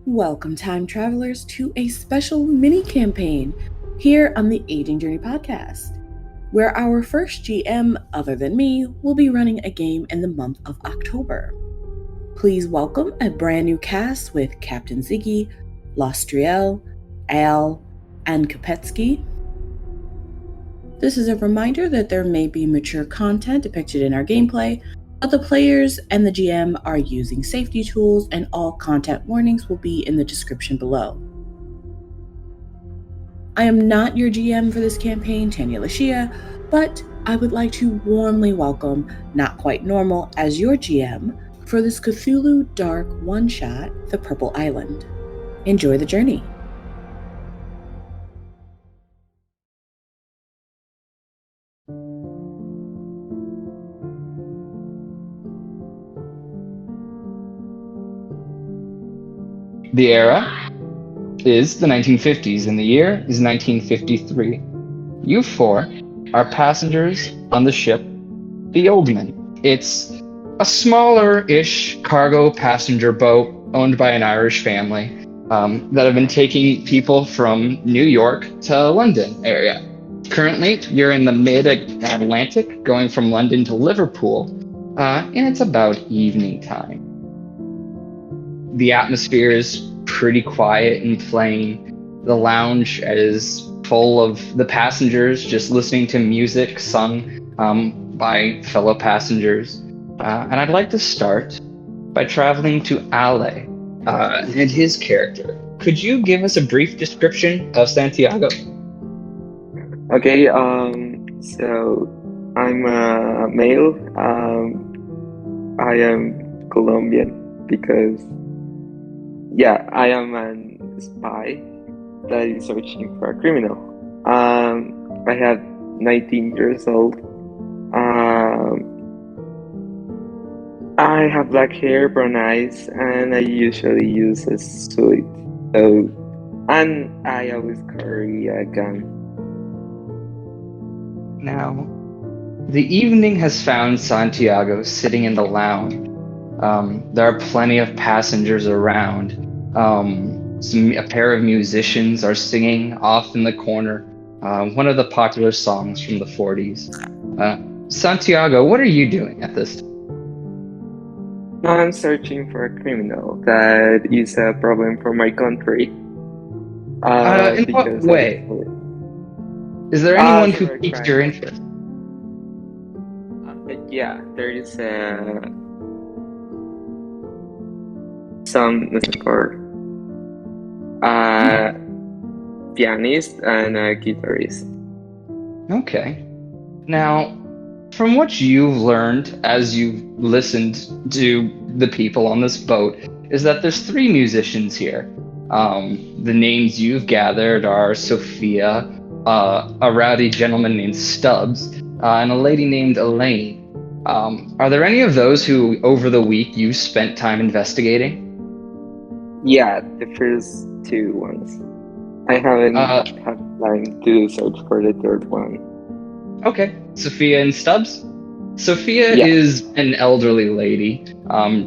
Welcome, time travelers, to a special mini campaign here on the Aging Journey podcast, where our first GM, other than me, will be running a game in the month of October. Please welcome a brand new cast with CaptainZiggy, Lostariel, Al, and Kepeski. This is a reminder that there may be mature content depicted in our gameplay, but the players and the GM are using safety tools, and all content warnings will be in the description below. I am not your GM for this campaign, TanyaLashea, but I would like to warmly welcome NotQuiteNormal as your GM for this Cthulhu Dark one-shot, The Purple Island. Enjoy the journey. The era is the 1950s, and the year is 1953. You four are passengers on the ship, the Oldman. It's a smaller-ish cargo passenger boat owned by an Irish family that have been taking people from New York to London area. Currently, you're in the mid-Atlantic, going from London to Liverpool, and it's about evening time. The atmosphere is pretty quiet and plain. The lounge is full of the passengers just listening to music sung by fellow passengers. And I'd like to start by traveling to Ale and his character. Could you give us a brief description of Santiago? Okay, so I'm a male. I am Colombian because I am a spy that is searching for a criminal. I have 19 years old. I have black hair, brown eyes, and I usually use a suit. And I always carry a gun. Now, the evening has found Santiago sitting in the lounge. There are plenty of passengers around. A pair of musicians are singing off in the corner one of the popular songs from the 40s. Santiago, what are you doing at this time? I'm searching for a criminal that is a problem for my country. In what way? Is there anyone who piques your interest? There is some pianist and a guitarist. Okay. Now, from what you've learned as you've listened to the people on this boat, is that there's 3 musicians here. The names you've gathered are Sophia, a rowdy gentleman named Stubbs, and a lady named Elaine. Are there any of those who, over the week, you spent time investigating? Yeah, the first 2 ones. I haven't had time to search for the 3rd one. Okay, Sophia and Stubbs? Sophia is an elderly lady.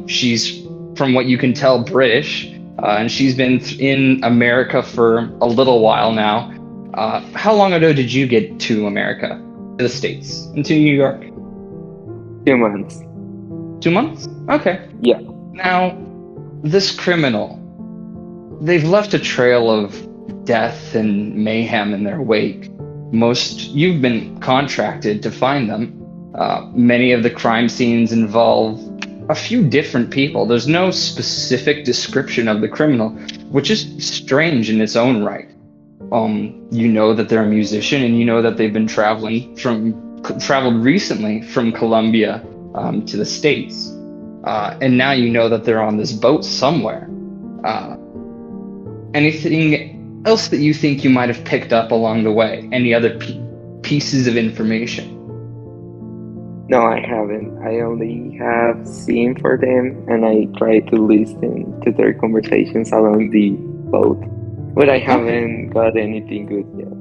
She's, from what you can tell, British, and she's been in America for a little while now. How long ago did you get to America, to the States, and to New York? 2 months. 2 months? Okay. Yeah. Now, this criminal, they've left a trail of death and mayhem in their wake. You've been contracted to find them. Many of the crime scenes involve a few different people. There's no specific description of the criminal, which is strange in its own right. You know that they're a musician, and you know that they've been traveled recently from Colombia to the States. And now you know that they're on this boat somewhere. Anything else that you think you might have picked up along the way? Any other pieces of information? No, I haven't. I only have seen for them, and I try to listen to their conversations along the boat. But I haven't got anything good yet.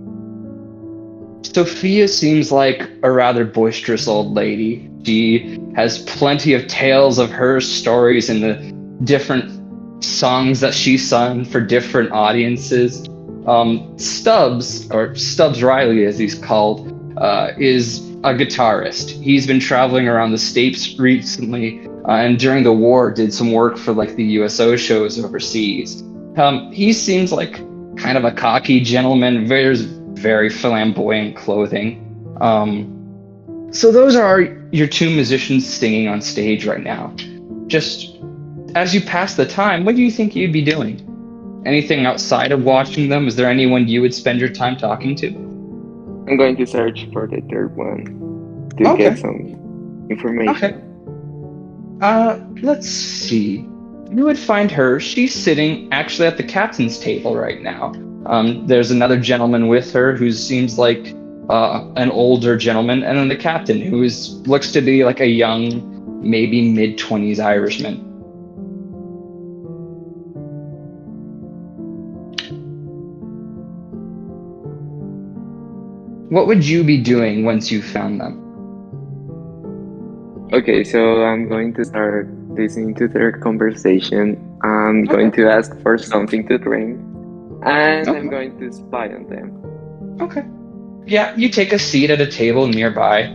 Sophia seems like a rather boisterous old lady. She has plenty of tales of her stories and the different songs that she sung for different audiences. Stubbs Riley, as he's called, is a guitarist. He's been traveling around the States recently, and during the war did some work for like the USO shows overseas. He seems like kind of a cocky gentleman, wears very flamboyant clothing. So those are your two musicians singing on stage right now. Just as you pass the time, what do you think you'd be doing? Anything outside of watching them? Is there anyone you would spend your time talking to? I'm going to search for the third one to get some information. Okay. Let's see. You would find her. She's sitting actually at the captain's table right now. There's another gentleman with her who seems like an older gentleman, and then the captain who looks to be like a young, maybe mid-20s Irishman. What would you be doing once you found them? Okay, so I'm going to start listening to their conversation. I'm going to ask for something to drink, and I'm going to spy on them. Okay. Yeah, you take a seat at a table nearby.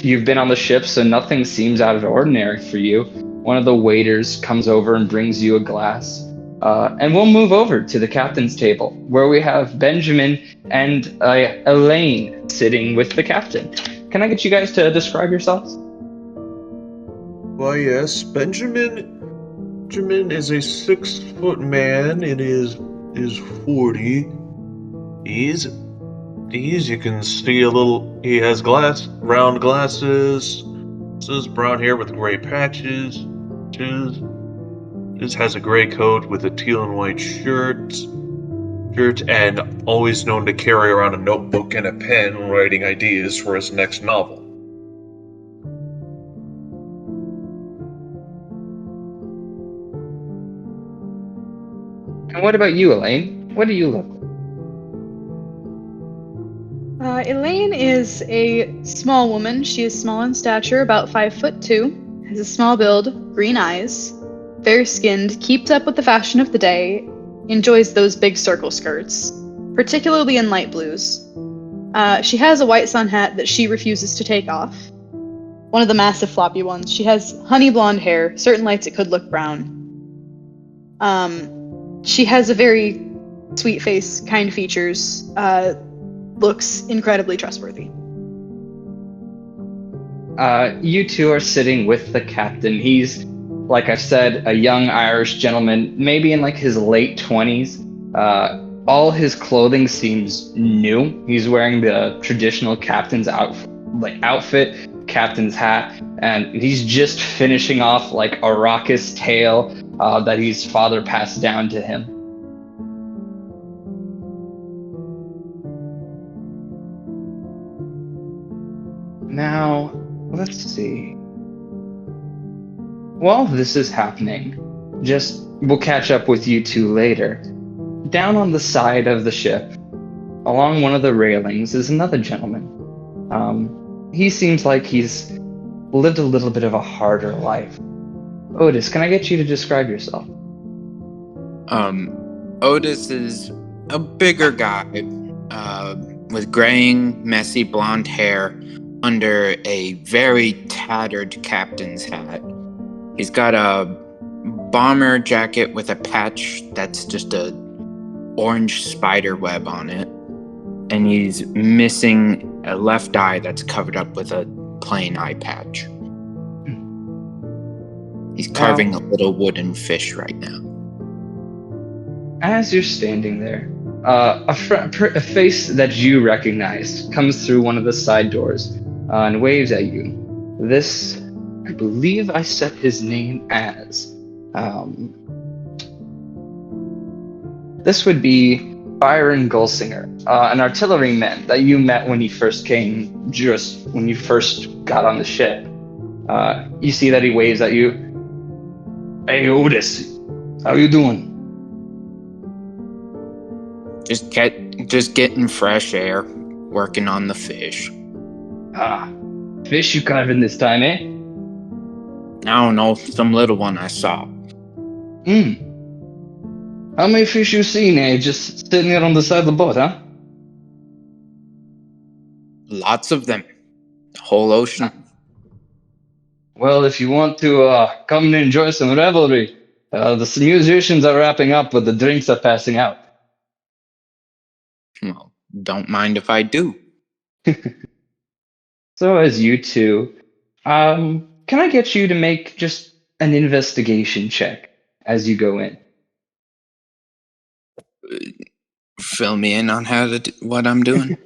You've been on the ship, so nothing seems out of the ordinary for you. One of the waiters comes over and brings you a glass. And we'll move over to the captain's table, where we have Benjamin and Elaine sitting with the captain. Can I get you guys to describe yourselves? Why, yes, Benjamin is a 6-foot man. It is 40. He's you can see a little. He has round glasses. This is brown hair with gray patches. This has a gray coat with a teal and white shirt, and always known to carry around a notebook and a pen, writing ideas for his next novel. And what about you, Elaine? What do you look like? Elaine is a small woman. She is small in stature, about 5'2", has a small build, green eyes, fair skinned, keeps up with the fashion of the day, enjoys those big circle skirts, particularly in light blues. She has a white sun hat that she refuses to take off. One of the massive floppy ones. She has honey blonde hair. Certain lights it could look brown. She has a very sweet face, kind features, looks incredibly trustworthy. You two are sitting with the captain. He's, like I said, a young Irish gentleman, maybe in like his late 20s. All his clothing seems new. He's wearing the traditional captain's outfit, captain's hat, and he's just finishing off like a raucous tale that his father passed down to him. Now, let's see. While this is happening, we'll catch up with you two later. Down on the side of the ship, along one of the railings, is another gentleman. He seems like he's lived a little bit of a harder life. Otis, can I get you to describe yourself? Otis is a bigger guy, with graying, messy blonde hair under a very tattered captain's hat. He's got a bomber jacket with a patch that's just a orange spider web on it, and he's missing a left eye that's covered up with a plain eye patch. He's carving a little wooden fish right now. As you're standing there, a face that you recognize comes through one of the side doors and waves at you. This, I believe I set his name as... this would be Byron Gulsinger, an artilleryman that you met when he first came, just when you first got on the ship. You see that he waves at you. Hey, Otis, how you doing? Just getting fresh air, working on the fish. Fish you carving this time, eh? I don't know, some little one I saw. How many fish you seen, just sitting there on the side of the boat, huh? Lots of them. The whole ocean. Well, if you want to come and enjoy some revelry, the musicians are wrapping up, but the drinks are passing out. Well, don't mind if I do. So, as you two, can I get you to make just an investigation check as you go in? Fill me in on what I'm doing.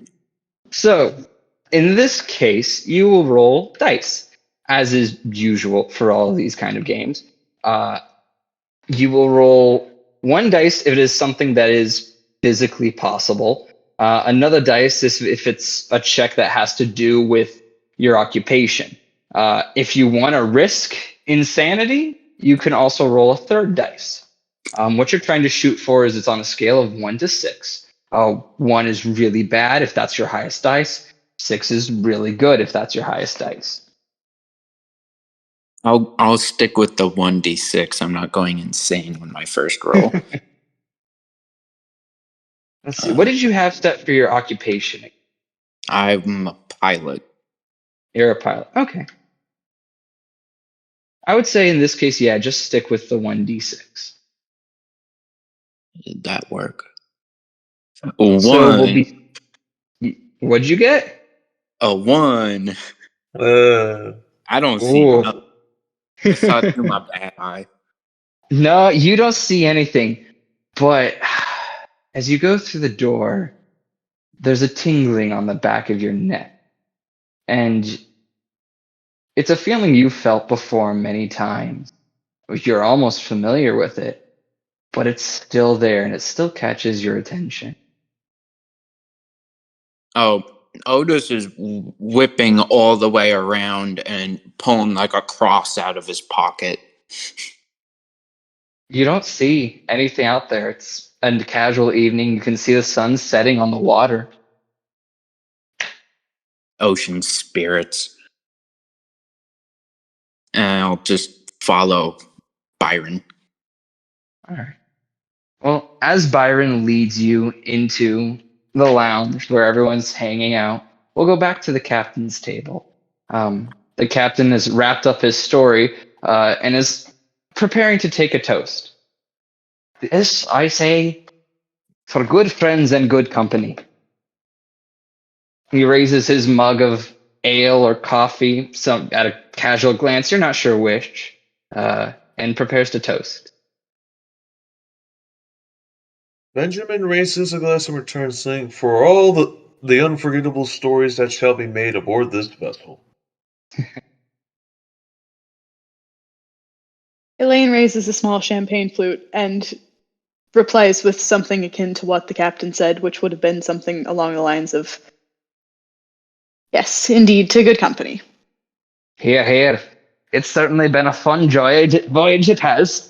So, in this case, you will roll dice, as is usual for all of these kind of games. You will roll one dice if it is something that is physically possible. Another dice is if it's a check that has to do with your occupation. If you want to risk insanity, you can also roll a third dice. What you're trying to shoot for is it's on a scale of 1 to 6. 1 is really bad if that's your highest dice. 6 is really good if that's your highest dice. I'll stick with the 1d6. I'm not going insane on my first roll. Let's see. What did you have set for your occupation? I'm a pilot. You're a pilot. Okay. I would say in this case, yeah, just stick with the 1d6. Did that work? So it will be. What'd you get? A 1. I don't see Ooh. nothing. I saw through my bad eye. No, you don't see anything. But as you go through the door, there's a tingling on the back of your neck. And it's a feeling you've felt before many times. You're almost familiar with it, but it's still there and it still catches your attention. Oh, Otis is whipping all the way around and pulling like a cross out of his pocket. You don't see anything out there. It's a casual evening. You can see the sun setting on the water. Ocean spirits. And I'll just follow Byron. All right. Well, as Byron leads you into the lounge where everyone's hanging out, we'll go back to the captain's table. The captain has wrapped up his story and is preparing to take a toast. This, I say, for good friends and good company. He raises his mug of ale or coffee, at a casual glance, you're not sure which, and prepares to toast. Benjamin raises a glass and returns, saying, "For all the unforgettable stories that shall be made aboard this vessel." Elaine raises a small champagne flute and replies with something akin to what the captain said, which would have been something along the lines of, "Yes, indeed, to good company." Here, here. It's certainly been a fun voyage it has.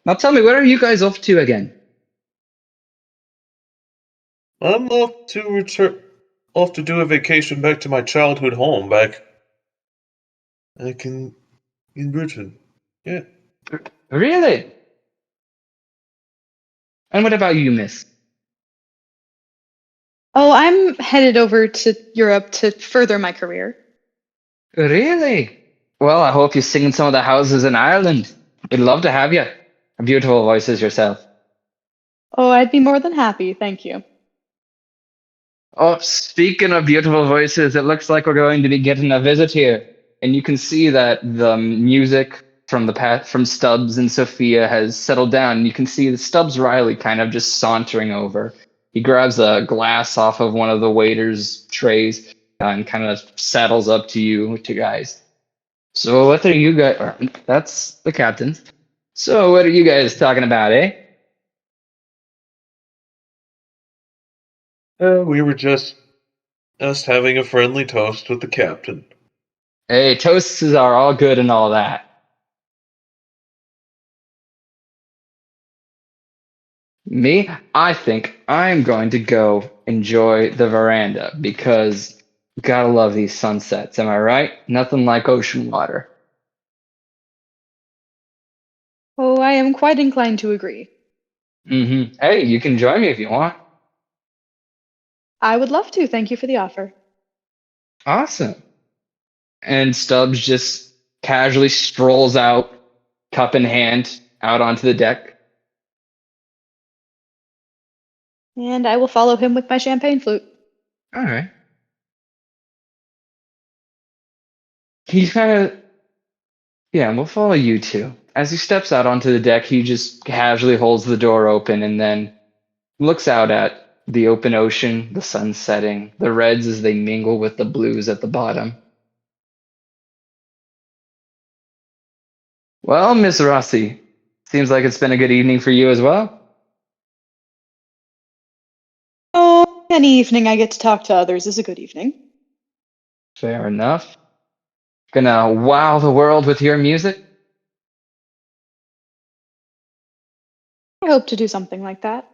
Now tell me, where are you guys off to again? I'm off to do a vacation back to my childhood home back in Britain. Yeah. Really? And what about you, miss? Oh, I'm headed over to Europe to further my career. Really? Well, I hope you sing in some of the houses in Ireland. We'd love to have you. Beautiful voices yourself. Oh, I'd be more than happy, thank you. Oh, speaking of beautiful voices, it looks like we're going to be getting a visit here. And you can see that the music from Stubbs and Sophia has settled down. You can see the Stubbs Riley kind of just sauntering over. He grabs a glass off of one of the waiter's trays and kind of saddles up to you two guys. So what are you guys? That's the captain. So what are you guys talking about, eh? We were just having a friendly toast with the captain. Hey, toasts are all good and all that. Me, I think I'm going to go enjoy the veranda because gotta love these sunsets, am I right? Nothing like ocean water. Oh, I am quite inclined to agree. Mm-hmm. Hey, you can join me if you want. I would love to. Thank you for the offer. Awesome. And Stubbs just casually strolls out, cup in hand, out onto the deck. And I will follow him with my champagne flute. All right. He's kind of, yeah, we'll follow you too. As he steps out onto the deck, he just casually holds the door open and then looks out at the open ocean, the sun setting, the reds as they mingle with the blues at the bottom. Well, Miss Rossi, seems like it's been a good evening for you as well. Oh, any evening I get to talk to others is a good evening. Fair enough. Gonna wow the world with your music? I hope to do something like that.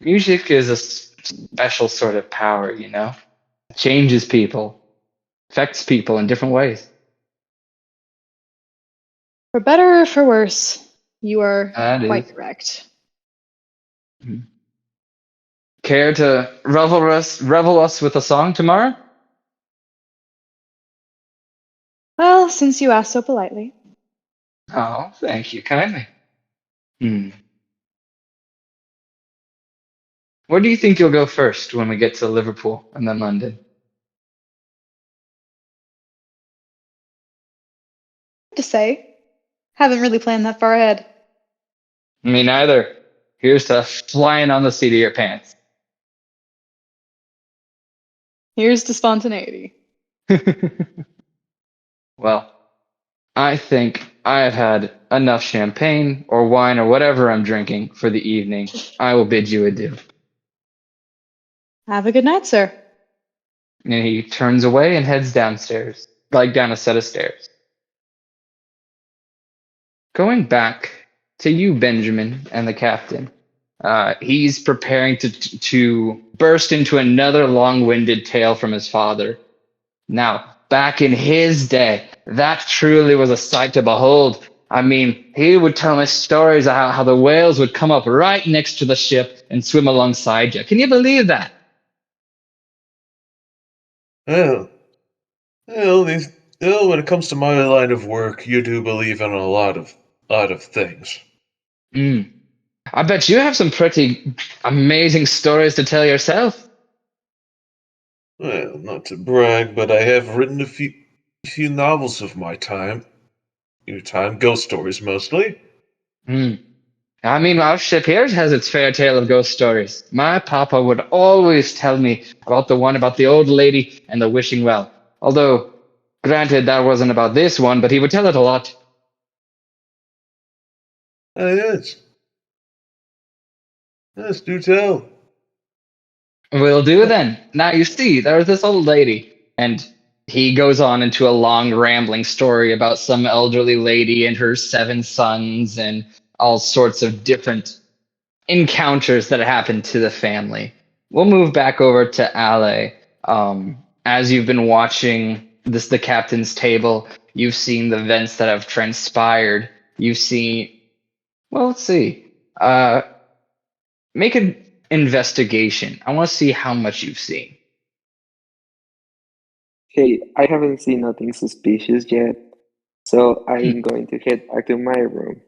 Music is a special sort of power, you know? It changes people, affects people in different ways. For better or for worse, you are That quite is. correct. Care to revel us with a song tomorrow? Well, since you asked so politely. Oh, thank you kindly. Where do you think you'll go first when we get to Liverpool and then London? To say, haven't really planned that far ahead. Me neither. Here's to flying on the seat of your pants. Here's to spontaneity. Well, I think I have had enough champagne or wine or whatever I'm drinking for the evening. I will bid you adieu. Have a good night, sir. And he turns away and heads downstairs, like down a set of stairs. Going back to you, Benjamin, and the captain. He's preparing to burst into another long-winded tale from his father. Now, back in his day, that truly was a sight to behold. I mean, he would tell me stories of how the whales would come up right next to the ship and swim alongside you. Can you believe that? Well, when it comes to my line of work, you do believe in a lot of things. I bet you have some pretty amazing stories to tell yourself. Well, not to brag, but I have written a few novels of my time. Your time, ghost stories mostly. I mean, our ship here has its fair tale of ghost stories. My papa would always tell me about the one about the old lady and the wishing well. Although, granted, that wasn't about this one, but he would tell it a lot. Yes. Yes, do tell. Will do then. Now you see, there's this old lady, and he goes on into a long rambling story about some elderly lady and her 7 sons and all sorts of different encounters that happened to the family. We'll move back over to Ale. As you've been watching the captain's table, you've seen the events that have transpired. You've seen, well, let's see. Make an investigation. I want to see how much you've seen. Hey, I haven't seen nothing suspicious yet, so I'm going to head back to my room.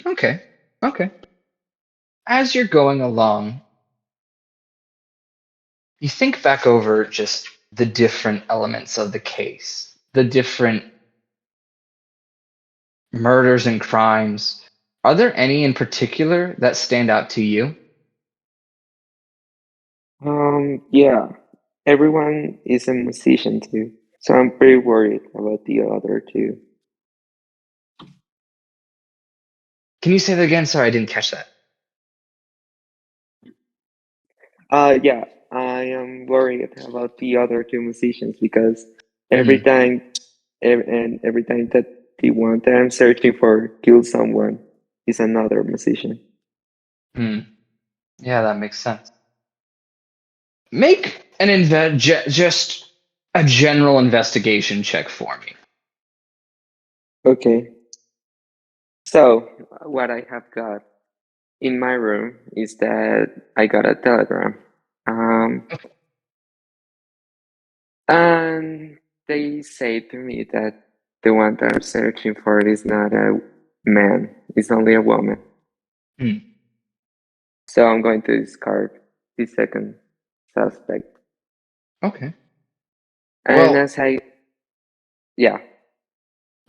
Okay. As you're going along, you think back over just the different elements of the case, the different murders and crimes. Are there any in particular that stand out to you? Yeah, everyone is a musician too, so I'm pretty worried about the other two. Can you say that again? Sorry, I didn't catch that. Yeah, I am worried about the other two musicians because every time that the one that I'm searching for kills someone is another musician. Yeah, that makes sense. Make an just a general investigation check for me. Okay. So, what I have got in my room is that I got a telegram. And they say to me that the one that I'm searching for is not a man, it's only a woman. Hmm. So I'm going to discard the second suspect. Okay. And Well, yeah,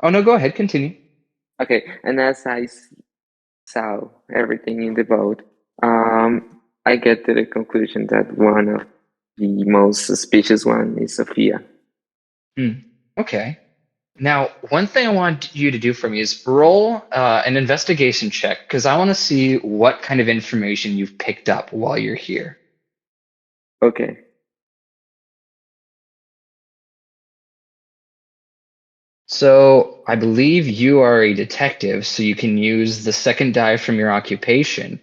oh no, go ahead, continue. okay. And as I saw everything in the boat, I get to the conclusion that one of the most suspicious one is Sophia. Okay. Now, one thing I want you to do for me is roll an investigation check because I want to see what kind of information you've picked up while you're here. Okay. So, I believe you are a detective, so you can use the second die from your occupation.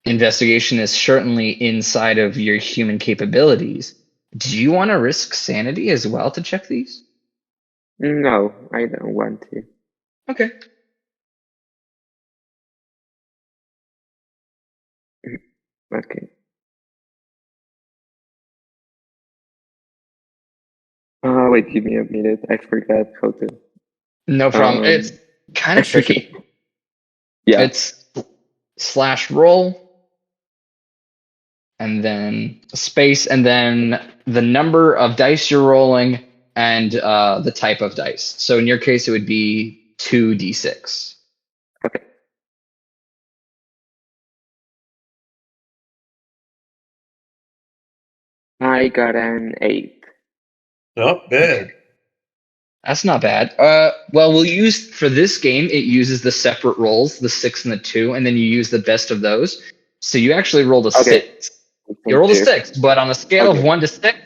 Investigation is certainly inside of your human capabilities. Do you want to risk sanity as well to check these? No, I don't want to. Okay. Okay. Wait, give me a minute. I forgot how to. No problem. It's kind of tricky. Yeah. It's /roll and then a space and then the number of dice you're rolling and the type of dice. So in your case, it would be 2d6. Okay. I got an 8. Not bad. Okay. That's not bad. Well, we'll use for this game. It uses the separate rolls, the 6 and the 2, and then you use the best of those. So you actually rolled a Okay. 6. You rolled a 6, but on a scale of Okay. 1 to 6,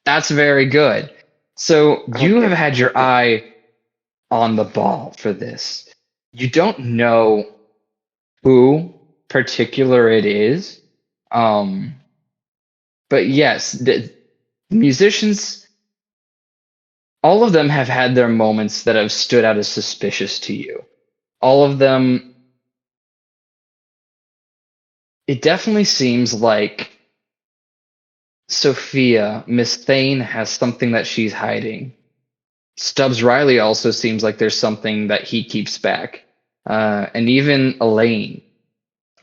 that's very good. So you have Okay. had your eye on the ball for this. You don't know who particular it is, but yes, the musicians, all of them have had their moments that have stood out as suspicious to you. All of them, it definitely seems like Sophia, Miss Thane, has something that she's hiding. Stubbs Riley also seems like there's something that he keeps back. And even Elaine.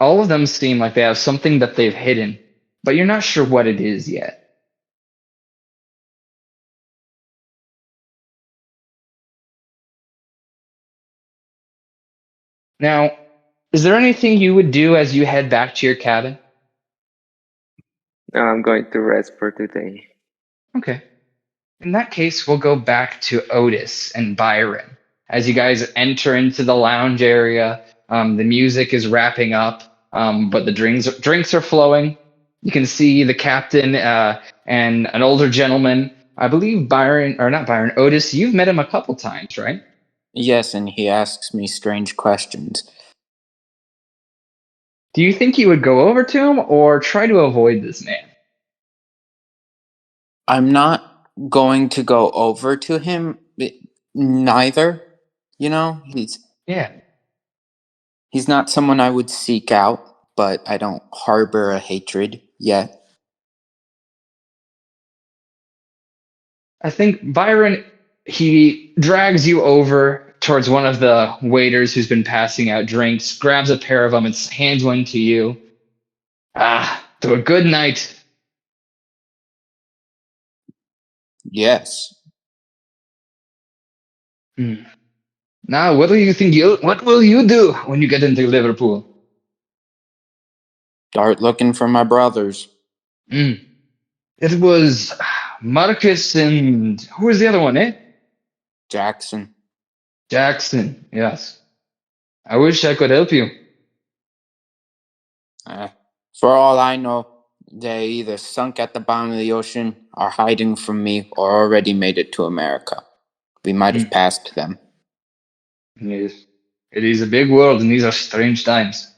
All of them seem like they have something that they've hidden, but you're not sure what it is yet. Now, is there anything you would do as you head back to your cabin? Now I'm going to rest for today. Okay. In that case, we'll go back to Otis and Byron. As you guys enter into the lounge area, the music is wrapping up, but the drinks are flowing. You can see the captain and an older gentleman. I believe Byron, or not Byron, Otis, you've met him a couple times, right? Yes, and he asks me strange questions. Do you think you would go over to him or try to avoid this man? I'm not going to go over to him. Neither. You know, Yeah. he's not someone I would seek out, but I don't harbor a hatred yet. I think Byron, he drags you over towards one of the waiters who's been passing out drinks, grabs a pair of them and hands one to you. To a good night. Yes. Now, what will you do when you get into Liverpool? Start looking for my brothers. It was Marcus and who was the other one, eh? Jackson. Jackson, yes. I wish I could help you. For all I know, they either sunk at the bottom of the ocean, are hiding from me, or already made it to America. We might have passed them. Yes. It is a big world and these are strange times.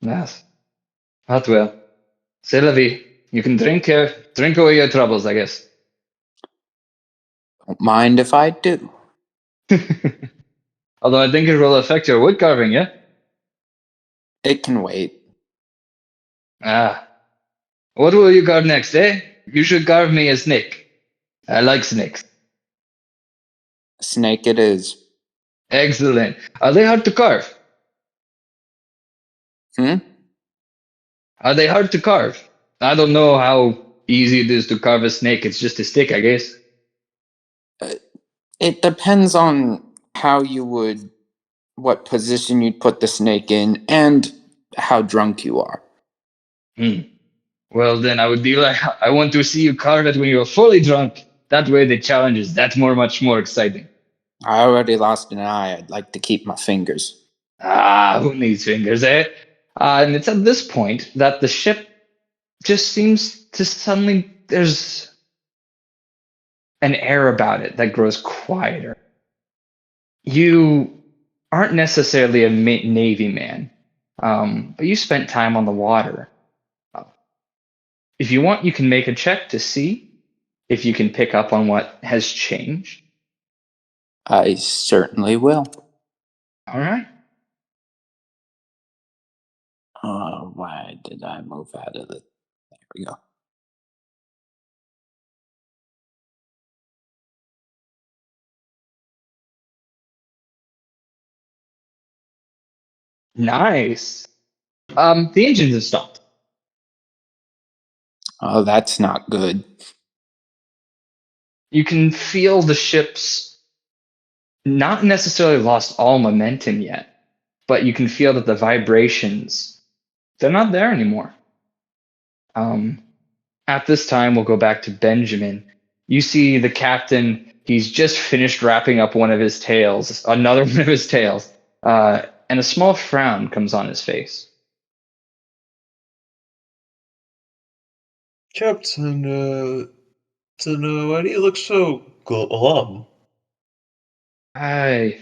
Yes. Not well. C'est la vie. You can drink away your troubles, I guess. Don't mind if I do. Although I think it will affect your wood carving, yeah? It can wait. Ah. What will you carve next, eh? You should carve me a snake. I like snakes. Snake it is. Excellent. Are they hard to carve? Hmm? Are they hard to carve? I don't know how easy it is to carve a snake. It's just a stick, I guess. It depends on what position you'd put the snake in, and how drunk you are. Well, then I would be like, I want to see you carve it when you're fully drunk. That way the challenge is much more exciting. I already lost an eye. I'd like to keep my fingers. Ah, who needs fingers, eh? And it's at this point that the ship just seems to suddenly, there's an air about it that grows quieter. You aren't necessarily a Navy man, but you spent time on the water. If you want, you can make a check to see if you can pick up on what has changed. I certainly will. All right. Why did I move out of it? There we go. Nice. The engines have stopped. Oh, that's not good. You can feel the ship's not necessarily lost all momentum yet, but you can feel that the vibrations, they're not there anymore. At this time, we'll go back to Benjamin. You see the captain, he's just finished wrapping up one of his tails, another one of his tails, and a small frown comes on his face. Captain, why do you look so glum? There's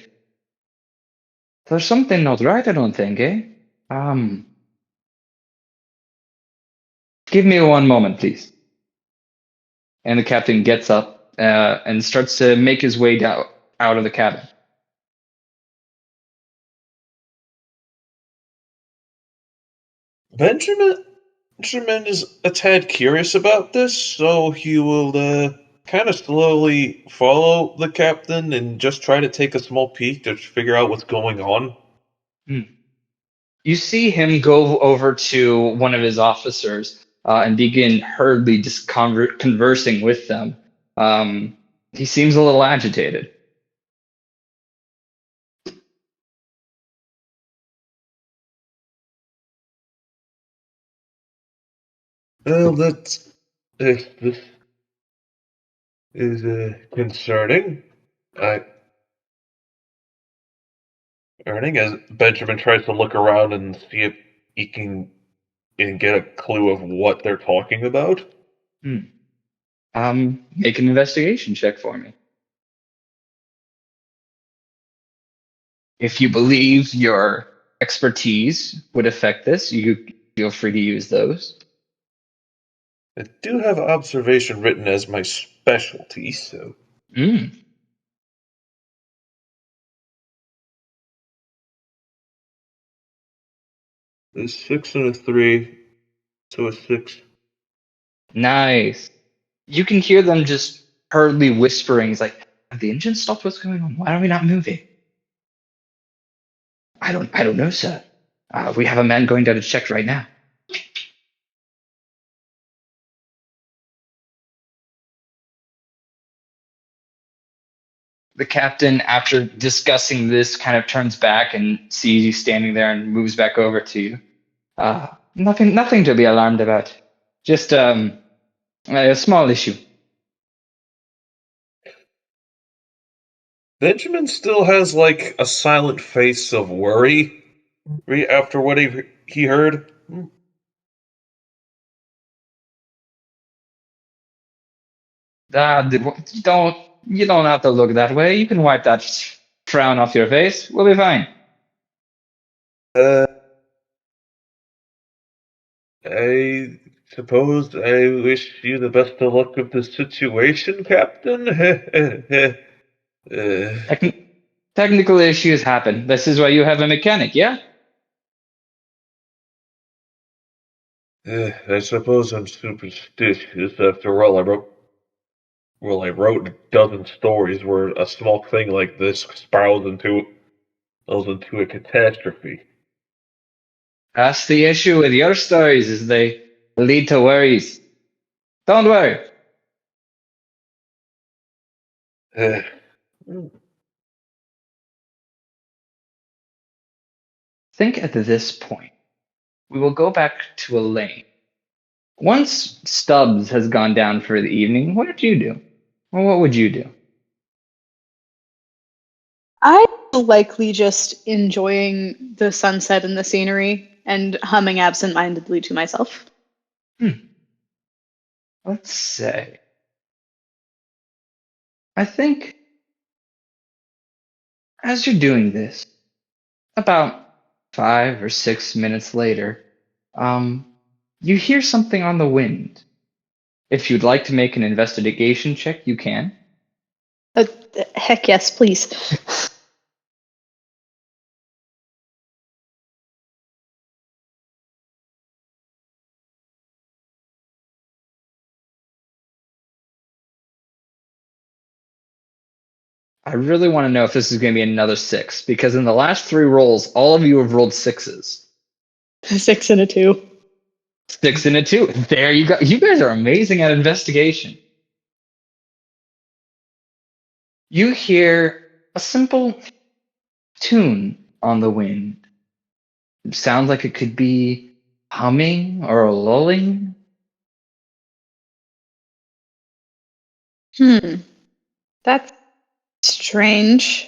something not right, I don't think, eh? Give me 1 moment, please. And the captain gets up and starts to make his way down out of the cabin. Benjamin is a tad curious about this, so he will kind of slowly follow the captain and just try to take a small peek to figure out what's going on. You see him go over to one of his officers and begin hurriedly just conversing with them. He seems a little agitated. Well, this is concerning. Concerning as Benjamin tries to look around and see if he can get a clue of what they're talking about. Make an investigation check for me. If you believe your expertise would affect this, you feel free to use those. I do have observation written as my specialty, so. A 6 and a 3, so a 6. Nice. You can hear them just hurriedly whispering. It's like, have the engine stopped? What's going on? Why are we not moving? I don't know, sir. We have a man going down to check right now. The captain, after discussing this, kind of turns back and sees you standing there and moves back over to you. Nothing to be alarmed about. Just a small issue. Benjamin still has like a silent face of worry after what he heard. You don't have to look that way. You can wipe that frown off your face. We'll be fine. I suppose I wish you the best of luck with the situation, Captain. Technical issues happen. This is why you have a mechanic, yeah? I suppose I'm superstitious. After all, I wrote a dozen stories where a small thing like this spirals into a catastrophe. That's the issue with your stories, is they lead to worries. Don't worry. Uh, Think at this point, we will go back to Elaine. Once Stubbs has gone down for the evening, what did you do? Or what would you do? I'm likely just enjoying the sunset and the scenery and humming absentmindedly to myself. Let's say. I think as you're doing this, about 5 or 6 minutes later, you hear something on the wind. If you'd like to make an investigation check, you can. Heck yes, please. I really want to know if this is going to be another 6, because in the last 3 rolls, all of you have rolled 6s. 6 and a 2. 6 and a 2. There you go. You guys are amazing at investigation. You hear a simple tune on the wind. It sounds like it could be humming or lulling. That's strange.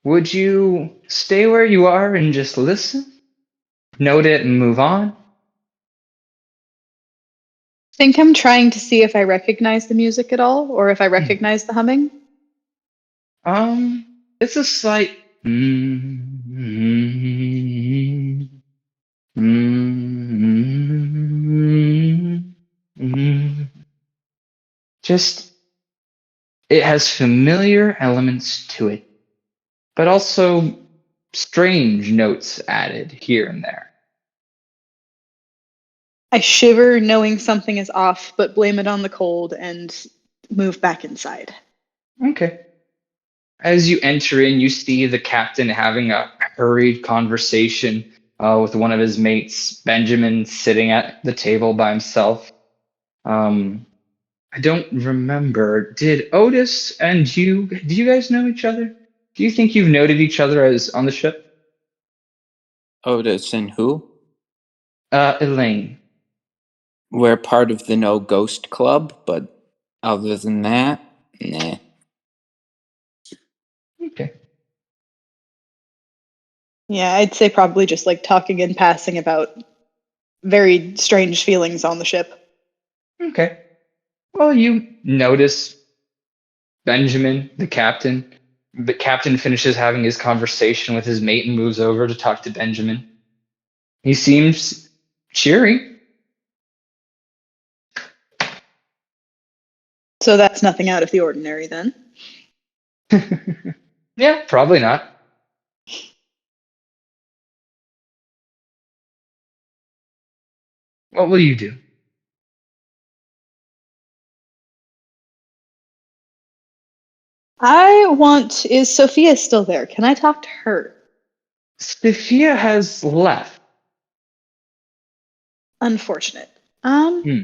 Would you stay where you are and just listen? Note it and move on? I think I'm trying to see if I recognize the music at all, or if I recognize the humming. It's a slight just it has familiar elements to it, but also strange notes added here and there. I shiver knowing something is off, but blame it on the cold and move back inside. Okay. As you enter in, you see the captain having a hurried conversation with one of his mates, Benjamin, sitting at the table by himself. I don't remember. Did Otis and you, do you guys know each other? Do you think you've noted each other as on the ship? Otis and who? Elaine. We're part of the No Ghost Club, but other than that, nah. Okay. Yeah, I'd say probably just like talking and passing about very strange feelings on the ship. Okay. Well, you notice Benjamin, the captain. The captain finishes having his conversation with his mate and moves over to talk to Benjamin. He seems cheery. So that's nothing out of the ordinary then. Yeah, probably not. What will you do? Is Sophia still there? Can I talk to her? Sophia has left. Unfortunate. Hmm.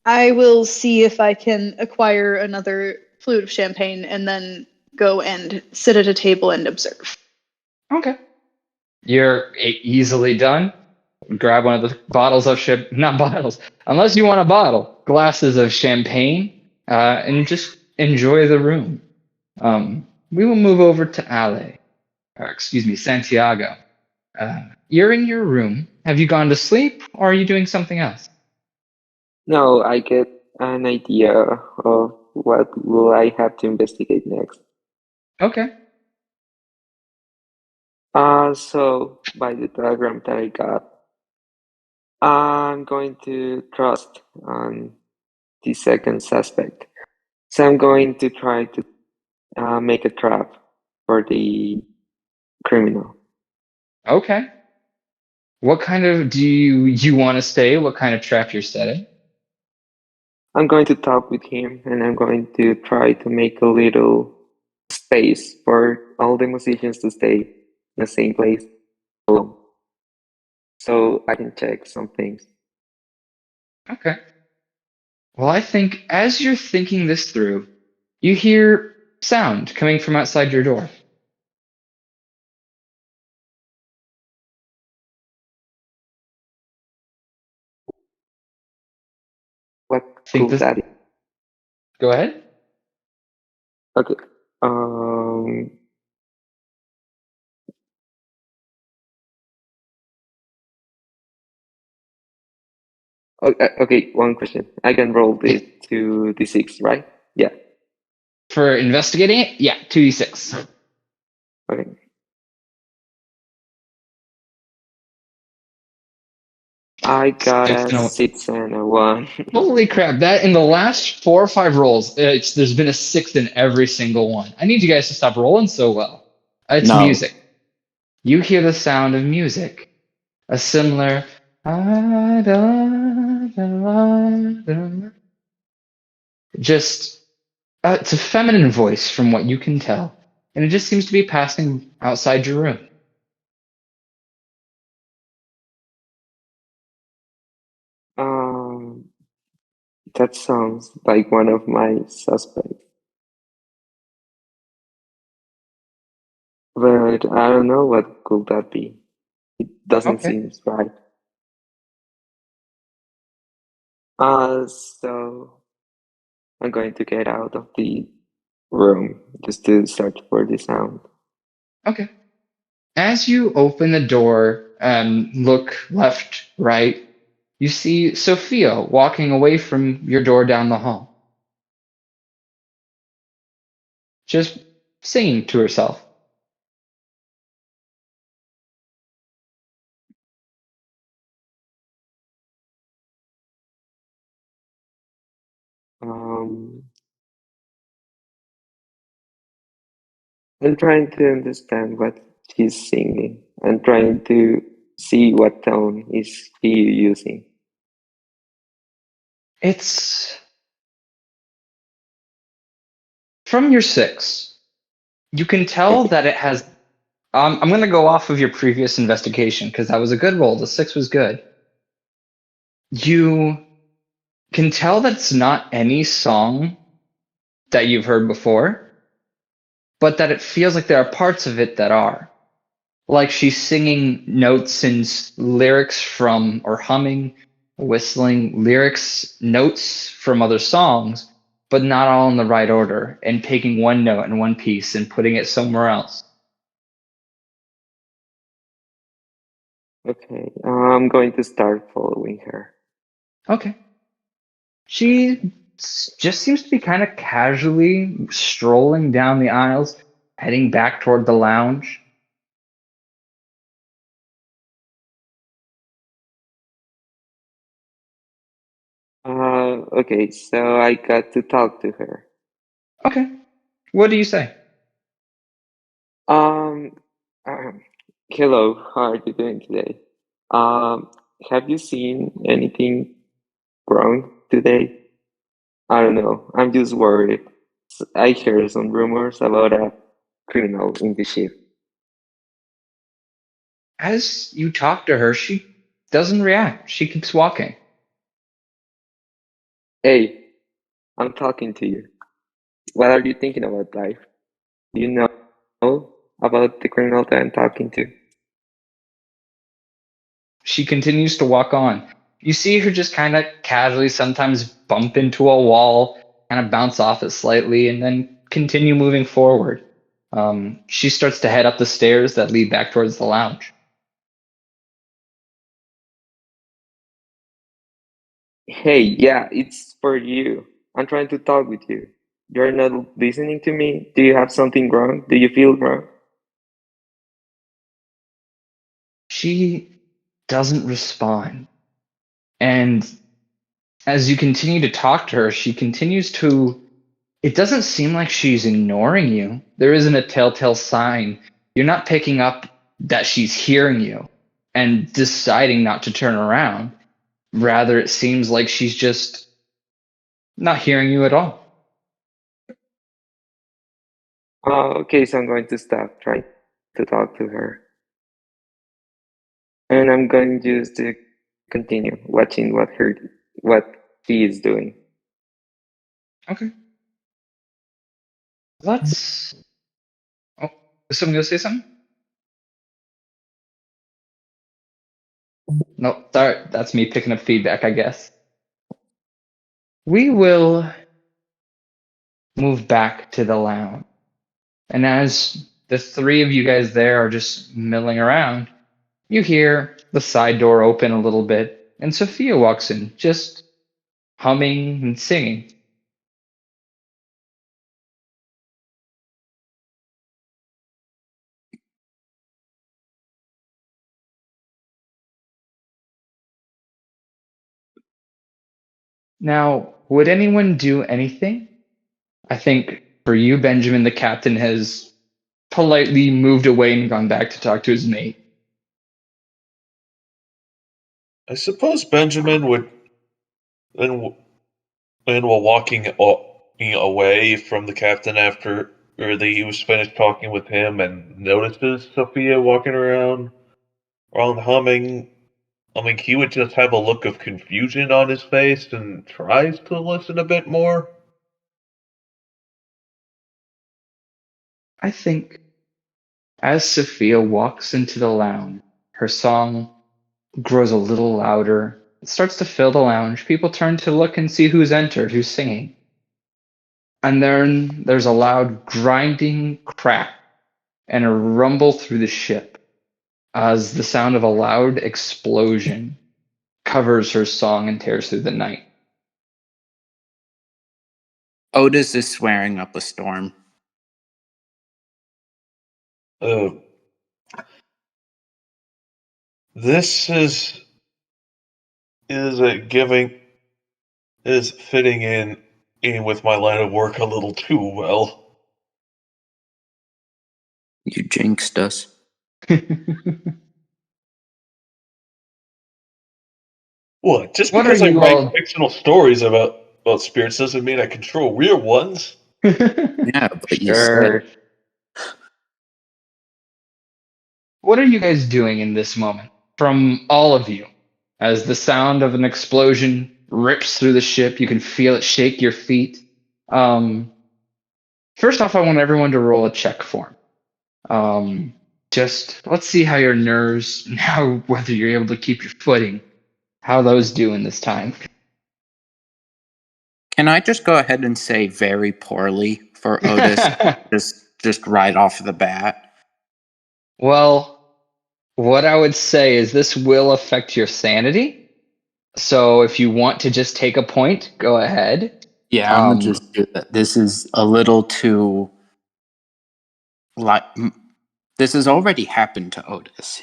I will see if I can acquire another flute of champagne and then go and sit at a table and observe. Okay. You're easily done. Grab one of the bottles of not bottles, unless you want a bottle, glasses of champagne, and just enjoy the room. We will move over to Santiago. You're in your room. Have you gone to sleep, or are you doing something else? No, I get an idea of what will I have to investigate next. Okay. So by the diagram that I got, I'm going to trust on the second suspect. So I'm going to try to make a trap for the criminal. Okay. What kind of do you want to say? What kind of trap you're setting? I'm going to talk with him and I'm going to try to make a little space for all the musicians to stay in the same place alone. So I can check some things. Okay. Well, I think as you're thinking this through, you hear sound coming from outside your door. What Think could this. that be? Go ahead. Okay. Okay, one question. I can roll Yeah. this to the 6, right? Yeah. For investigating it, yeah, 2d6. Okay. I got It's a gonna. 6 and a 1. Holy crap! That in the last 4 or 5 rolls, there's been a 6 in every single one. I need you guys to stop rolling so well. It's No. music. You hear the sound of music, a similar. Just it's a feminine voice from what you can tell, and it just seems to be passing outside your room. Um, that sounds like one of my suspects. But I don't know what could that be. It doesn't Okay. seem right. So I'm going to get out of the room just to search for the sound. Okay. As you open the door and look left, right, you see Sophia walking away from your door down the hall, just singing to herself. Um, I'm trying to understand what she's singing. I'm trying to see what tone is she using. It's from your 6. You can tell Okay. that it has. I'm going to go off of your previous investigation because that was a good roll. The 6 was good. You can tell that it's not any song that you've heard before, but that it feels like there are parts of it that are. Like she's singing notes and lyrics from, or humming, whistling lyrics, notes from other songs, but not all in the right order, and taking one note in one piece and putting it somewhere else. Okay. I'm going to start following her. Okay. She just seems to be kind of casually strolling down the aisles, heading back toward the lounge. Okay, so I got to talk to her. Okay. What do you say? Um, Hello, how are you doing today? Um, have you seen anything wrong today? I don't know. I'm just worried. I heard some rumors about a criminal in the ship. As you talk to her, she doesn't react. She keeps walking. Hey, I'm talking to you. What are you thinking about life? Do you know about the criminal that I'm talking to? She continues to walk on. You see her just kind of casually sometimes bump into a wall, kind of bounce off it slightly, and then continue moving forward. She starts to head up the stairs that lead back towards the lounge. Hey, yeah, it's for you. I'm trying to talk with you. You're not listening to me? Do you have something wrong? Do you feel wrong? She doesn't respond. And as you continue to talk to her, she continues to. It doesn't seem like she's ignoring you. There isn't a telltale sign. You're not picking up that she's hearing you and deciding not to turn around. Rather, it seems like she's just not hearing you at all. Okay, so I'm going to stop trying to talk to her. And I'm going just to continue watching what she is doing. Okay. Let's. Oh, is someone going to say something? No, sorry. That's me picking up feedback, I guess. We will move back to the lounge. And as the three of you guys there are just milling around, you hear the side door open a little bit, and Sophia walks in, just humming and singing. Now, would anyone do anything? I think for you, Benjamin, the captain has politely moved away and gone back to talk to his mate. I suppose Benjamin would then while walking away from the captain after he was finished talking with him and notices Sophia walking around humming. I mean, he would just have a look of confusion on his face and tries to listen a bit more. I think as Sophia walks into the lounge, her song grows a little louder. It starts to fill the lounge. People turn to look and see who's entered, who's singing. And then there's a loud grinding crack and a rumble through the ship as the sound of a loud explosion covers her song and tears through the night. Otis is swearing up a storm. This is fitting in with my line of work a little too well. You jinxed us. What? Just What because are I you write all- fictional stories about spirits doesn't mean I control real ones. Yeah, but you Sure. said What are you guys doing in this moment? From all of you, as the sound of an explosion rips through the ship, you can feel it shake your feet. First off, I want everyone to roll a check for me. Just let's see how your nerves, now whether you're able to keep your footing, how those do in this time. Can I just go ahead and say very poorly for Otis? just right off the bat. Well, what I would say is this will affect your sanity. So if you want to just take a point, go ahead. Yeah, I'm gonna just do that. This is a little too this has already happened to Otis.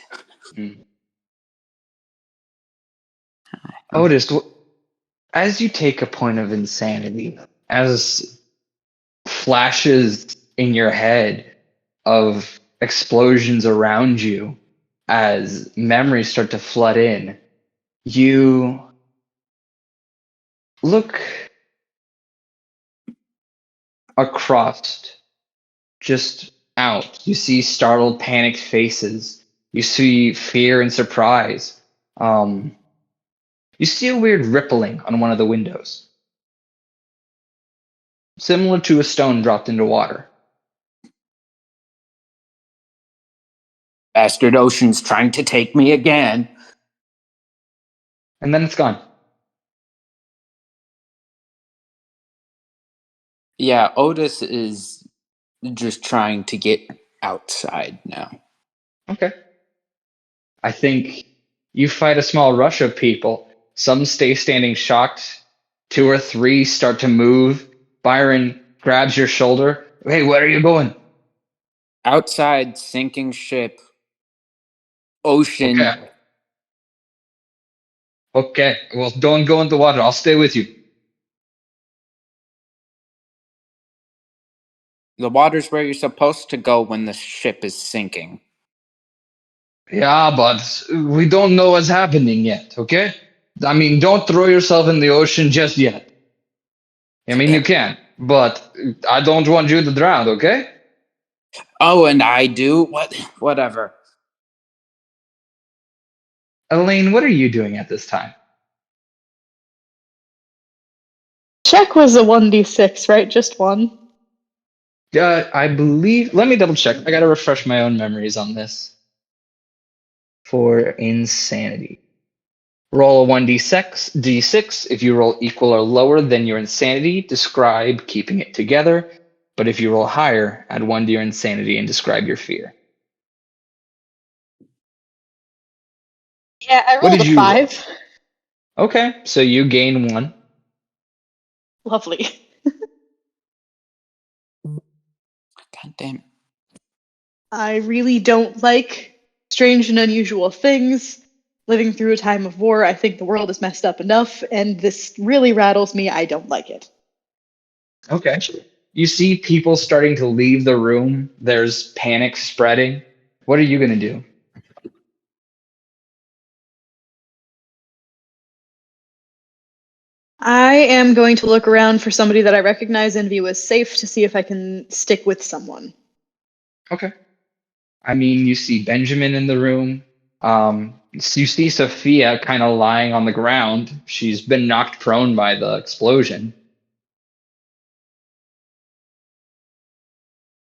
Otis, as you take a point of insanity, as flashes in your head of explosions around you, as memories start to flood in, you look across, just out. You see startled, panicked faces. You see fear and surprise. You see a weird rippling on one of the windows, similar to a stone dropped into water. Bastard Ocean's trying to take me again. And then it's gone. Yeah, Otis is just trying to get outside now. Okay. I think you fight a small rush of people. Some stay standing shocked. 2 or 3 start to move. Byron grabs your shoulder. Hey, where are you going? Outside, sinking ship. Ocean. Okay. Okay, well, don't go in the water. I'll stay with you. The water's where you're supposed to go when the ship is sinking. Yeah, but we don't know what's happening yet, okay? I mean, don't throw yourself in the ocean just yet. I mean, you can, but I don't want you to drown, okay? Oh, and I do? Whatever. Elaine, what are you doing at this time? Check was a 1d6, right? Just one. I believe. Let me double check. I gotta refresh my own memories on this. For insanity. Roll a 1d6. If you roll equal or lower than your insanity, describe keeping it together. But if you roll higher, add 1 to your insanity and describe your fear. Yeah, I What rolled did a you 5. Okay, so you gain 1. Lovely. God damn. I really don't like strange and unusual things. Living through a time of war, I think the world is messed up enough, and this really rattles me. I don't like it. Okay. You see people starting to leave the room. There's panic spreading. What are you going to do? I am going to look around for somebody that I recognize and view as safe to see if I can stick with someone. Okay. I mean, you see Benjamin in the room. You see Sophia kind of lying on the ground. She's been knocked prone by the explosion.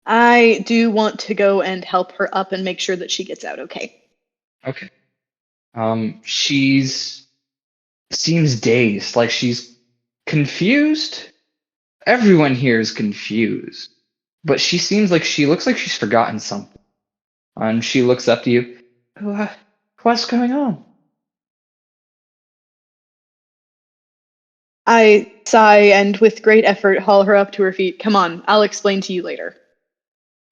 I do want to go and help her up and make sure that she gets out okay. Okay. She's seems dazed, like she's confused. Everyone here is confused, but she looks like she's forgotten something. And she looks up to you. What's going on? I sigh and with great effort haul her up to her feet. Come on, I'll explain to you later.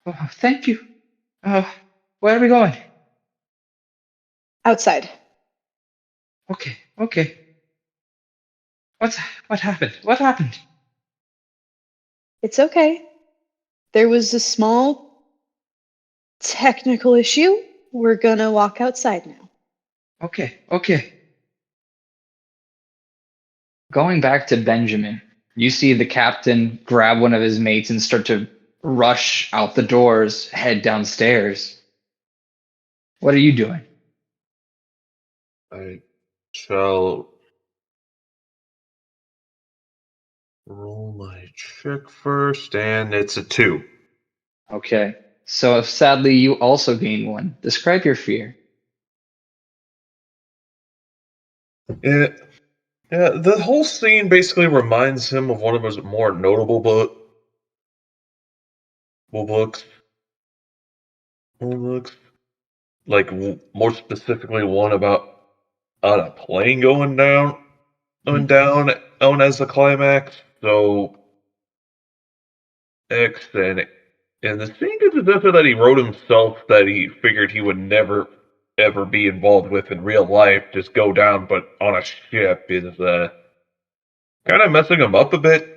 Oh, thank you. Where are we going? Outside. Okay. What happened? What happened? It's okay. There was a small technical issue. We're gonna walk outside now. Okay. Going back to Benjamin, you see the captain grab one of his mates and start to rush out the doors, head downstairs. What are you doing? I shall roll my check first, and it's a 2. Okay. So sadly, you also gain 1. Describe your fear. Yeah, the whole scene basically reminds him of one of his more notable books. Like more specifically, one about on a plane going down, known as the climax. So X and the scene is suggested that he wrote himself that he figured he would never ever be involved with in real life, just go down, but on a ship is kind of messing him up a bit.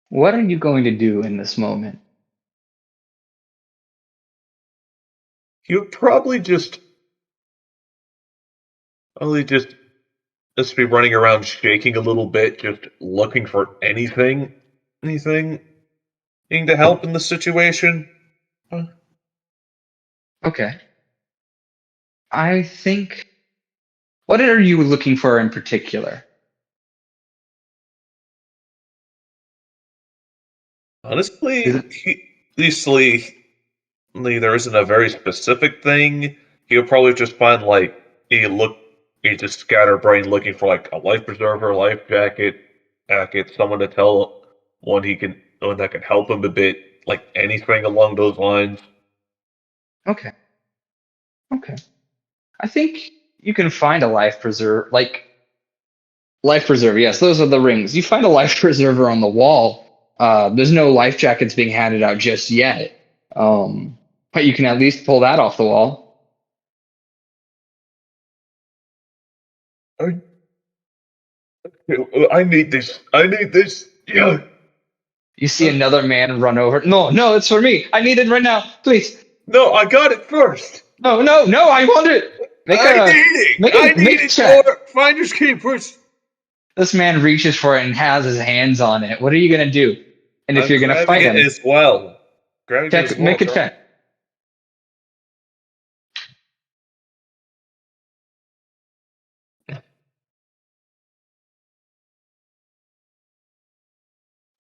What are you going to do in this moment? He would probably just be running around shaking a little bit, just looking for anything to help in the situation. Okay. I think. What are you looking for in particular? Is Honestly, it there isn't a very specific thing. He would probably just find like he just scatterbrain looking for like a life preserver, life jacket, someone to tell one that can help him a bit, like anything along those lines. okay? Okay. I think you can find a life preserver, life preserver. Yes, those are the rings. You find a life preserver on the wall. There's no life jackets being handed out just yet. But you can at least pull that off the wall. I need this. Yeah. You see another man run over. No, it's for me. I need it right now, please. No, I got it first. No, I want it. Make a check. For Finders Keepers. This man reaches for it and has his hands on it. What are you gonna do? And if I'm you're gonna fight grabbing him, it as well. make a check.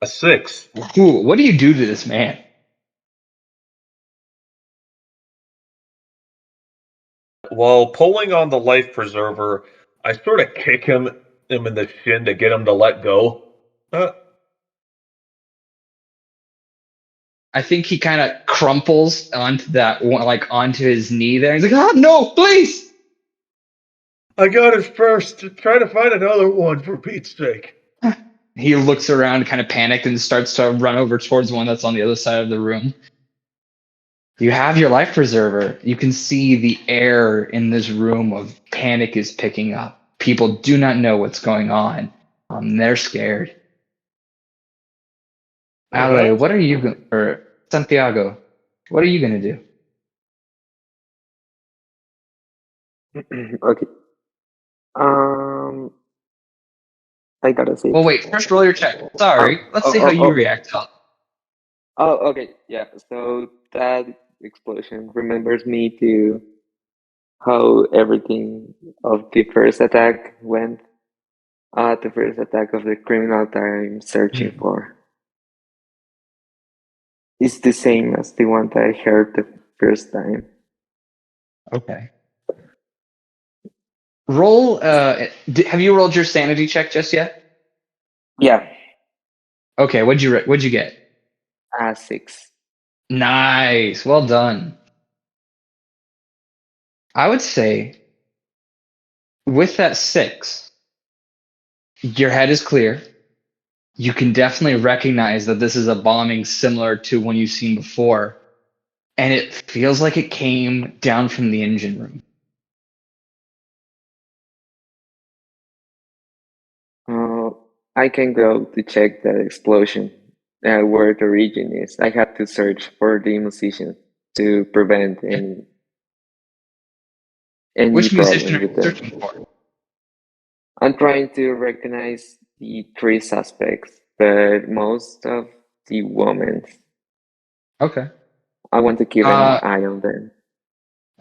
A 6. Ooh, what do you do to this man? While pulling on the life preserver, I sort of kick him in the shin to get him to let go. I think he kind of crumples onto that, like onto his knee there. He's like, "Ah, no, please!" I got it first. Try to find another one for Pete's sake. He looks around, kind of panicked, and starts to run over towards one that's on the other side of the room. You have your life preserver. You can see the air in this room of panic is picking up. People do not know what's going on. They're scared. Ale, what are you going or Santiago, what are you gonna do? Okay. I gotta see. Well, wait. First, roll your check. Sorry. Let's see how you react. Oh, okay. Yeah. So that explosion remembers me to how everything of the first attack went. The first attack of the criminal that I'm searching for. It's the same as the one that I heard the first time. Okay. Roll. Have you rolled your sanity check just yet? Yeah. Okay. What'd you get? 6. Nice. Well done. I would say with that 6, your head is clear. You can definitely recognize that this is a bombing similar to one you've seen before, and it feels like it came down from the engine room. I can go to check that explosion, where the origin is. I have to search for the musician to prevent any Which musician problem are you with them. searching for? I'm trying to recognize the 3 suspects, but most of the women. Okay. I want to keep an eye on them.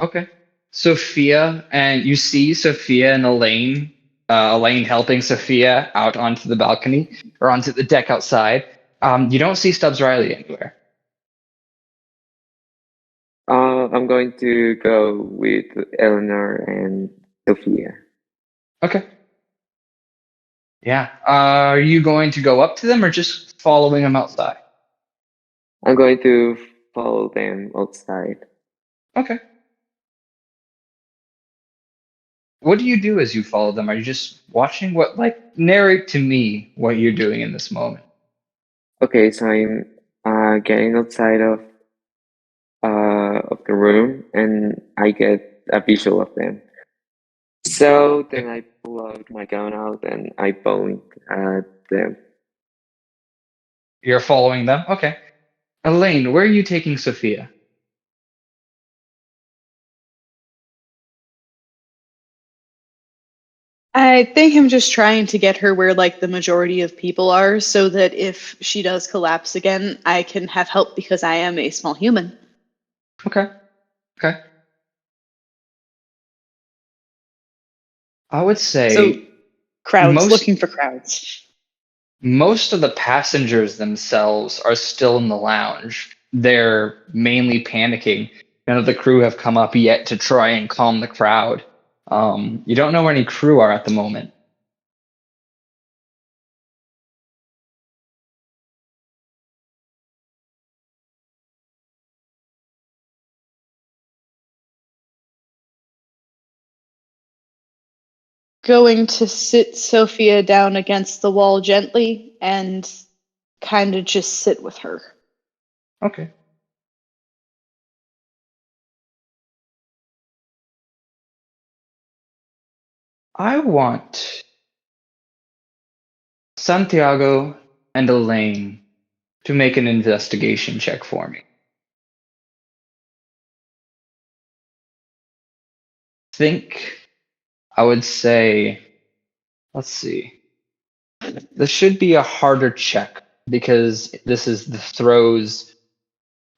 Okay. Sophia, and you see Sophia and Elaine, Elaine helping Sophia out onto the balcony or onto the deck outside. You don't see Stubbs Riley anywhere. I'm going to go with Eleanor and Sophia. Okay. Yeah. Are you going to go up to them or just following them outside? I'm going to follow them outside. Okay. What do you do as you follow them? Are you just watching? Narrate to me what you're doing in this moment. Okay, so I'm getting outside of the room, and I get a visual of them. So then I pull out my gun out and I point at them. You're following them? Okay. Elaine, where are you taking Sophia? I think I'm just trying to get her where like the majority of people are so that if she does collapse again, I can have help because I am a small human. Okay. Okay. I would say So crowds, looking for crowds. Most of the passengers themselves are still in the lounge. They're mainly panicking. None of the crew have come up yet to try and calm the crowd. You don't know where any crew are at the moment. Going to sit Sophia down against the wall gently and kind of just sit with her. Okay. I want Santiago and Elaine to make an investigation check for me. I would say, let's see. This should be a harder check because this is the throes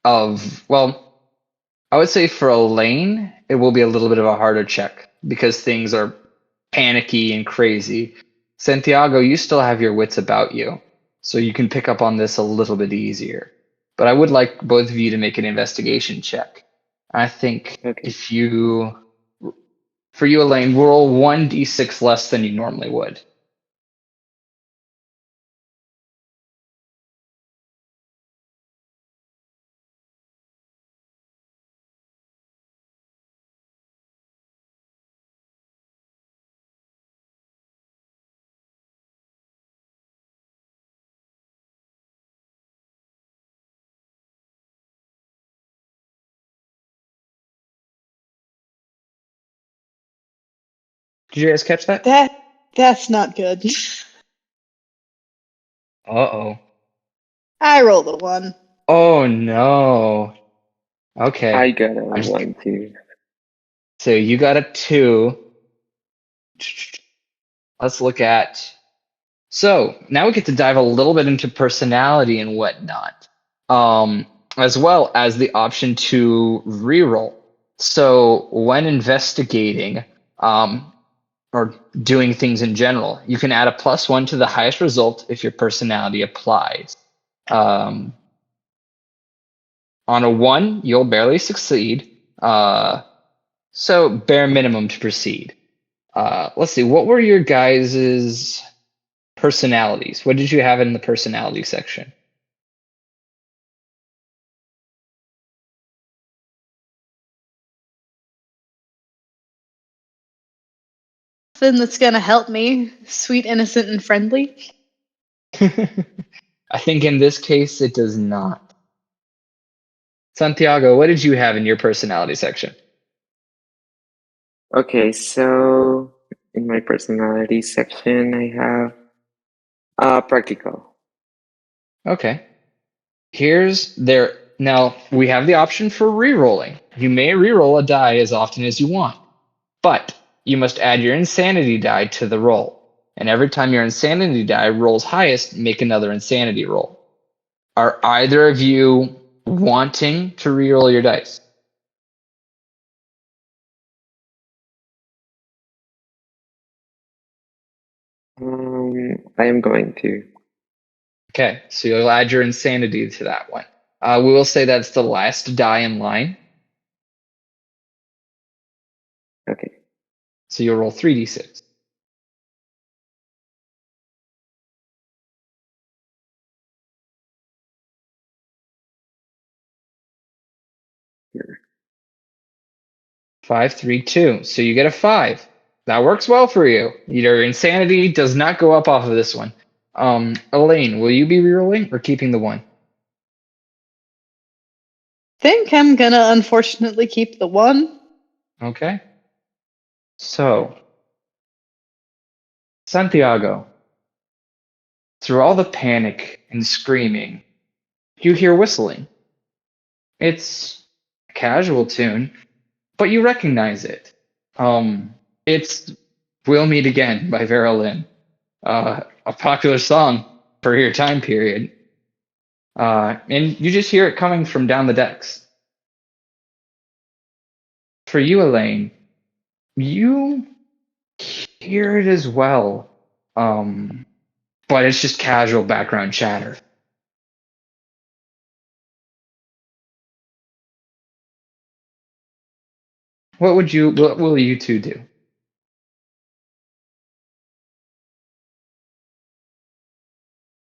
of, well, I would say for Elaine, it will be a little bit of a harder check because things are panicky and crazy. Santiago, you still have your wits about you, so you can pick up on this a little bit easier. But I would like both of you to make an investigation check. I think Okay. for you, Elaine, roll 1d6 less than you normally would. Did you guys catch that? That's not good. Uh-oh. I rolled a 1. Oh no. Okay. I got a 1 too. So you got a 2. Let's look at. So now we get to dive a little bit into personality and whatnot, as well as the option to reroll. So when investigating, or doing things in general, you can add a +1 to the highest result if your personality applies. On a 1, you'll barely succeed. So bare minimum to proceed. Let's see, what were your guys' personalities? What did you have in the personality section? Thing that's gonna help me. Sweet, innocent, and friendly. I think in this case it does not. Santiago, what did you have in your personality section? Okay, so in my personality section, I have practical. Okay. Now we have the option for re-rolling. You may re-roll a die as often as you want, but you must add your insanity die to the roll. And every time your insanity die rolls highest, make another insanity roll. Are either of you wanting to re-roll your dice? I am going to. Okay, so you'll add your insanity to that one. We will say that's the last die in line. Okay. So you'll roll 3d6. Here. 5, 3, 2. So you get a 5. That works well for you. Your insanity does not go up off of this one. Elaine, will you be rerolling or keeping the 1? Think I'm gonna unfortunately keep the 1. Okay. So, Santiago, through all the panic and screaming, you hear whistling. It's a casual tune, but you recognize it. It's We'll Meet Again by Vera Lynn, a popular song for your time period. And you just hear it coming from down the decks. For you, Elaine, you hear it as well, but it's just casual background chatter. What will you two do?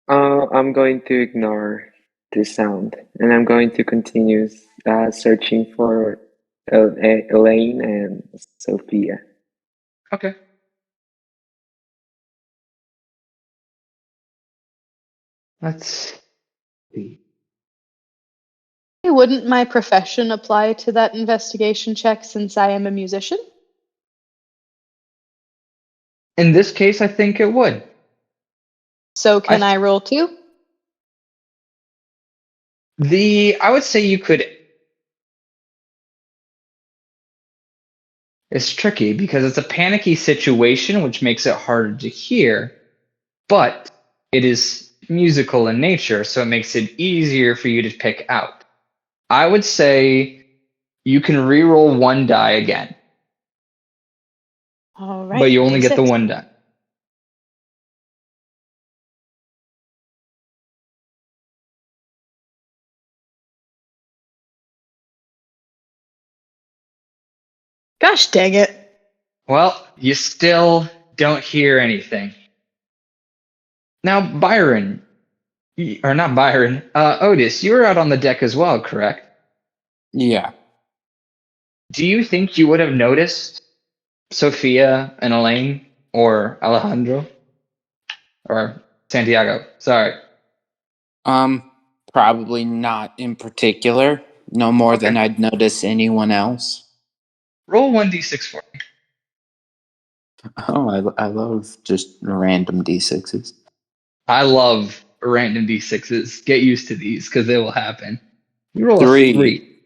I'm going to ignore the sound, and I'm going to continue searching for Elaine and Sophia. Okay. Let's see. Wouldn't my profession apply to that investigation check since I am a musician? In this case, I think it would. So can I roll 2? I would say you could. It's tricky because it's a panicky situation, which makes it harder to hear, but it is musical in nature, so it makes it easier for you to pick out. I would say you can re-roll 1 die again, All right. but you only get the D6. 1 die. Gosh dang it. Well, you still don't hear anything. Now, Byron, or not Byron, Otis, you were out on the deck as well, correct? Yeah. Do you think you would have noticed Sophia and Elaine, or Alejandro, or Santiago? Sorry. Probably not in particular. No more than I'd notice anyone else. Roll 1d6 for me. Oh, I love just random d6s. I love random d6s. Get used to these because they will happen. You roll a 3. 3.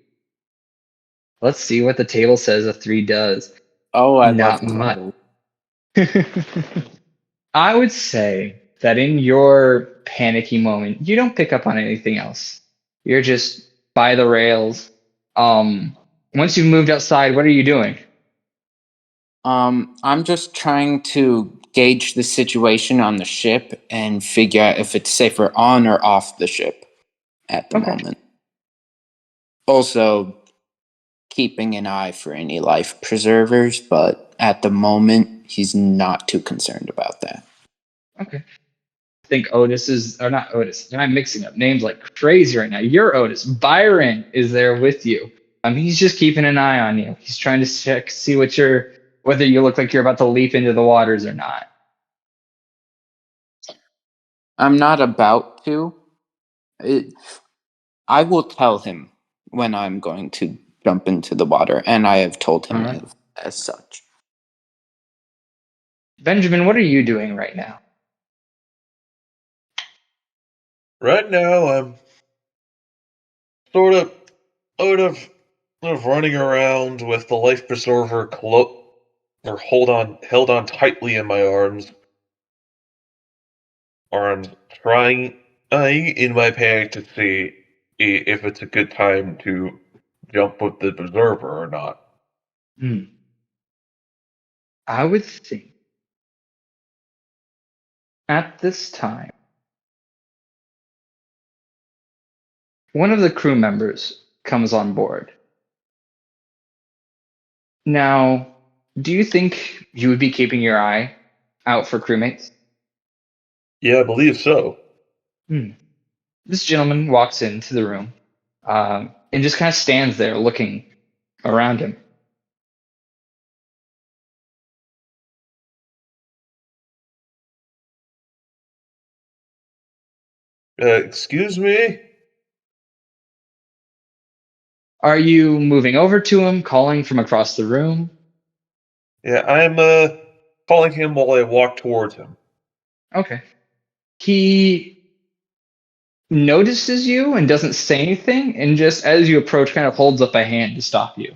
Let's see what the table says a 3 does. Oh, I Not love much. totals. I would say that in your panicky moment, you don't pick up on anything else. You're just by the rails. Once you've moved outside, what are you doing? I'm just trying to gauge the situation on the ship and figure out if it's safer on or off the ship at the moment. Also, keeping an eye for any life preservers, but at the moment, he's not too concerned about that. Okay. I think Otis is, or not Otis. I'm mixing up names like crazy right now. You're Otis. Byron is there with you. He's just keeping an eye on you. He's trying to check, see whether you look like you're about to leap into the waters or not. I'm not about to. I will tell him when I'm going to jump into the water, and I have told him as such. Benjamin, what are you doing right now? Right now, I'm sort of running around with the life preserver held on tightly in my arms, trying in my panic to see if it's a good time to jump with the preserver or not. I would think at this time, one of the crew members comes on board. Now, do you think you would be keeping your eye out for crewmates? Yeah, I believe so. This gentleman walks into the room and just kind of stands there looking around him. Excuse me? Are you moving over to him, calling from across the room? Yeah, I'm calling him while I walk towards him. Okay. He notices you and doesn't say anything, and just as you approach, kind of holds up a hand to stop you.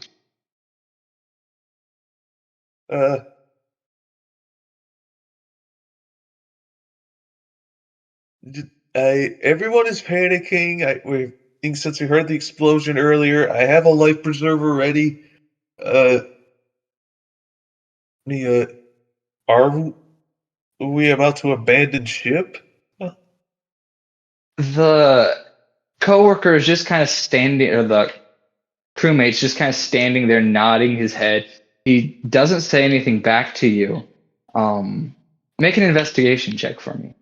Everyone is panicking. I think since we heard the explosion earlier, I have a life preserver ready. Are we about to abandon ship? The coworker is just kind of standing, or the crewmate's just kind of standing there, nodding his head. He doesn't say anything back to you. Make an investigation check for me.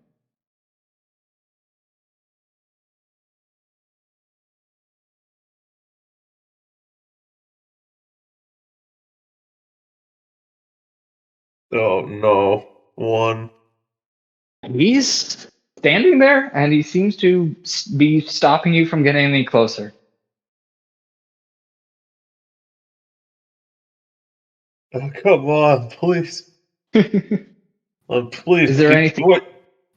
Oh no, 1. He's standing there, and he seems to be stopping you from getting any closer. Oh, come on, please. Please, Is there anything? do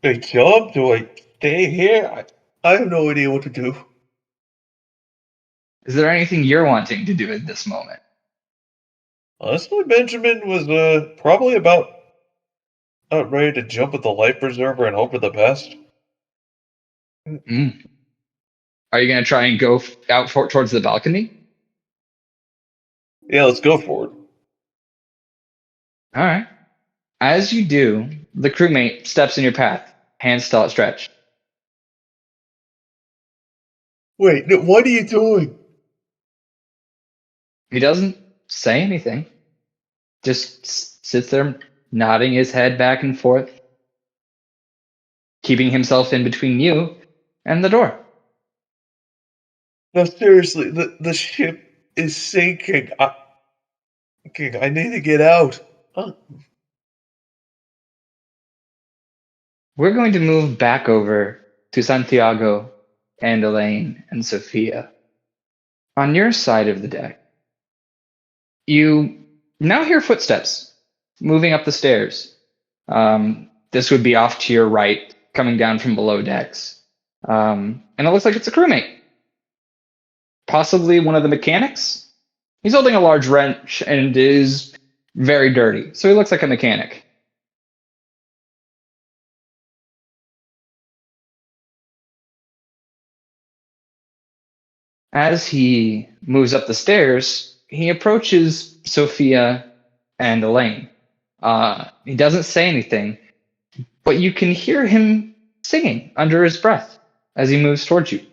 I jump? Do I stay here? I have no idea what to do. Is there anything you're wanting to do at this moment? Honestly, Benjamin was probably about ready to jump at the life preserver and hope for the best. Mm. Are you going to try and go towards the balcony? Yeah, let's go for it. All right. As you do, the crewmate steps in your path, hands still outstretched. Wait, no, what are you doing? He doesn't say anything, just sits there nodding his head back and forth, keeping himself in between you and the door. No, seriously, the ship is sinking. I need to get out. We're going to move back over to Santiago and Elaine and Sophia. On your side of the deck, you now hear footsteps moving up the stairs. This would be off to your right, coming down from below decks. And it looks like it's a crewmate. Possibly one of the mechanics? He's holding a large wrench and is very dirty, so he looks like a mechanic. As he moves up the stairs, he approaches Sophia and Elaine. He doesn't say anything, but you can hear him singing under his breath as he moves towards you.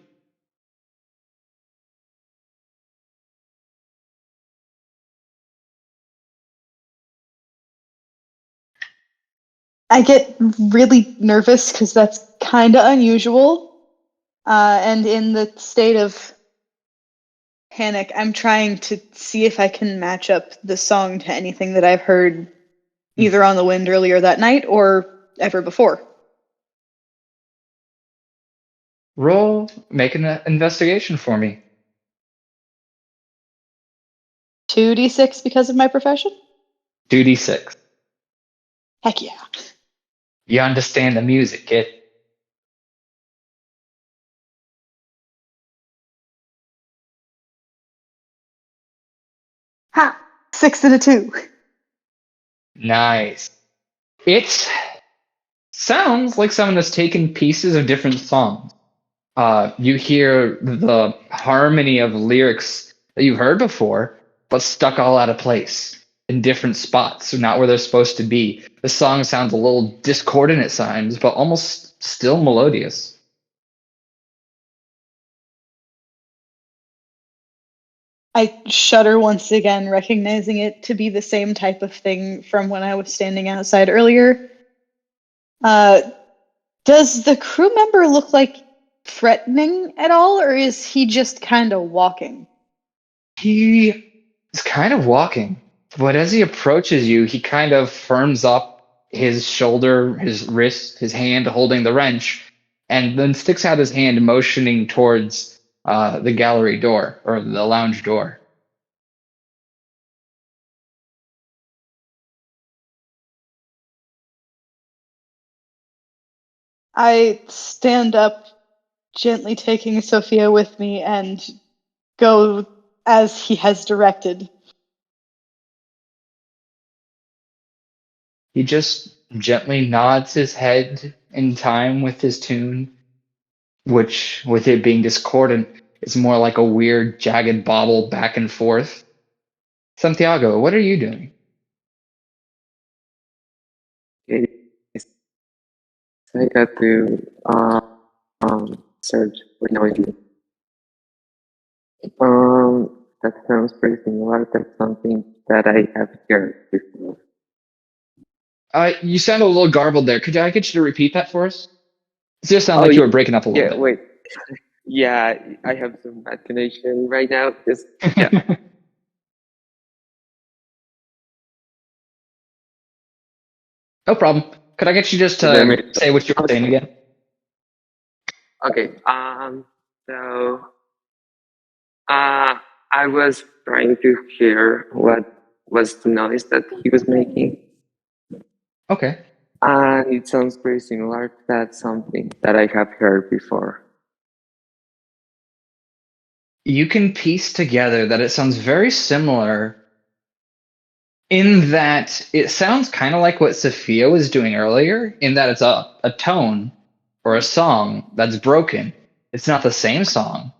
I get really nervous because that's kind of unusual. And in the state of panic, I'm trying to see if I can match up the song to anything that I've heard either on the wind earlier that night or ever before. Make an investigation for me. 2d6 because of my profession? 2d6. Heck yeah. You understand the music, kid. Ha! 6 and a 2. Nice. It sounds like someone has taken pieces of different songs. You hear the harmony of lyrics that you've heard before, but stuck all out of place in different spots, so not where they're supposed to be. The song sounds a little discordant at times, but almost still melodious. I shudder once again, recognizing it to be the same type of thing from when I was standing outside earlier. Does the crew member look like threatening at all, or is he just kind of walking? He is kind of walking, but as he approaches you, he kind of firms up his shoulder, his wrist, his hand holding the wrench, and then sticks out his hand motioning towards the gallery door, or the lounge door. I stand up, gently taking Sophia with me, and go as he has directed. He just gently nods his head in time with his tune, which, with it being discordant, is more like a weird, jagged bobble back and forth. Santiago, what are you doing? Okay. So I got to search for noisy. That sounds pretty similar to something that I have heard before. You sound a little garbled there. Could I get you to repeat that for us? It just sounded like you were breaking up a little Yeah, wait. Yeah, I have some bad connection right now. Just yeah. bit. No problem. Could I get you just to say what you were saying again? Okay. So, I was trying to hear what was the noise that he was making. Okay. And it sounds pretty similar to that something that I have heard before. You can piece together that it sounds very similar in that it sounds kind of like what Sophia was doing earlier, in that it's a tone or a song that's broken. It's not the same song,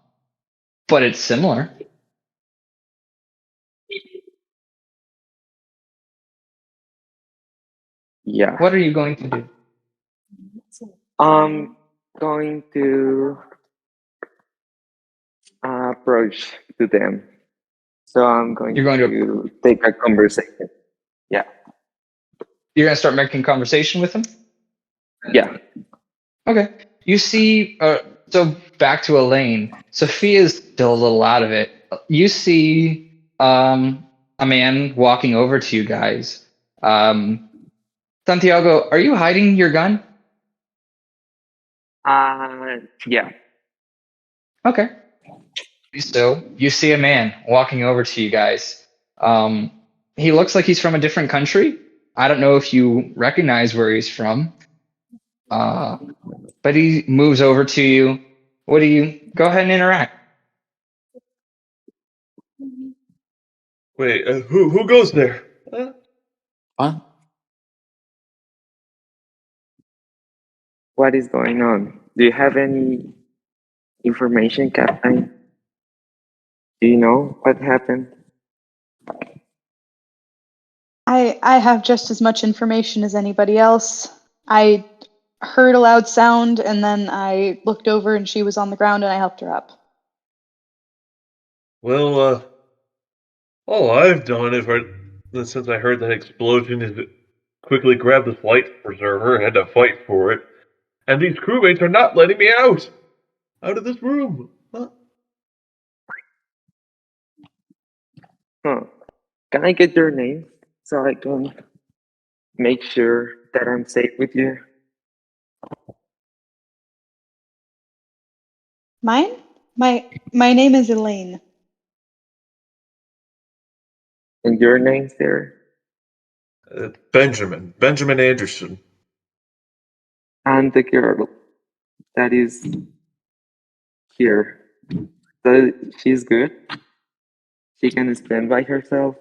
but it's similar. Yeah. What are you going to do? I'm going to approach to them. So I'm going You're going to to take a conversation. Yeah. You're going to start making conversation with them? Yeah. Okay. You see, so back to Elaine. Sophia's still a little out of it. You see a man walking over to you guys. Santiago, are you hiding your gun? Yeah. Okay. So you see a man walking over to you guys. He looks like he's from a different country. I don't know if you recognize where he's from. But he moves over to you. What do you go ahead and interact? Wait, who goes there? Huh? What is going on? Do you have any information, Captain? Do you know what happened? I have just as much information as anybody else. I heard a loud sound and then I looked over and she was on the ground and I helped her up. Well, all I've done since I heard that explosion is quickly grab this light preserver, had to fight for it, and these crewmates are not letting me out of this room. Huh? Huh. Can I get your name so I can make sure that I'm safe with you? Mine? My name is Elaine. And your name, sir? Benjamin Anderson. And the girl that is here. So she's good? She can stand by herself?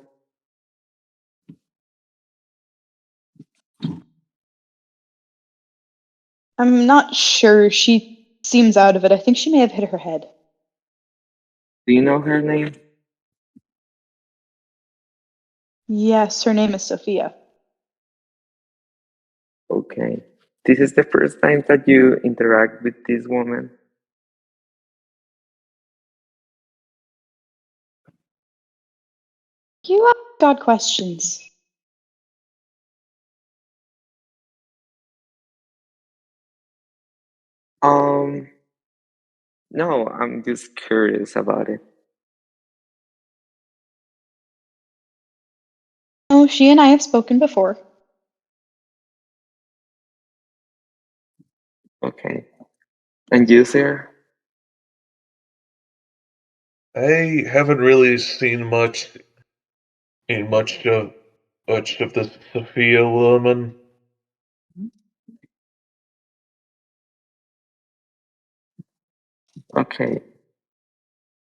I'm not sure. She seems out of it. I think she may have hit her head. Do you know her name? Yes, her name is Sophia. Okay. This is the first time that you interact with this woman? You ask God questions. No, I'm just curious about it. Oh, she and I have spoken before. Okay. And you, sir? I haven't really seen much of this Sophia woman. Okay.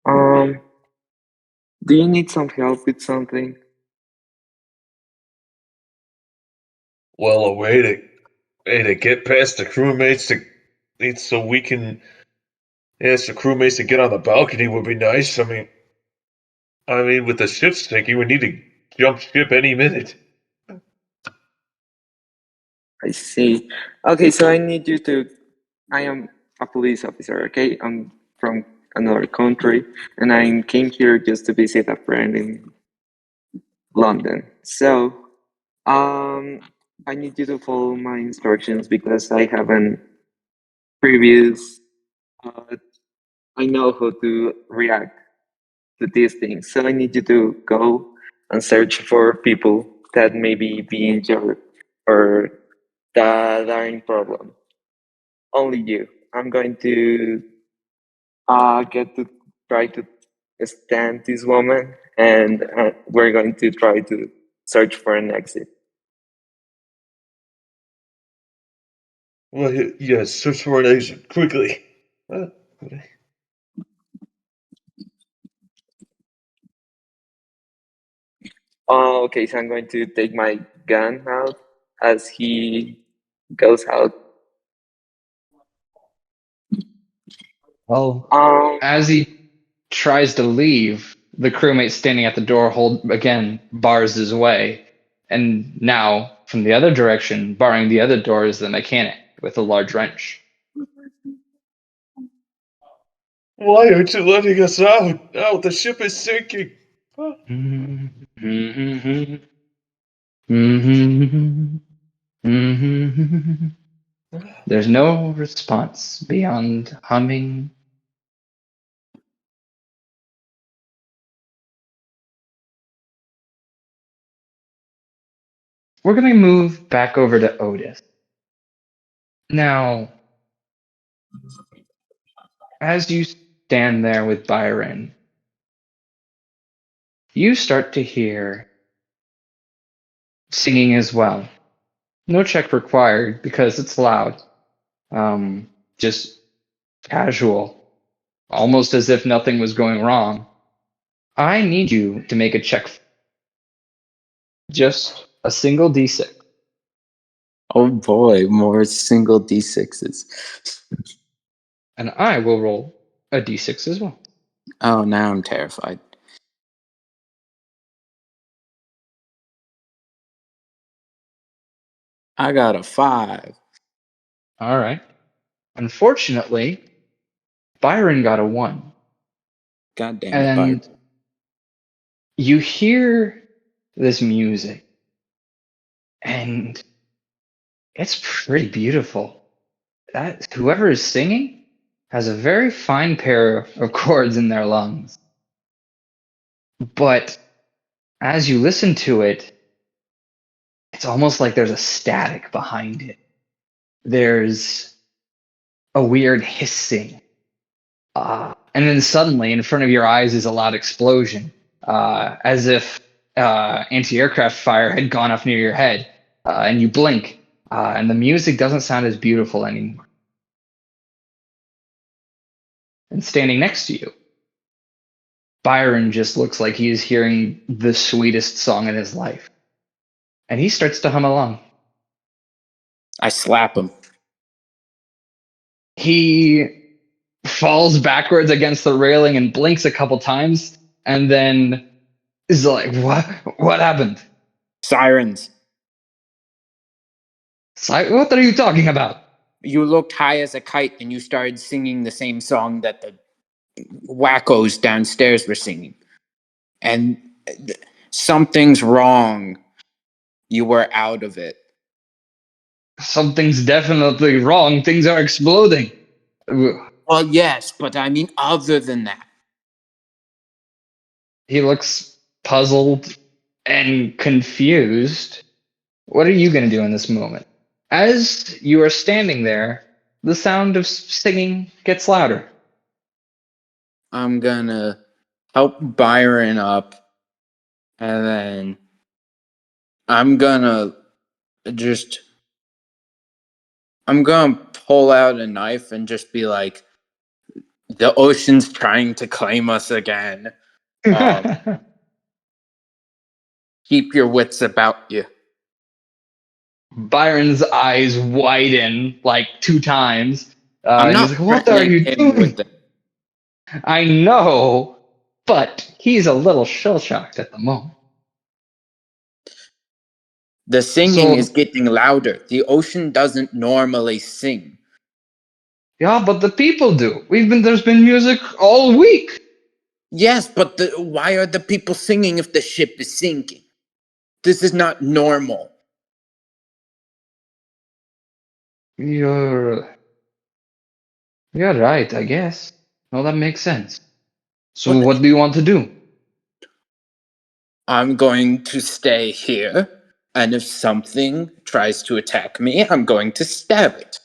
Um, do you need some help with something? Well, a way to get past the crewmates so we can ask the crewmates to get on the balcony would be nice. I mean, with the ship sinking, we need to jump ship any minute. I see. Okay, so I need you to. I am a police officer, okay? I'm from another country, and I came here just to visit a friend in London. So, um, I need you to follow my instructions because I haven't previous. I know how to react to these things. So I need you to go and search for people that may be injured or that are in problem. Only you. I'm going to get to try to stand this woman, and we're going to try to search for an exit. Well, yes, search for an exit, quickly. Oh, okay, so I'm going to take my gun out as he goes out. Well, Um, as he tries to leave, the crewmate standing at the door bars his way. And now, from the other direction, barring the other door, is the mechanic with a large wrench. Why aren't you letting us out? Oh, the ship is sinking. There's no response beyond humming. We're going to move back over to Otis. Now, as you stand there with Byron, you start to hear singing as well. No check required because it's loud. Just casual, almost as if nothing was going wrong. I need you to make a check. Just a single d6. Oh boy, more single D6s. And I will roll a d6 as well. Oh, now I'm terrified. I got a 5. All right. Unfortunately, Byron got a 1. God damn it, Byron. And you hear this music, and it's pretty beautiful. That whoever is singing has a very fine pair of chords in their lungs. But as you listen to it, it's almost like there's a static behind it. There's a weird hissing. And then suddenly, in front of your eyes is a loud explosion, as if anti-aircraft fire had gone off near your head, and you blink, and the music doesn't sound as beautiful anymore. And standing next to you, Byron just looks like he is hearing the sweetest song in his life. And he starts to hum along. I slap him. He falls backwards against the railing and blinks a couple times, and then is like, What happened? Sirens. What are you talking about? You looked high as a kite and you started singing the same song that the wackos downstairs were singing. And something's wrong. You were out of it. Something's definitely wrong. Things are exploding. Well, yes, but I mean other than that. He looks puzzled and confused. What are you going to do in this moment? As you are standing there, the sound of singing gets louder. I'm gonna help Byron up, and then I'm gonna pull out a knife and just be like, the ocean's trying to claim us again. Keep your wits about you. Byron's eyes widen like 2 times. I'm And not he's like, what are you threatening him doing? with it. I know, but he's a little shell-shocked at the moment. The singing is getting louder. The ocean doesn't normally sing. Yeah, but the people do. There's been music all week. Yes, but why are the people singing if the ship is sinking? This is not normal. You're right, I guess. No, that makes sense. So what do you want to do? I'm going to stay here, and if something tries to attack me, I'm going to stab it.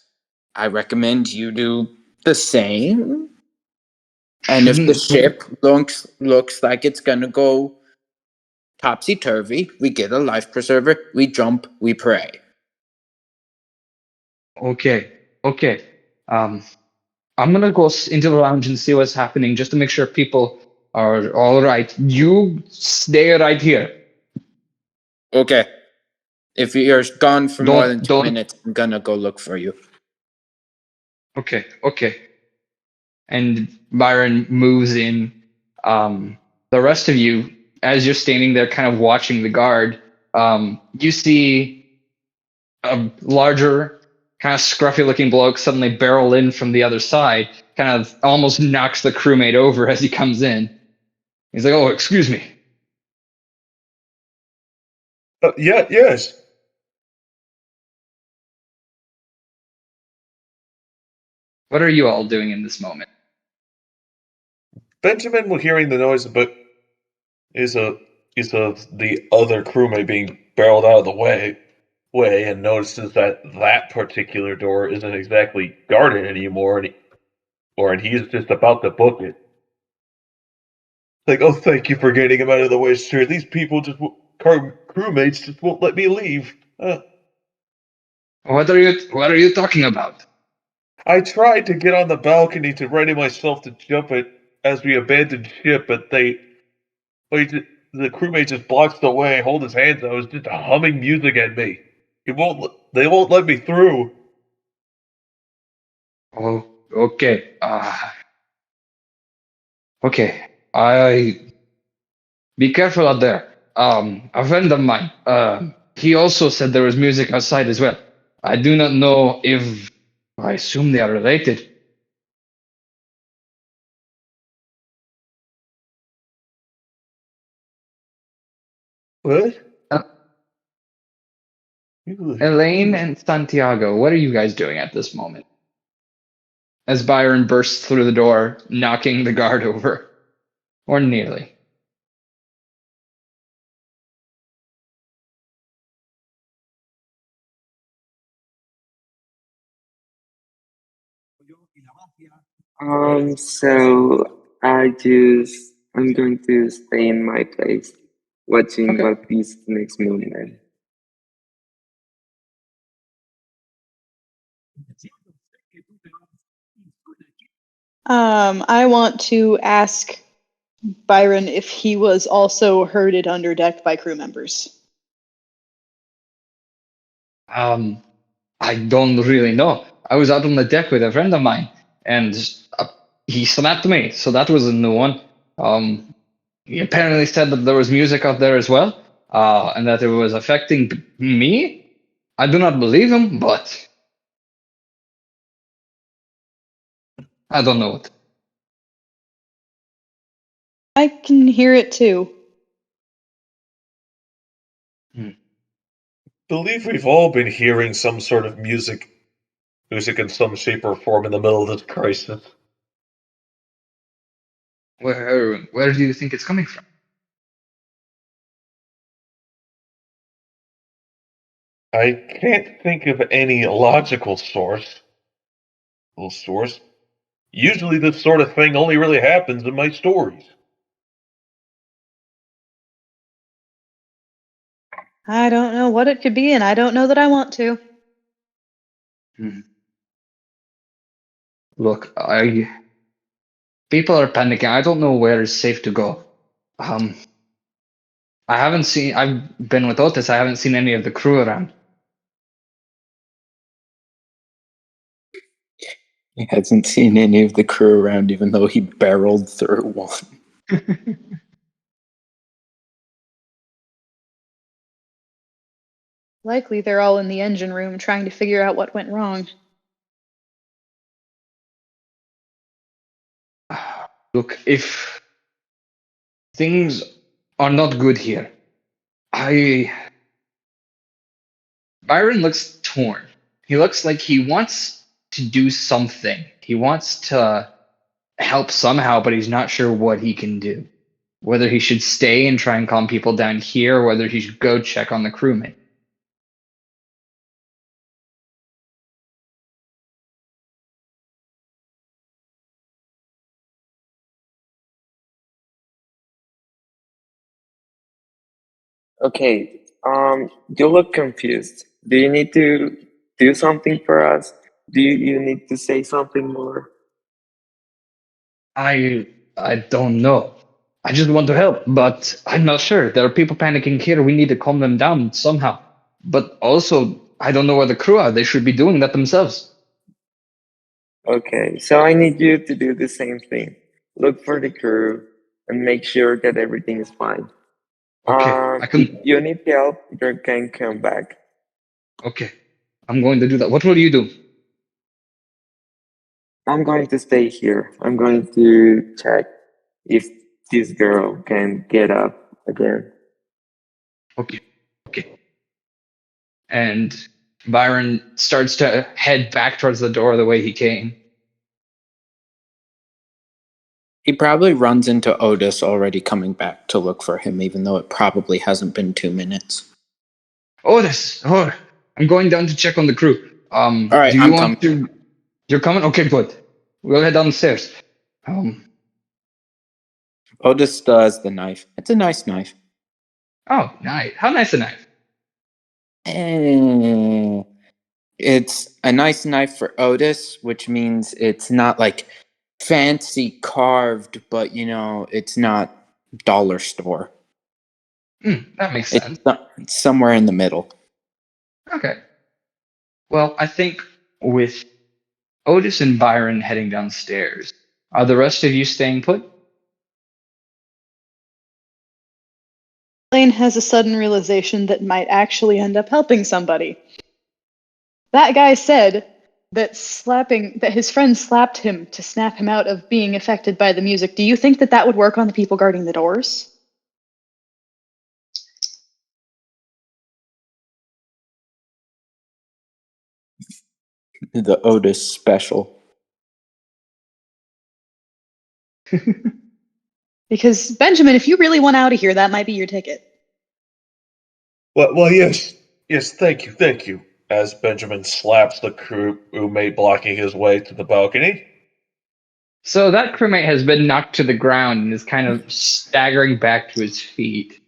I recommend you do the same. And if the ship looks like it's gonna go topsy-turvy, we get a life preserver, we jump, we pray. Okay. Okay. I'm gonna go into the lounge and see what's happening just to make sure people are all right. You stay right here. Okay. If you're gone for more than 2 Don't. minutes, I'm gonna go look for you. Okay. And Byron moves in. The rest of you, as you're standing there, kind of watching the guard, you see a larger, kind of scruffy-looking bloke suddenly barrel in from the other side, kind of almost knocks the crewmate over as he comes in. He's like, "Oh, excuse me." Yes. What are you all doing in this moment? Benjamin, while hearing the noise, but is the other crewmate being barreled out of the way, and notices that particular door isn't exactly guarded anymore, and he's just about to book it. Like, oh, thank you for getting him out of the way, sir. These people crewmates just won't let me leave. What are you talking about? I tried to get on the balcony to ready myself to jump it as we abandoned ship, but the crewmate just blocks the way, hold his hands out, was just humming music at me. They won't let me through. Oh, okay. Okay. Be careful out there. A friend of mine, he also said there was music outside as well. I do not know if, I assume they are related. What? Elaine and Santiago, what are you guys doing at this moment? As Byron bursts through the door, knocking the guard over. Or nearly. So I'm going to stay in my place, watching Okay. what is the next movement. I want to ask Byron if he was also herded under deck by crew members. I don't really know. I was out on the deck with a friend of mine, and he slapped me, so that was a new one. He apparently said that there was music out there as well, and that it was affecting me. I do not believe him, but I don't know what. I can hear it too. Believe we've all been hearing some sort of music in some shape or form in the middle of this crisis. Where do you think it's coming from? I can't think of any logical source. Usually this sort of thing only really happens in my stories. I don't know what it could be, and I don't know that I want to. Look, people are panicking. I don't know where is safe to go. I've been with Otis. I haven't seen any of the crew around. He hasn't seen any of the crew around, even though he barreled through one. Likely they're all in the engine room trying to figure out what went wrong. Look, if things are not good here, Byron looks torn. He looks like he wants to do something. He wants to help somehow, but he's not sure what he can do. Whether he should stay and try and calm people down here, or whether he should go check on the crewmate. Okay, you look confused. Do you need to do something for us? Do you need to say something more? I don't know. I just want to help, but I'm not sure. There are people panicking here. We need to calm them down somehow. But also, I don't know where the crew are. They should be doing that themselves. Okay, so I need you to do the same thing. Look for the crew and make sure that everything is fine. Okay, If you need help, you can come back. Okay, I'm going to do that. What will you do? I'm going to stay here. I'm going to check if this girl can get up again. Okay. And Byron starts to head back towards the door the way he came. He probably runs into Otis already coming back to look for him, even though it probably hasn't been 2 minutes. Otis! Oh, I'm going down to check on the crew. All right, do you I'm want coming. to... You're coming? Okay, good. We'll head downstairs. Otis still has the knife. It's a nice knife. Oh, nice. How nice a knife? It's a nice knife for Otis, which means it's not like fancy carved, but it's not dollar store. That makes sense. It's somewhere in the middle. Okay. Well, I think with Otis and Byron heading downstairs, are the rest of you staying put? Elaine has a sudden realization that might actually end up helping somebody. That guy said that his friend slapped him to snap him out of being affected by the music. Do you think that would work on the people guarding the doors? The Otis special. Because, Benjamin, if you really want out of here, that might be your ticket. Well, yes, thank you. As Benjamin slaps the crewmate blocking his way to the balcony. So that crewmate has been knocked to the ground and is kind of staggering back to his feet.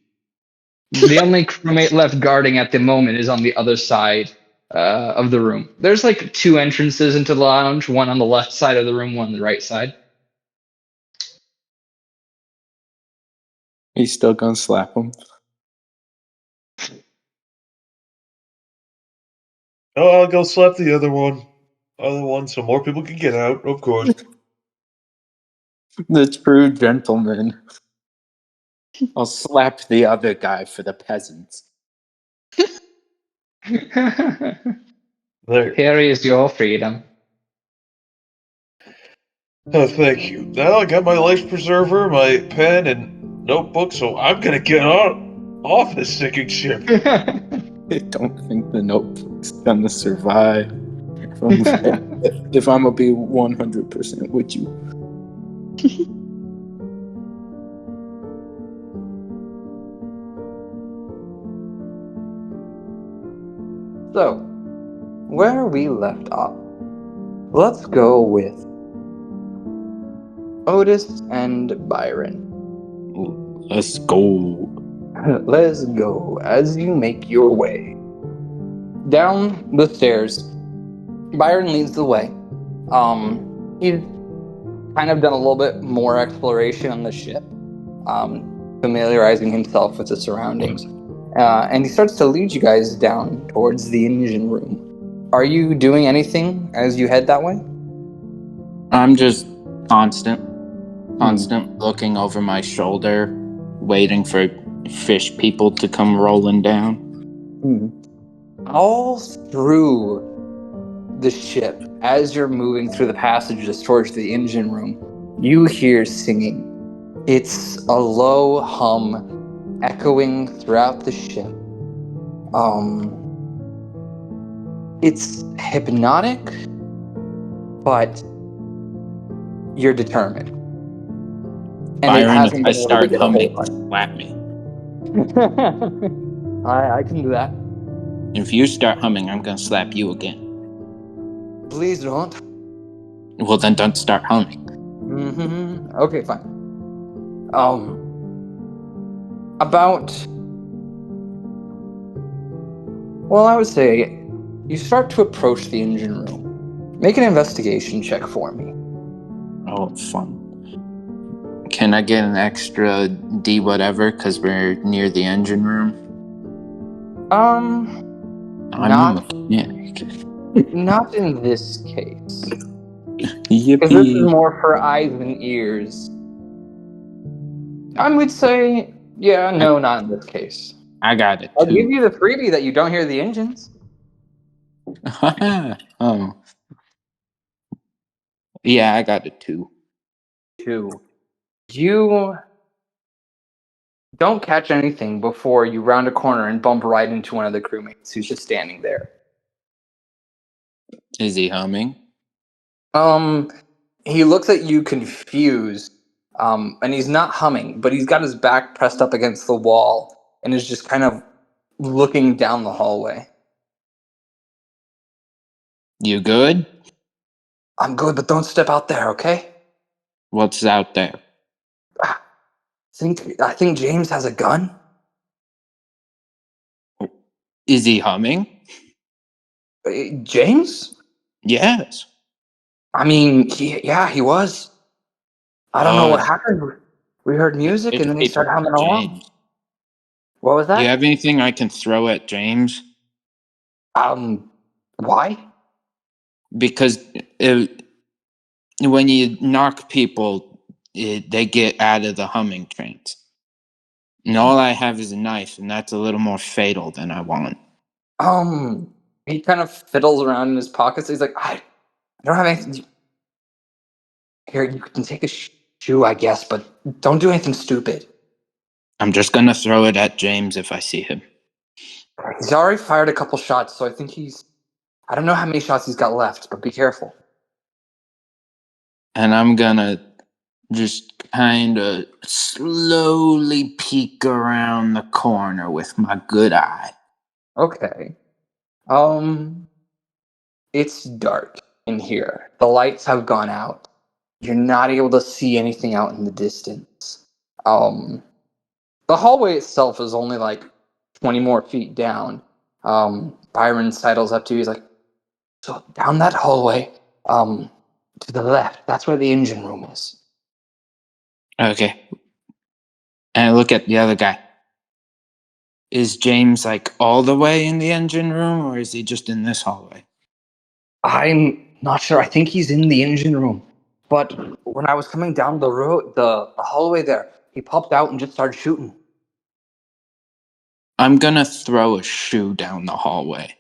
The only crewmate left guarding at the moment is on the other side of the room. There's like 2 entrances into the lounge, one on the left side of the room, one on the right side. He's still gonna slap him. Oh, I'll go slap the other one. So more people can get out, of course. The true gentleman. I'll slap the other guy for the peasants. There. Here is your freedom. Oh, thank you. Now I got my life preserver, my pen, and notebook, so I'm gonna get off this sinking ship. I don't think the notebook's gonna survive. If I'm gonna be 100% with you. So, where we left off, let's go with Otis and Byron. Let's go. Let's go as you make your way down the stairs. Byron leads the way. He's kind of done a little bit more exploration on the ship, familiarizing himself with the surroundings. And he starts to lead you guys down towards the engine room. Are you doing anything as you head that way? I'm just constant looking over my shoulder, waiting for fish people to come rolling down. All through the ship, as you're moving through the passages towards the engine room, you hear singing. It's a low hum echoing throughout the ship. It's hypnotic, but you're determined. And Byron, if I start humming, slap me. I can do that. If you start humming, I'm gonna slap you again. Please don't. Well, then don't start humming. Okay, fine. I would say you start to approach the engine room. Make an investigation check for me. Oh, fun. Can I get an extra D whatever because we're near the engine room? I'm Not, a mechanic. not in this case. Yippee. Because this is more for eyes and ears. I would say, not in this case. I got it I'll give too. you the freebie that you don't hear the engines. Oh. Yeah, I got it too. 2. You don't catch anything before you round a corner and bump right into one of the crewmates who's just standing there. Is he humming? He looks at you confused, and he's not humming, but he's got his back pressed up against the wall and is just kind of looking down the hallway. You good? I'm good, but don't step out there, okay? What's out there? I think James has a gun. Is he humming? James? Yes. I mean, he was. I don't know what happened. We heard music and then he started humming along. James. What was that? Do you have anything I can throw at James? Why? Because when you knock people, they get out of the humming trance. And all I have is a knife, and that's a little more fatal than I want. He kind of fiddles around in his pockets. He's like, I don't have anything. Here, you can take a shoe, I guess, but don't do anything stupid. I'm just gonna throw it at James if I see him. He's already fired a couple shots, so I think I don't know how many shots he's got left, but be careful. And I'm gonna just kind of slowly peek around the corner with my good eye. Okay. It's dark in here. The lights have gone out. You're not able to see anything out in the distance. The hallway itself is only like 20 more feet down. Byron sidles up to you. He's like, so down that hallway, to the left, that's where the engine room is. Okay. And I look at the other guy. Is James like all the way in the engine room, or is he just in this hallway? I'm not sure. I think he's in the engine room. But when I was coming down the road, the hallway there, he popped out and just started shooting. I'm gonna throw a shoe down the hallway.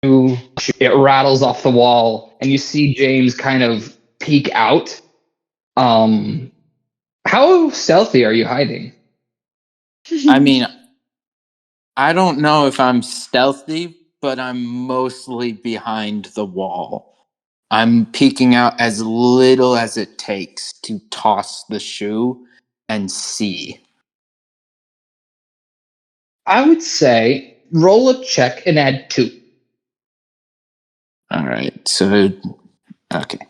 It rattles off the wall, and you see James kind of peek out. How stealthy are you hiding? I mean, I don't know if I'm stealthy, but I'm mostly behind the wall. I'm peeking out as little as it takes to toss the shoe and see. I would say roll a check and add 2. All right, so okay.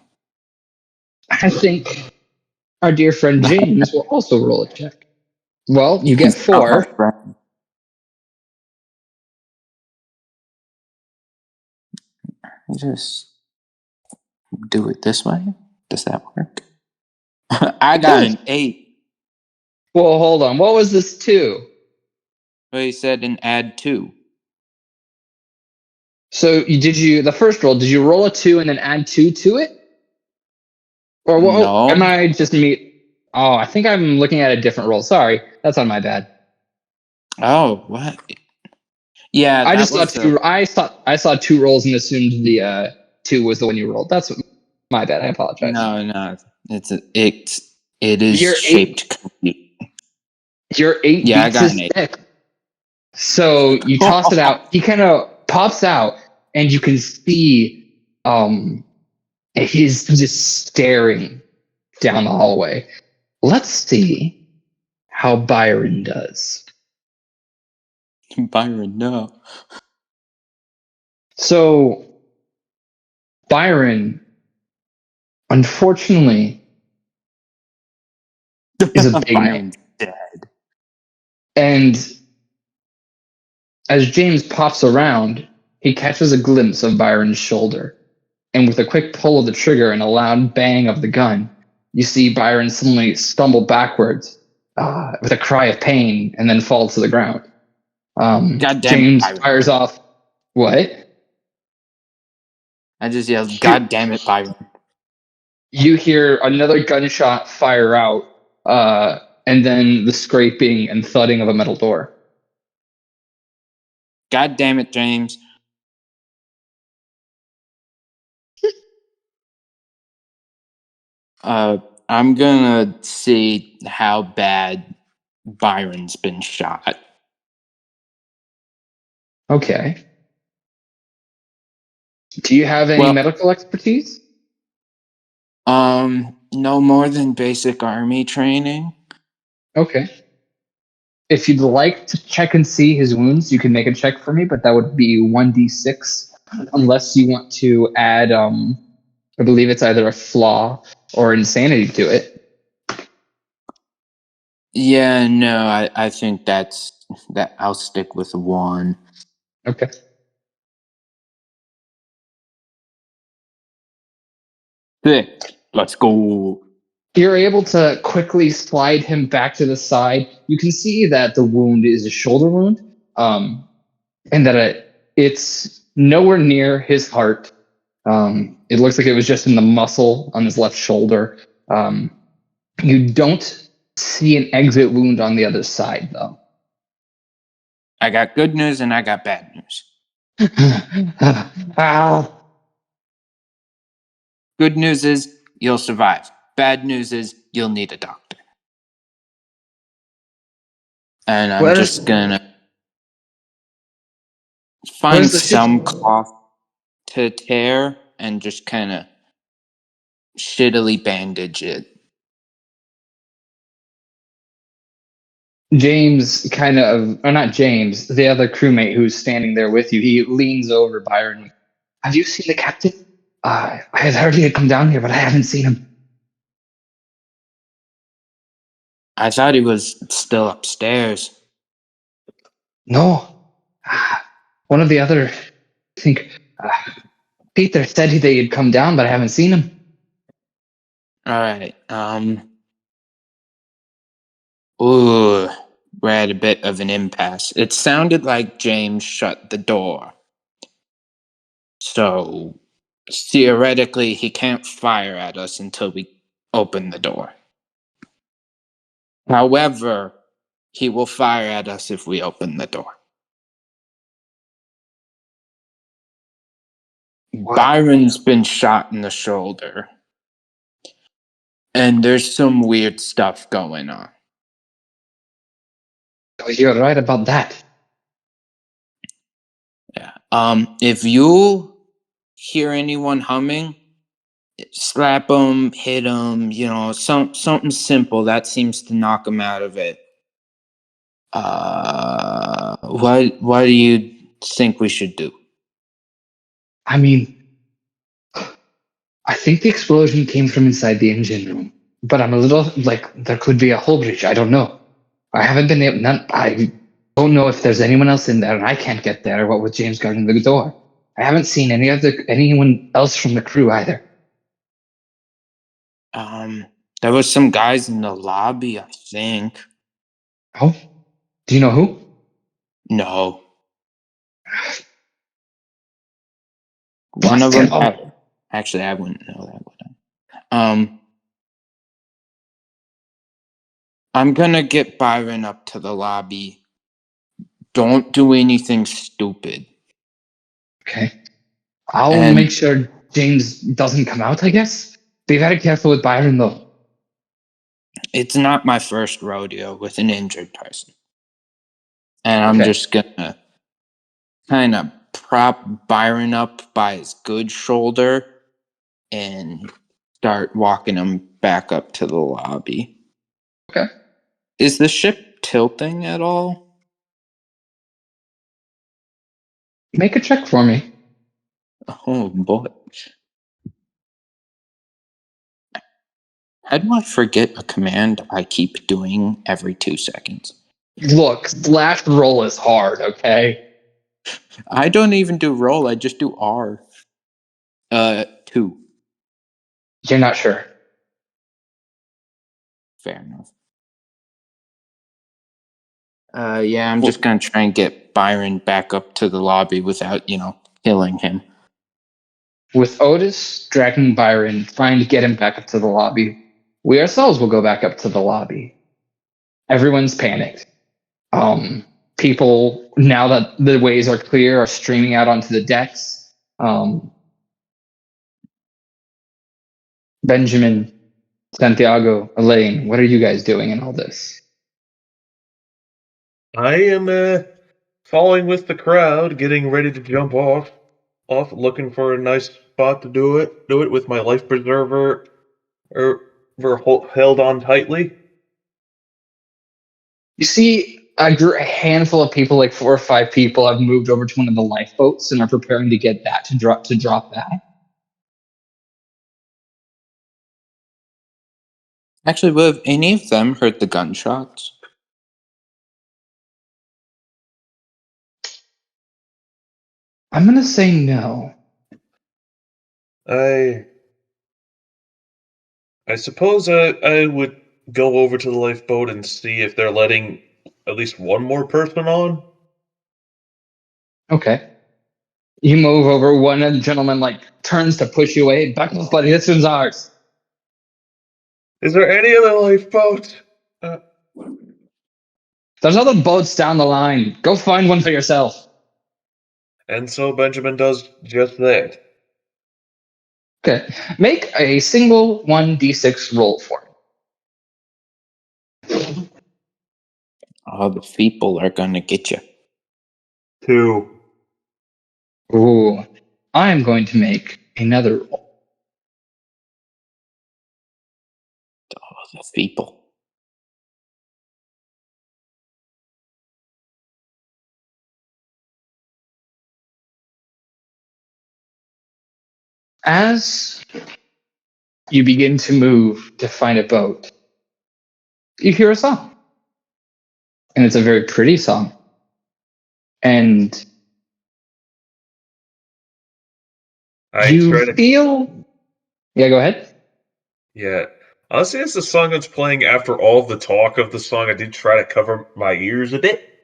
I think our dear friend James will also roll a check. Well, you get 4. Just do it this way. Does that work? I got an 8. Well, hold on. What was this 2? Well, he said an add 2. So the first roll, did you roll a 2 and then add 2 to it? Or what? No. Am I just Oh, I think I'm looking at a different roll. Sorry, that's on my bad. Oh, what? Yeah, I just saw 2. I saw 2 rolls and assumed the 2 was the one you rolled. That's my bad. I apologize. No, it is You're shaped. Your 8 Yeah, I beats got his an 8. 6. So you toss it out. He kind of pops out, and you can see he's just staring down the hallway. Let's see how Byron does. Byron, no. So Byron, unfortunately, is a big man. Byron's dead. And As James pops around, he catches a glimpse of Byron's shoulder. And with a quick pull of the trigger and a loud bang of the gun, you see Byron suddenly stumble backwards with a cry of pain and then fall to the ground. God damn James it, Byron. fires off. What? I just yelled, God damn it, Byron. You hear another gunshot fire out, and then the scraping and thudding of a metal door. God damn it, James. I'm gonna see how bad Byron's been shot. Okay. Do you have any medical expertise? No more than basic army training. Okay. If you'd like to check and see his wounds, you can make a check for me, but that would be 1d6, unless you want to add, I believe it's either a flaw or insanity to it. Yeah, no, I think that I'll stick with 1. Okay. Sick. Let's go. You're able to quickly slide him back to the side. You can see that the wound is a shoulder wound, and that it's nowhere near his heart. It looks like it was just in the muscle on his left shoulder. You don't see an exit wound on the other side, though. I got good news and I got bad news. Ow. Good news is you'll survive. Bad news is you'll need a doctor. And I'm just gonna find some cloth to tear and just kind of shittily bandage it. James or not James, the other crewmate who's standing there with you, he leans over Byron. Have you seen the captain? I had heard he had come down here, but I haven't seen him. I thought he was still upstairs. No. One of the other, I think, Peter said they had come down, but I haven't seen him. Alright, ooh, we're at a bit of an impasse. It sounded like James shut the door. So, theoretically, he can't fire at us until we open the door. However, he will fire at us if we open the door. What? Byron's been shot in the shoulder. And there's some weird stuff going on. You're right about that. Yeah. If you hear anyone humming, slap them, hit them, something simple that seems to knock them out of it. What do you think we should do? I mean, I think the explosion came from inside the engine room, but I'm a little there could be a hull breach. I don't know. I haven't been able. I don't know if there's anyone else in there, and I can't get there. What with James guarding the door? I haven't seen anyone else from the crew either. There was some guys in the lobby, I think. Oh, do you know who? No. One of them. Actually, I wouldn't know that. I'm gonna get Byron up to the lobby. Don't do anything stupid. Okay. I'll make sure James doesn't come out, I guess. Be very careful with Byron, though. It's not my first rodeo with an injured person. And I'm just gonna kind of prop Byron up by his good shoulder and start walking him back up to the lobby. Okay. Is the ship tilting at all? Make a check for me. Oh, boy. How do I forget a command I keep doing every 2 seconds? Look, slash roll is hard, okay? I don't even do roll. I just do R. 2. You're not sure. Fair enough. Yeah, I'm just gonna try and get Byron back up to the lobby without, killing him. With Otis dragging Byron, trying to get him back up to the lobby, we ourselves will go back up to the lobby. Everyone's panicked. People, now that the ways are clear, are streaming out onto the decks. Benjamin, Santiago, Elaine, what are you guys doing in all this? I am following with the crowd, getting ready to jump off, looking for a nice spot to do it. Do it with my life preserver held on tightly. You see a handful of people, like 4 or 5 people, have moved over to one of the lifeboats and are preparing to get that to drop that. Actually, would have any of them heard the gunshots? I'm gonna say no. I suppose I would go over to the lifeboat and see if they're letting at least one more person on. Okay. You move over, one of the gentlemen turns to push you away. Back off, buddy, this one's ours. Is there any other lifeboat? There's other boats down the line. Go find one for yourself. And so Benjamin does just that. Okay. Make a single 1d6 roll for me. Oh, the people are gonna get you. 2. Ooh. I'm going to make another roll. Oh, the people. As you begin to move to find a boat, you hear a song. And it's a very pretty song. And you feel... Yeah, go ahead. Yeah. Honestly, it's the song that's playing after all the talk of the song. I did try to cover my ears a bit.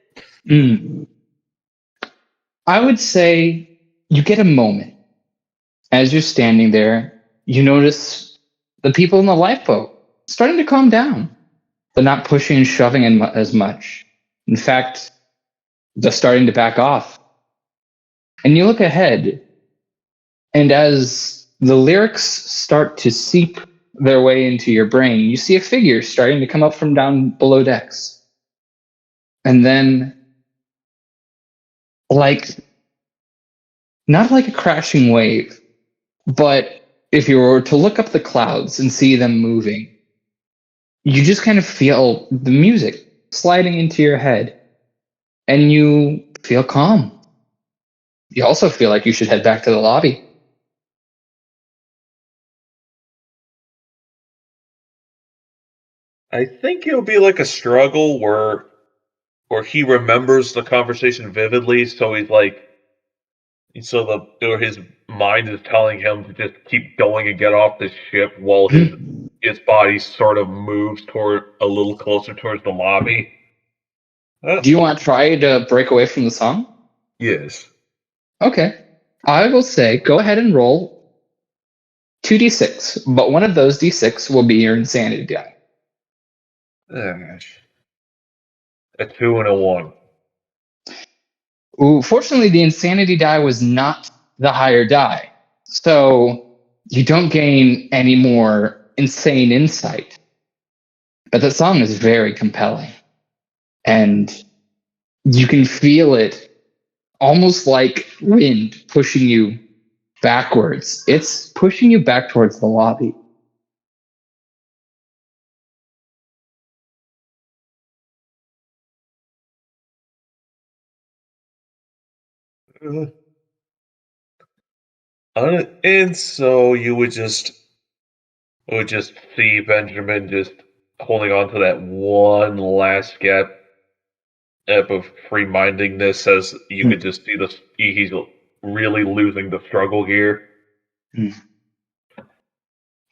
I would say you get a moment. As you're standing there, you notice the people in the lifeboat starting to calm down. They're not pushing and shoving in as much. In fact, they're starting to back off. And you look ahead, and as the lyrics start to seep their way into your brain, you see a figure starting to come up from down below decks. And then, not like a crashing wave, but if you were to look up the clouds and see them moving, you just kind of feel the music sliding into your head, and you feel calm. You also feel like you should head back to the lobby. I think it'll be like a struggle where he remembers the conversation vividly, so he's or his mind is telling him to just keep going and get off the ship while his body sort of moves a little closer towards the lobby. Do you want to try to break away from the song? Yes. Okay. I will say go ahead and roll 2d6, but one of those d6 will be your insanity die. A 2 and a 1. Ooh, fortunately, the insanity die was not the higher die, so you don't gain any more insane insight. But the song is very compelling, and you can feel it almost like wind pushing you backwards. It's pushing you back towards the lobby. And so you would just see Benjamin just holding on to that one last gap ebb of free-mindedness as you could just see he's really losing the struggle here.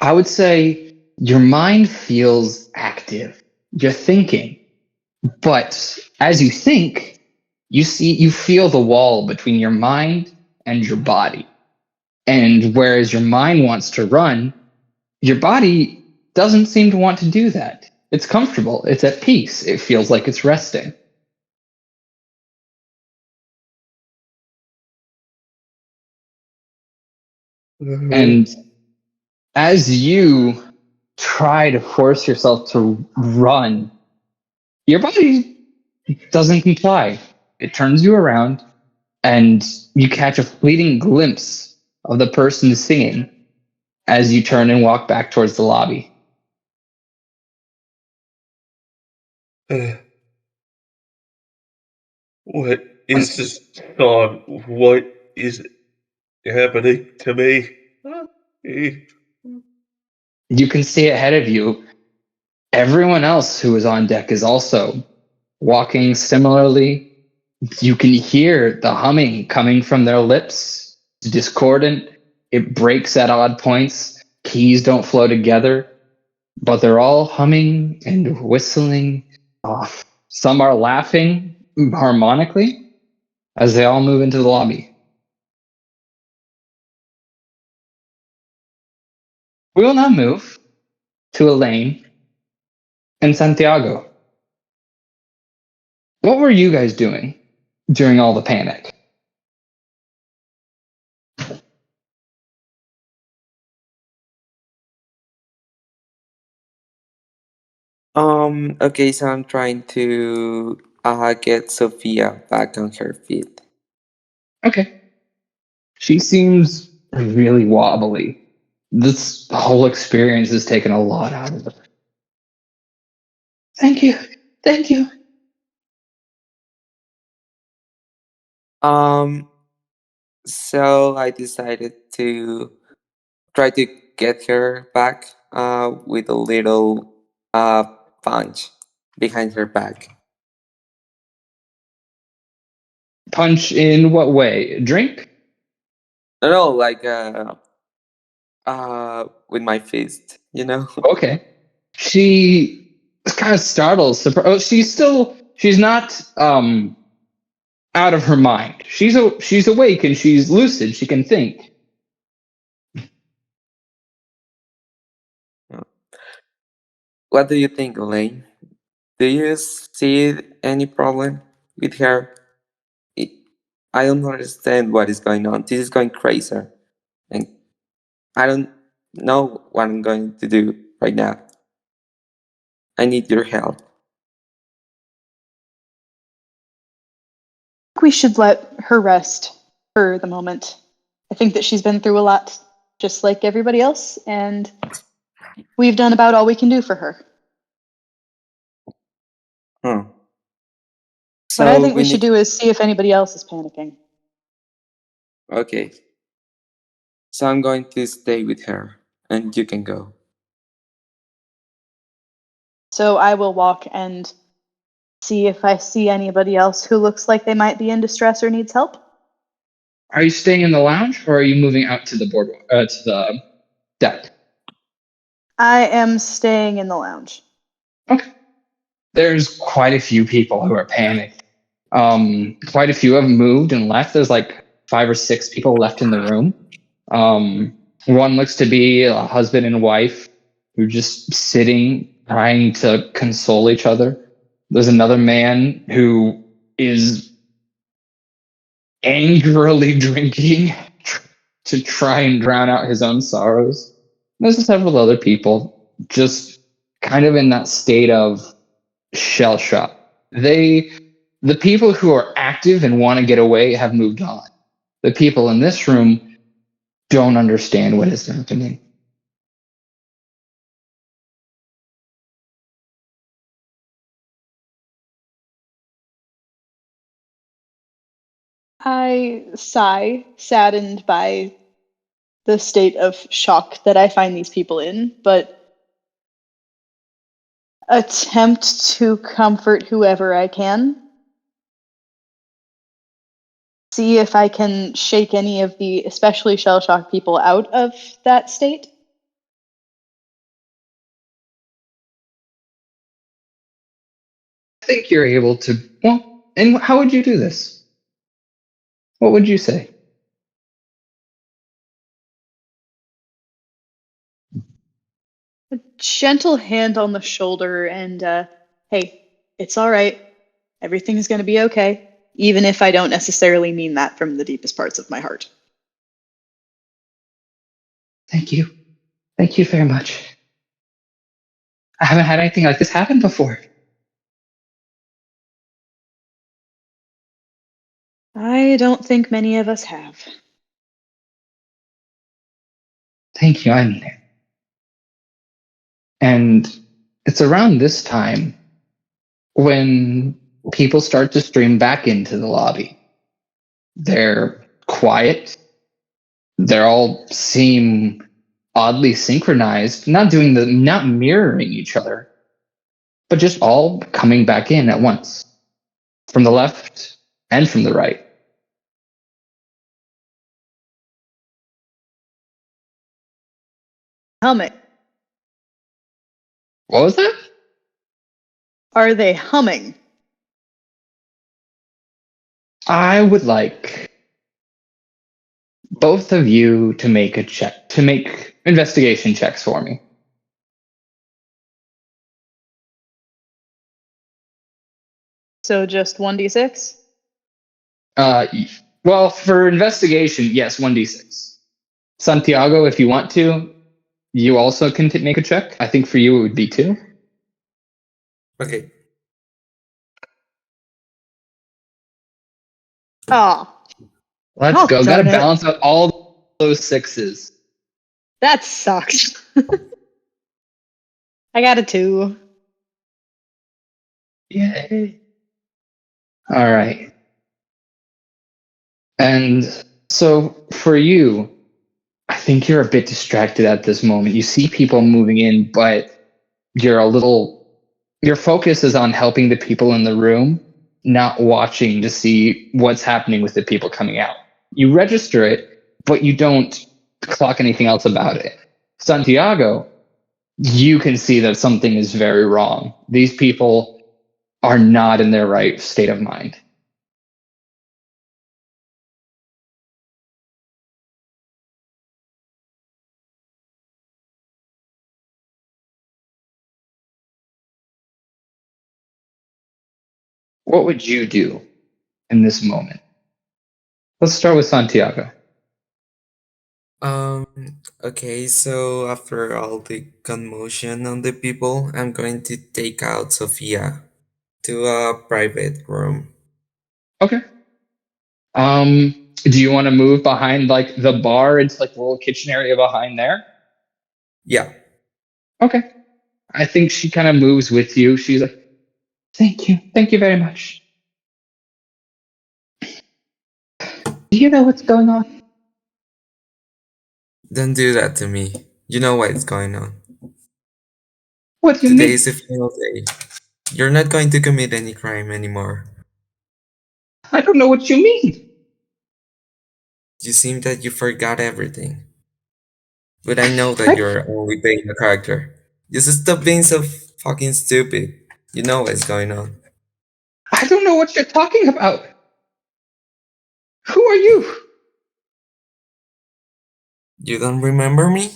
I would say your mind feels active. You're thinking. But as you think, you feel the wall between your mind and your body. And whereas your mind wants to run, your body doesn't seem to want to do that. It's comfortable. It's at peace. It feels like it's resting. And as you try to force yourself to run, your body doesn't comply. It turns you around, and you catch a fleeting glimpse of the person singing as you turn and walk back towards the lobby. What is this song? What is happening to me? You can see ahead of you, everyone else who is on deck is also walking similarly. You can hear the humming coming from their lips. It's discordant. It breaks at odd points. Keys don't flow together, but they're all humming and whistling. Some are laughing harmonically as they all move into the lobby. We will now move to Elaine and Santiago. What were you guys doing during all the panic? Okay, so I'm trying to get Sophia back on her feet. Okay. She seems really wobbly. This whole experience has taken a lot out of her. Thank you. Thank you. So I decided to try to get her back with a little punch behind her back. Punch in what way? Drink? No, like with my fist, you know. Okay. She is kind of startled. Oh, she's not out of her mind. She's awake and she's lucid. She can think. What do you think, Elaine? Do you see any problem with her? I don't understand what is going on. This is going crazy, and I don't know what I'm going to do right now. I need your help. We should let her rest for the moment. I think that she's been through a lot, just like everybody else, and we've done about all we can do for her. So what I think we should do is see if anybody else is panicking. Okay. So I'm going to stay with her, and you can go. So I will walk and see if I see anybody else who looks like they might be in distress or needs help. Are you staying in the lounge or are you moving out to the boardwalk, to the deck? I am staying in the lounge. Okay. There's quite a few people who are panicked. Quite a few have moved and left. There's like 5 or 6 people left in the room. One looks to be a husband and wife who are just sitting, trying to console each other. There's another man who is angrily drinking to try and drown out his own sorrows. There's several other people just kind of in that state of shell shock. The people who are active and want to get away have moved on. The people in this room don't understand what is happening. I sigh, saddened by the state of shock that I find these people in, but attempt to comfort whoever I can. see if I can shake any of the especially shell-shocked people out of that state. I think you're able to. Well, and how would you do this? What would you say? A gentle hand on the shoulder and, hey, it's all right. Everything's going to be okay, even if I don't necessarily mean that from the deepest parts of my heart. Thank you. Thank you very much. I haven't had anything like this happen before. I don't think many of us have. Thank you, I mean it. And it's around this time when people start to stream back into the lobby. They're quiet. They all seem oddly synchronized, not mirroring each other, but just all coming back in at once, from the left and from the right. Humming. What was that? Are they humming? I would like both of you to make investigation checks for me. So just 1d6? Well, for investigation, yes, 1d6. Santiago, if you want to, you also can make a check. I think for you it would be 2. Okay. Oh, Let's go. Gotta darn it. balance out all those 6s. That sucks. I got a 2. Yay. All right. And so for you, I think you're a bit distracted at this moment. You see people moving in, but your focus is on helping the people in the room, not watching to see what's happening with the people coming out. You register it, but you don't clock anything else about it. Santiago, you can see that something is very wrong. These people are not in their right state of mind. What would you do in this moment? Let's start with Santiago. Okay, so after all the commotion on the people, I'm going to take out Sophia to a private room. Okay. Do you want to move behind like the bar? It's like the little kitchen area behind there. Yeah. Okay. I think she kind of moves with you. She's like, thank you very much. Do you know what's going on? Don't do that to me. You know what's going on. What do you Today mean? is the final day. You're not going to commit any crime anymore. I don't know what you mean. You seem that you forgot everything. But I know that you're only playing a character. Just stop being so fucking stupid. You know what's going on. I don't know what you're talking about. Who are you? You don't remember me?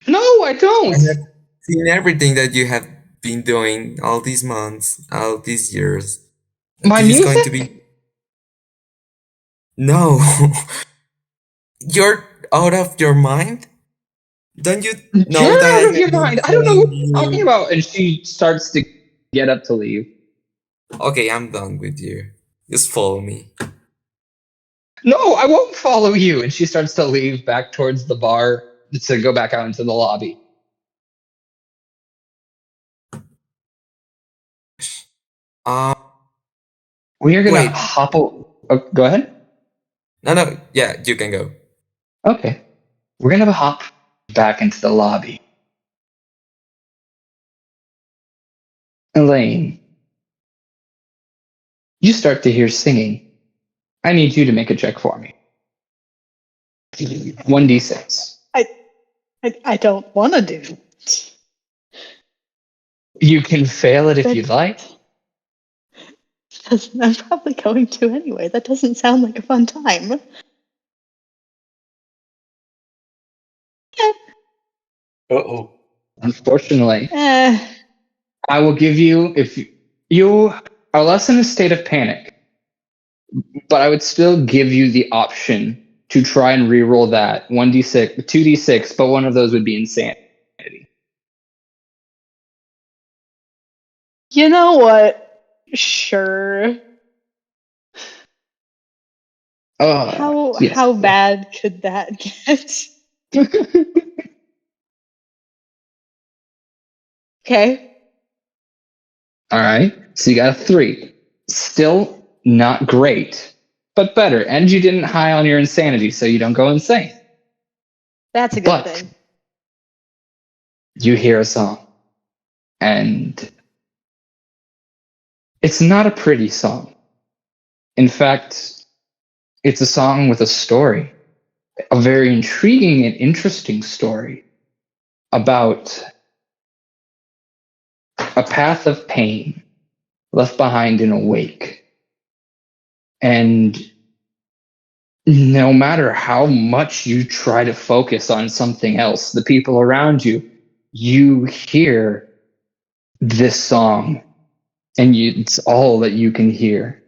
No, I don't. I have seen everything that you have been doing all these months, all these years. My This is going to music? be. No! You're out of your mind? Don't you know You're that I out of have your been mind. I don't know what telling you're talking you? about. And she starts to get up to leave. Okay, I'm done with you. Just follow me. No, I won't follow you. And she starts to leave back towards the bar to go back out into the lobby. Uh, We are gonna wait. hop. Go ahead. No, yeah, you can go. Okay. We're gonna hop back into the lobby. Elaine, you start to hear singing I need you to make a check for me. 1d6. I don't want to do it. You can fail it if you'd like. I'm probably going to anyway. That doesn't sound like a fun time. Uh-oh. Unfortunately, Eh, I will give you, if you are less in a state of panic, but I would still give you the option to try and re-roll that 1d6, 2d6, but one of those would be insanity. you know what? Sure. Yes. How bad could that get? Okay. All right. So you got a 3. Still not great, but better. And you didn't high on your insanity, so you don't go insane. That's a good But thing. you hear a song, and it's not a pretty song. In fact, it's a song with a story, a very intriguing and interesting story about a path of pain left behind in a wake. And no matter how much you try to focus on something else, the people around you, you hear this song, and it's all that you can hear.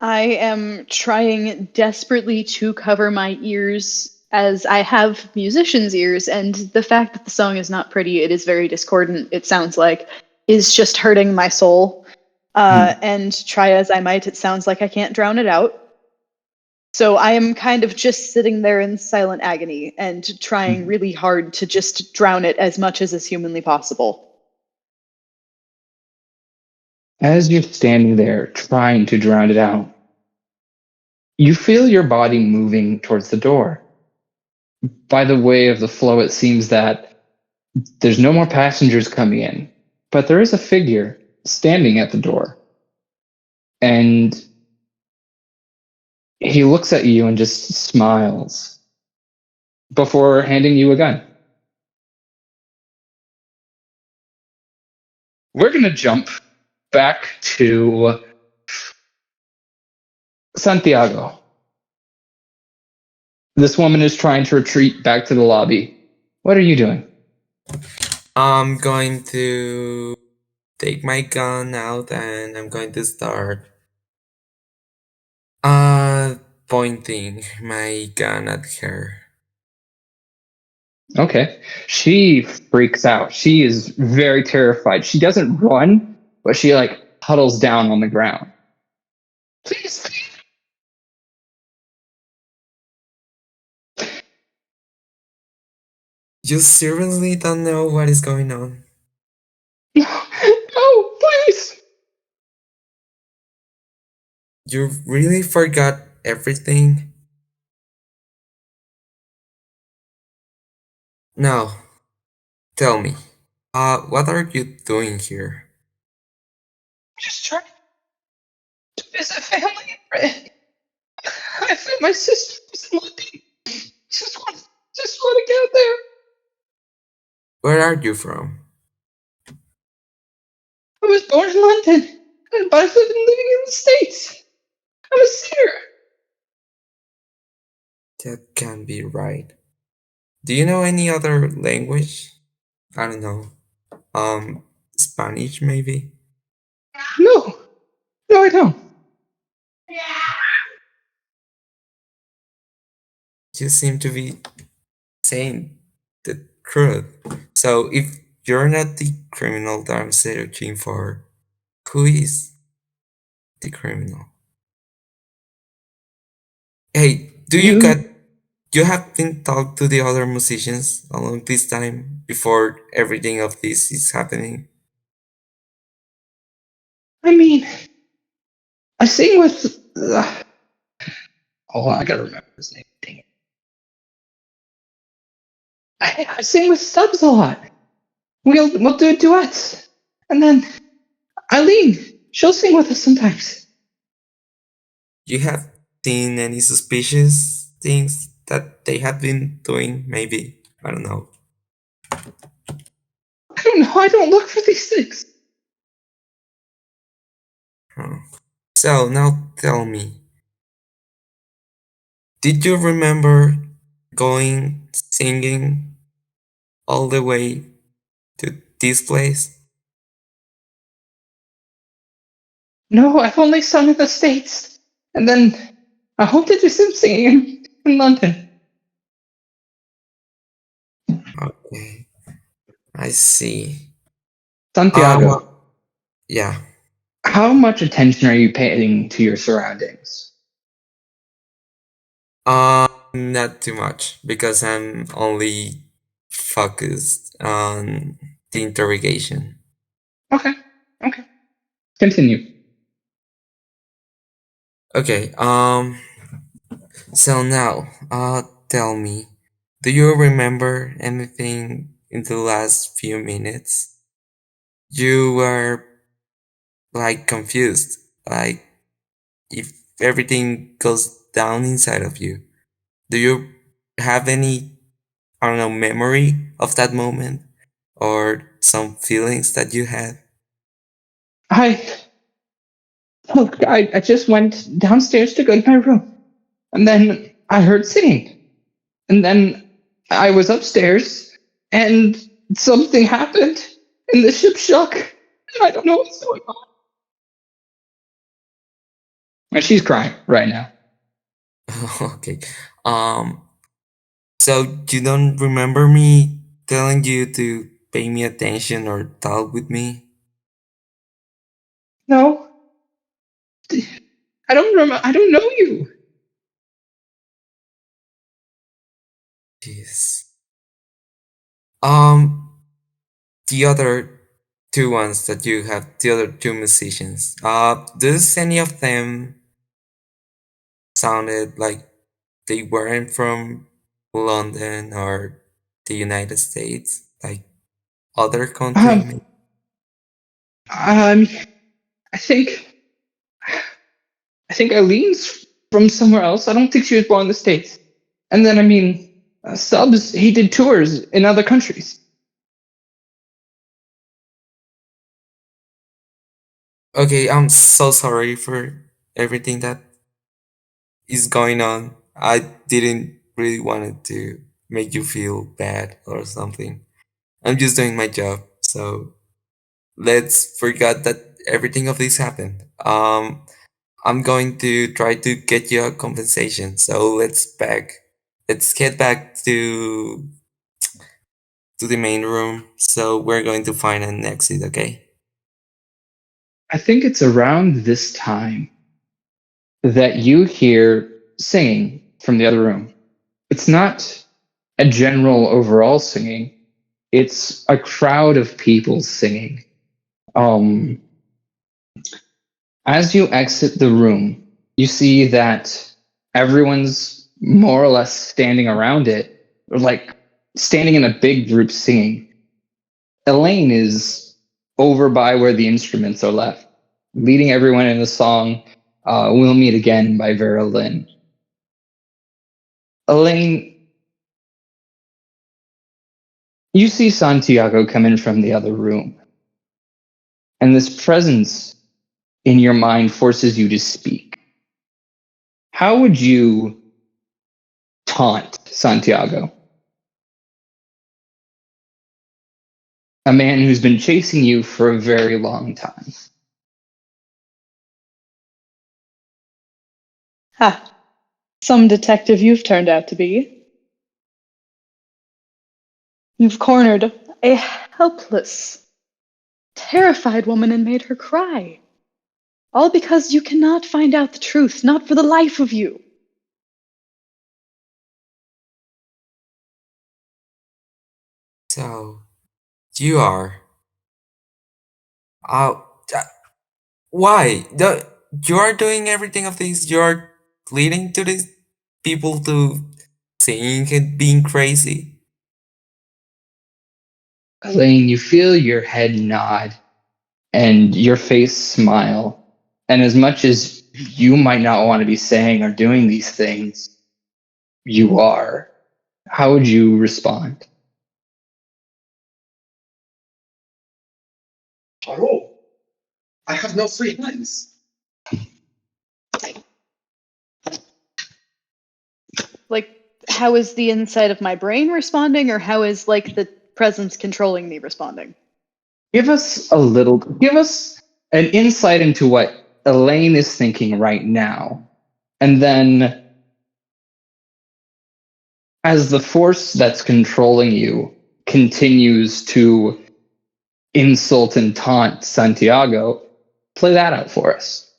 I am trying desperately to cover my ears as I have musicians' ears, and the fact that the song is not pretty, it is very discordant, it sounds like, is just hurting my soul. And try as I might, it sounds like I can't drown it out. So I am kind of just sitting there in silent agony and trying really hard to just drown it as much as is humanly possible. As you're standing there trying to drown it out, you feel your body moving towards the door. By the way of the flow, it seems that there's no more passengers coming in, but there is a figure standing at the door. And he looks at you and just smiles before handing you a gun. We're going to jump back to Santiago. This woman is trying to retreat back to the lobby. What are you doing? I'm going to take my gun out and I'm going to start pointing my gun at her. Okay. She freaks out. She is very terrified. She doesn't run, but she huddles down on the ground. Please. You seriously don't know what is going on? No, please. You really forgot everything? Now, tell me, what are you doing here? Just trying to visit family. I feel my sister was in London. Just want to get there. Where are you from? I was born in London, but I've been living in the States. I'm a singer. That can't be right. Do you know any other language? I don't know. Spanish maybe? No, I don't. You seem to be saying the truth. So if you're not the criminal that I'm searching for, who is the criminal? Hey, you have been talked to the other musicians along this time before everything of this is happening? I mean, I sing with. Hold on, I gotta remember his name. Dang it. I sing with Stubbs a lot. We'll do duets, and then Eileen, she'll sing with us sometimes. You have seen any suspicious things that they have been doing? Maybe. I don't know. I don't know. I don't look for these things. Huh. So now tell me, did you remember going singing all the way to this place? No, I've only sung in the States, and then I hope to do some singing in London. Okay, I see. Santiago, Yeah. how much attention are you paying to your surroundings? Not too much because I'm only focused on the interrogation. Okay. Continue. Okay, so now, tell me, do you remember anything in the last few minutes? You were like confused, like if everything goes down inside of you. Do you have any, I don't know, memory of that moment or some feelings that you had? I just went downstairs to go to my room, and then I heard singing, and then I was upstairs, and something happened, and the ship shook, and I don't know what's going on. And she's crying right now. Okay. Um, so you don't remember me telling you to pay me attention or talk with me? No, I don't remember. I don't know you. Jeez. Um, the other two ones that you have, the other two musicians, does any of them sounded like they weren't from London or the United States, like other country? Um, um, I think Eileen's from somewhere else. I don't think she was born in the States. And then, Stubbs, he did tours in other countries. Okay, I'm so sorry for everything that is going on. I didn't really want to make you feel bad or something. I'm just doing my job, so let's forget that everything of this happened. I'm going to try to get you a compensation. So let's get back to the main room. So we're going to find an exit, okay? I think it's around this time that you hear singing from the other room. It's not a general overall singing, it's a crowd of people singing. Um, as you exit the room, you see that everyone's more or less standing around it, or like standing in a big group singing. Elaine is over by where the instruments are left, leading everyone in the song We'll Meet Again by Vera Lynn. Elaine, you see Santiago come in from the other room, and this presence in your mind forces you to speak. How would you taunt Santiago? A man who's been chasing you for a very long time. Ha! Some detective you've turned out to be. You've cornered a helpless, terrified woman and made her cry. All because you cannot find out the truth, not for the life of you. So you are. Uh, uh, why? You are doing everything of this. You are leading to these people to saying and being crazy. Elaine, you feel your head nod and your face smile. And as much as you might not want to be saying or doing these things, you are. How would you respond? Oh, I have no free hands. Like, how is the inside of my brain responding, or how is, like, the presence controlling me responding? Give us an insight into what Elaine is thinking right now. And then, as the force that's controlling you continues to insult and taunt Santiago, play that out for us.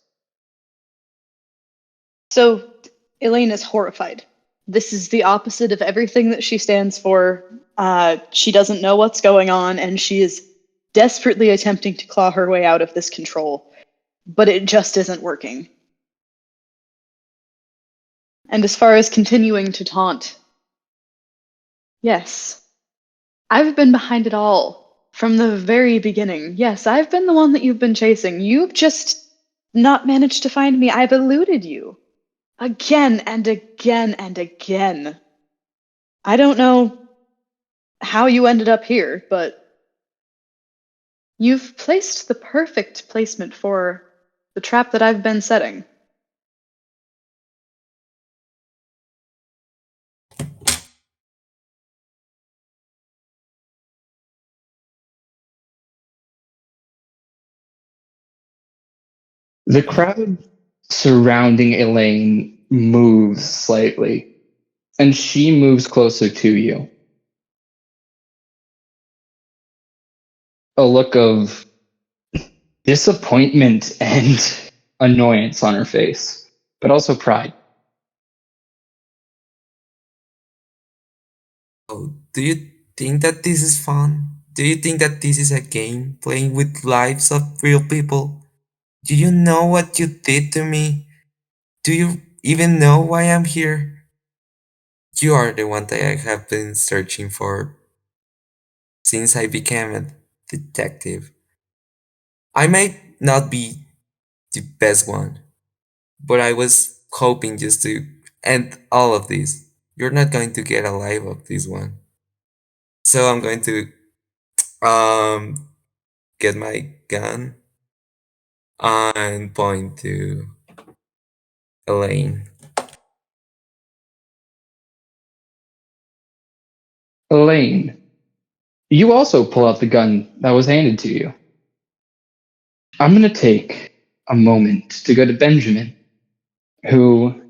So, Elaine is horrified. This is the opposite of everything that she stands for. She doesn't know what's going on, and she is desperately attempting to claw her way out of this control. But it just isn't working. And as far as continuing to taunt, yes, I've been behind it all. From the very beginning. Yes, I've been the one that you've been chasing. You've just not managed to find me. I've eluded you. Again and again and again. I don't know how you ended up here, but you've placed the perfect placement for the trap that I've been setting. The crowd surrounding Elaine moves slightly, and she moves closer to you. A look of disappointment and annoyance on her face, but also pride. Oh, do you think that this is fun? Do you think that this is a game playing with lives of real people? Do you know what you did to me? Do you even know why I'm here? You are the one that I have been searching for since I became a detective. I might not be the best one, but I was hoping just to end all of this. You're not going to get alive of this one. So I'm going to um get my gun and point to Elaine. Elaine, you also pull out the gun that was handed to you. I'm going to take a moment to go to Benjamin, who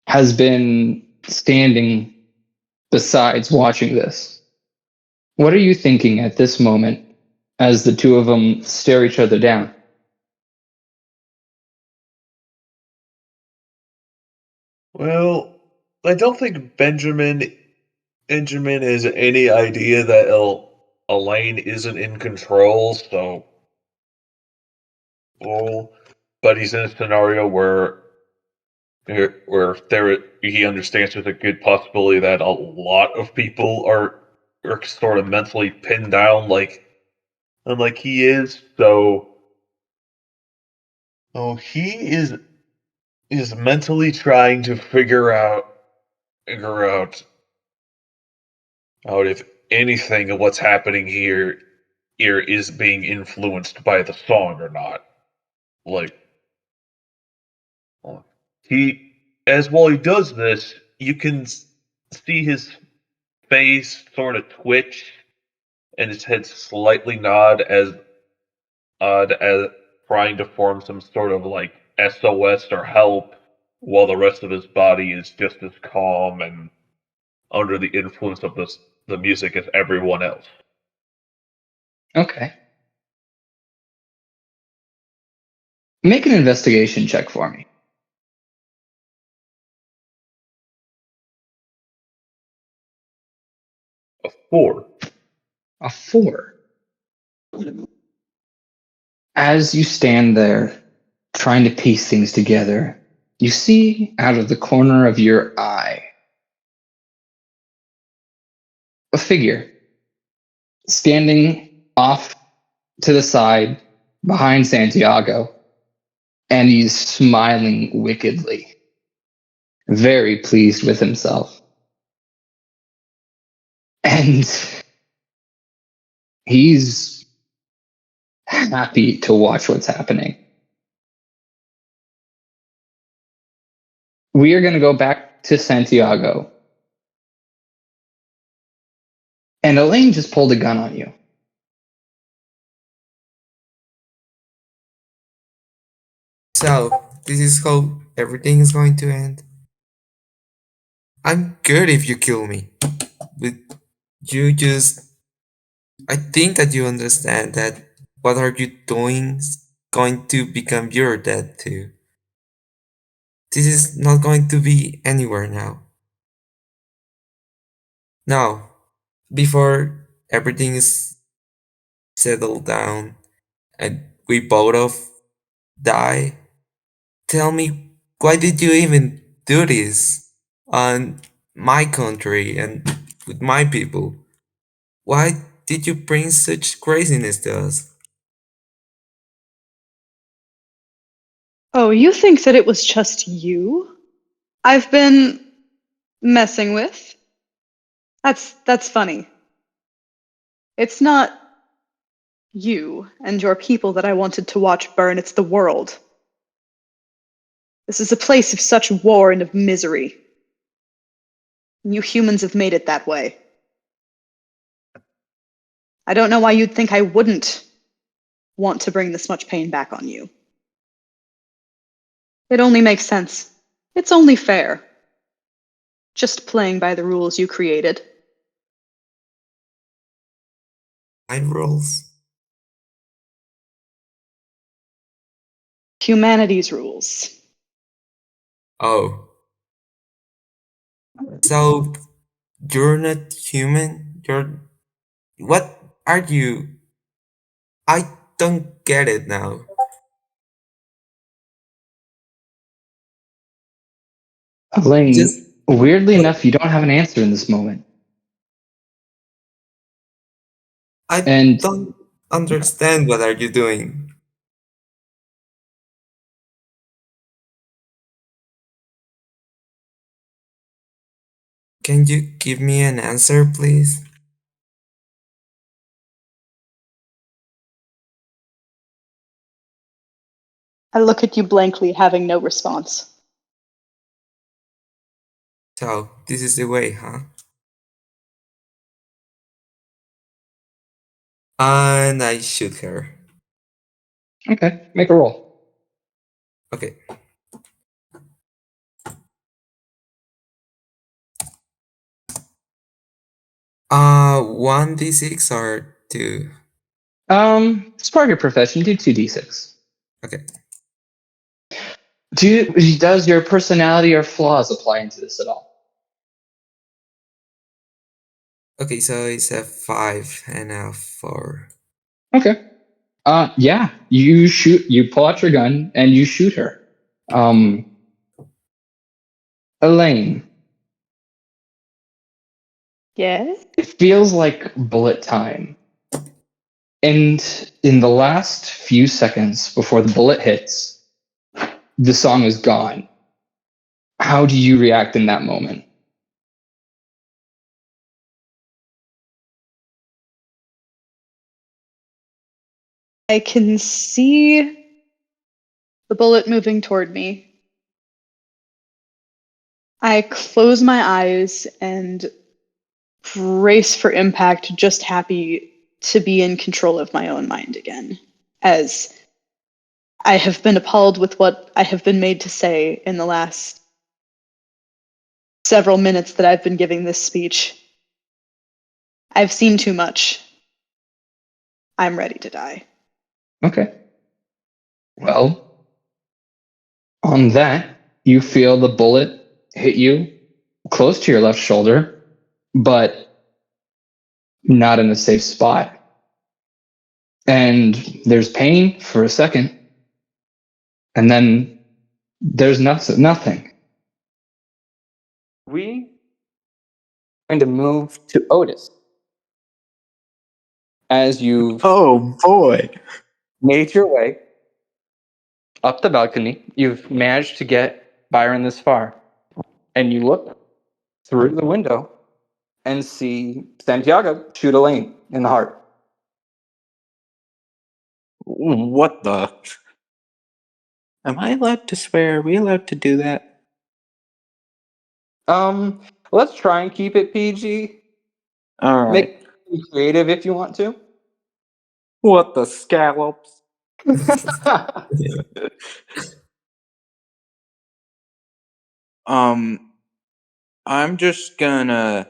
has been standing besides watching this. What are you thinking at this moment as the two of them stare each other down? Well, I don't think Benjamin has any idea that Elaine isn't in control, so but he's in a scenario where he understands there's a good possibility that a lot of people are sort of mentally pinned down like he is, so he is mentally trying to figure out if anything of what's happening here is being influenced by the song or not. Like he as while he does this, you can see his face sort of twitch and his head slightly nod as trying to form some sort of like SOS or help, while the rest of his body is just as calm and under the influence of the music as everyone else. Okay. Make an investigation check for me. A 4. A 4. As you stand there, trying to piece things together, you see out of the corner of your eye a figure. standing off to the side behind Santiago, and he's smiling wickedly, very pleased with himself. And he's happy to watch what's happening. We are going to go back to Santiago. And Elaine just pulled a gun on you. So, this is how everything is going to end. I'm good if you kill me. But you just... I think that you understand that what are you doing is going to become your death too. This is not going to be anywhere now. Now, before everything is settled down and we both of die, tell me, why did you even do this on my country and with my people? Why did you bring such craziness to us? Oh, you think that it was just you I've been messing with? That's funny. It's not you and your people that I wanted to watch burn, it's the world. This is a place of such war and of misery. You humans have made it that way. I don't know why you'd think I wouldn't want to bring this much pain back on you. It only makes sense. It's only fair. Just playing by the rules you created. My rules? Humanity's rules. Oh. So, you're not human? You're... What are you? I don't get it now. Elaine, Just... weirdly enough, you don't have an answer in this moment. I And don't understand what are you doing. Can you give me an answer, please? I look at you blankly, having no response. So, this is the way, huh? And I shoot her. okay, make a roll. Okay. 1d6 or 2? It's part of your profession. Do 2d6. Okay. Does your personality or flaws apply into this at all? Okay, so it's a 5 and a 4. Okay. Yeah, you pull out your gun and you shoot her. Elaine, Yes? it feels like bullet time. And in the last few seconds before the bullet hits, the song is gone. How do you react in that moment? I can see the bullet moving toward me. I close my eyes and brace for impact, just happy to be in control of my own mind again, as I have been appalled with what I have been made to say in the last several minutes that I've been giving this speech. I've seen too much. I'm ready to die. Okay. Well, on that, you feel the bullet hit you close to your left shoulder, but not in a safe spot. And there's pain for a second, and then there's nothing. We are going to move to Otis. as you've Oh boy. made your way up the balcony, you've managed to get Byron this far, and you look through the window and see Santiago shoot Elaine in the heart. What the? Am I allowed to swear? Are we allowed to do that? Let's try and keep it PG. All right. Make it creative if you want to. What the scallops? I'm just gonna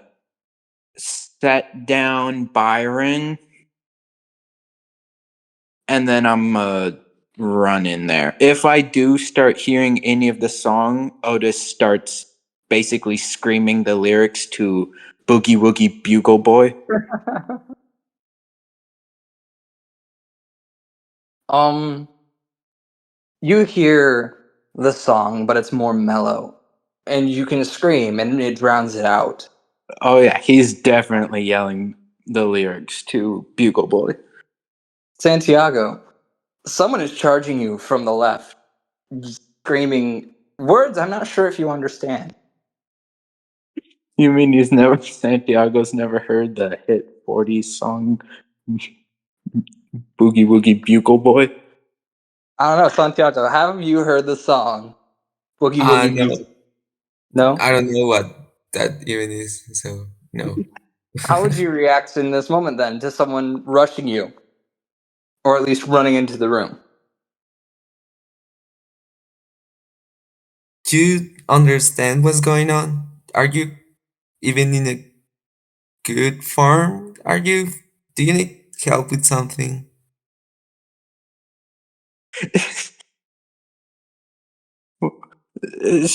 set down Byron, and then I'm gonna run in there. If I do start hearing any of the song, Otis starts basically screaming the lyrics to Boogie Woogie Bugle Boy. You hear the song, but it's more mellow, and you can scream, and it drowns it out. Oh yeah, he's definitely yelling the lyrics to Bugle Boy. Santiago, someone is charging you from the left, screaming words I'm not sure if you understand. You mean Santiago's never heard the hit 40s song Boogie Woogie Bugle Boy? I don't know, Santiago, have you heard the song Boogie Woogie No, Bugle? No? I don't know what that even is, so no. How would you react in this moment then to someone rushing you? Or at least running into the room? Do you understand what's going on? Are you even in a good form? Do you need help with something?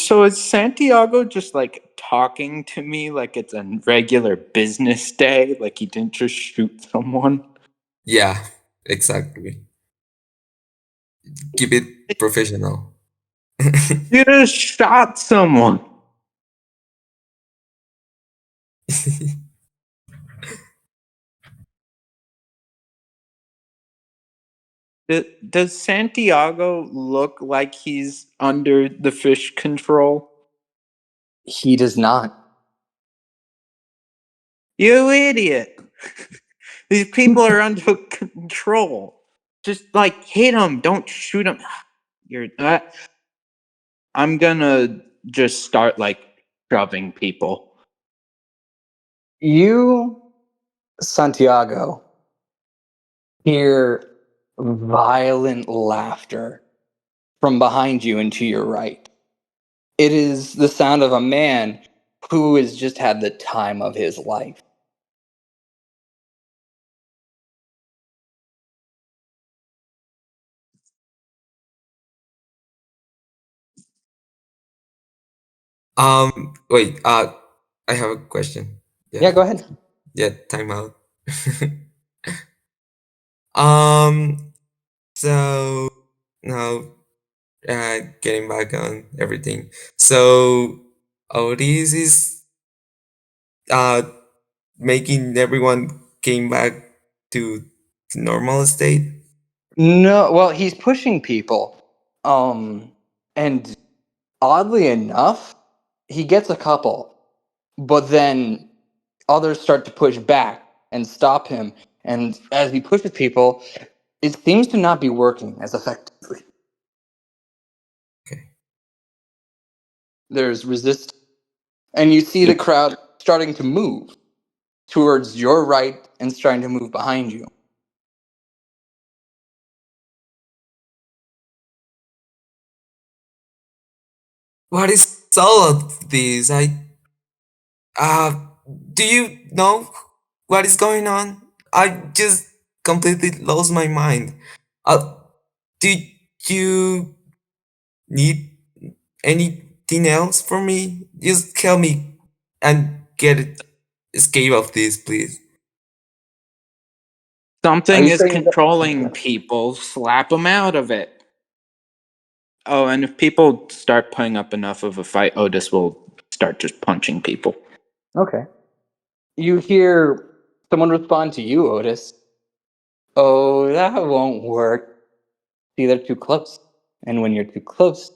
So is Santiago just like talking to me like it's a regular business day? Like he didn't just shoot someone? Yeah, exactly. Keep it professional. You just shot someone. Does Santiago look like he's under the fish control? He does not. You idiot. These people are under control. Just like hit them, don't shoot them. I'm gonna just start like shoving people. You, Santiago, hear violent laughter from behind you and to your right. It is the sound of a man who has just had the time of his life. Wait, I have a question. Yeah, go ahead. Yeah, time out. Um, so now, getting back on everything. So Otis is uh making everyone came back to normal state. No, well, he's pushing people. And oddly enough, he gets a couple, but then others start to push back and stop him. And as he pushes people, it seems to not be working as effectively. Okay. There's resistance. And you see the crowd starting to move towards your right and starting to move behind you. What is all of this? Uh, do you know what is going on? I just completely lost my mind. Uh, do you need anything else from me? Just help me and escape of this, please. Something is saying that- controlling people. Slap them out of it. Oh, and if people start putting up enough of a fight, Otis will start just punching people. Okay. You hear someone respond to you, Otis. Oh, that won't work. See, they're too close. And when you're too close,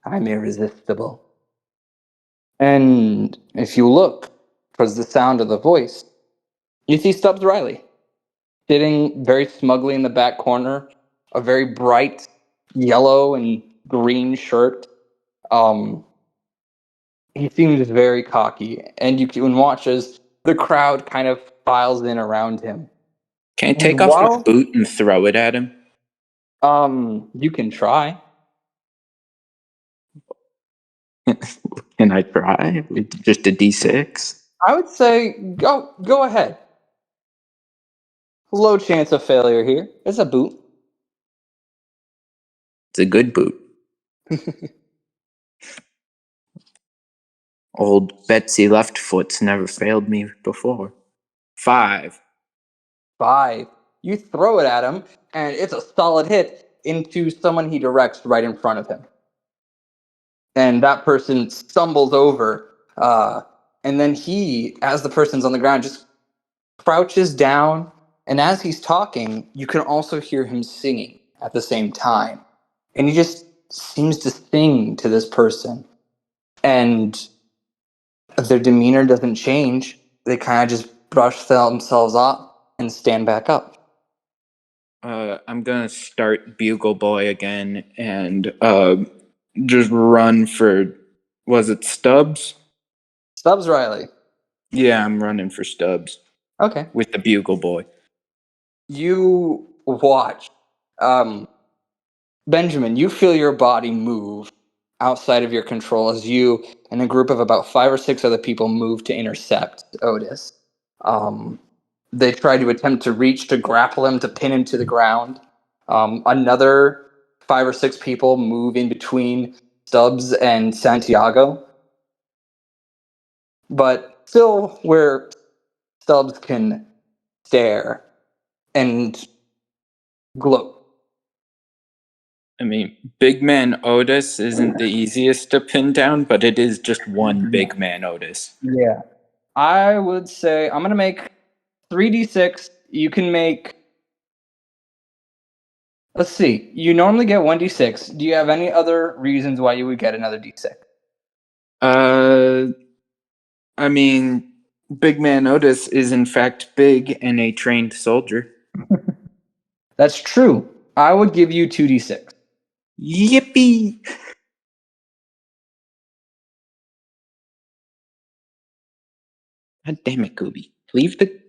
I'm irresistible. And if you look towards the sound of the voice, you see Stubbs Riley sitting very smugly in the back corner, a very bright yellow and green shirt. He seems very cocky, and you can watch as the crowd kind of files in around him. Can I And take off my boot and throw it at him? You can try. Can I try? With just a D6? I would say go ahead. Low chance of failure here. It's a boot. It's a good boot. Old Betsy Leftfoot's never failed me before. 5. 5. You throw it at him, and it's a solid hit into someone he directs right in front of him. And that person stumbles over, and then he, as the person's on the ground, just crouches down, and as he's talking, you can also hear him singing at the same time. And he just seems to sing to this person. And their demeanor doesn't change. They kind of just brush themselves off and stand back up. I'm gonna start Bugle Boy again and just run for, was it Stubbs? Stubbs Riley. Yeah, I'm running for Stubbs Okay. with the Bugle Boy. You watch. Benjamin, you feel your body move outside of your control as you and a group of about 5 or 6 other people move to intercept Otis. They try to attempt to reach to grapple him, to pin him to the ground. Another 5 or 6 people move in between Stubbs and Santiago. But still where Stubbs can stare and gloat. I mean, Big Man Otis isn't the easiest to pin down, but it is just one Big Man Otis. Yeah. I would say I'm going to make 3d6. You can make. Let's see. You normally get 1d6. Do you have any other reasons why you would get another d6? I mean, Big Man Otis is in fact big and a trained soldier. That's true. I would give you 2d6. Yippee! God damn it, Gooby. Leave the...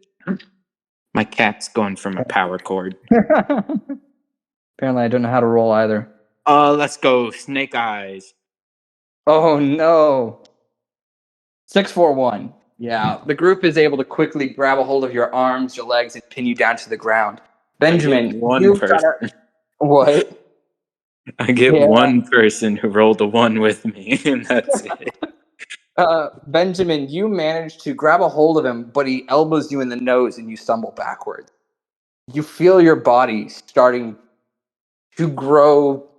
My cat's going from a power cord. Apparently, I don't know how to roll either. Let's go. Snake Eyes. Oh, no. 641. Yeah, the group is able to quickly grab a hold of your arms, your legs, and pin you down to the ground. Benjamin, one person. What? I get one person who rolled a 1 with me, and that's it. Benjamin, you manage to grab a hold of him, but he elbows you in the nose and you stumble backwards. You feel your body starting to grow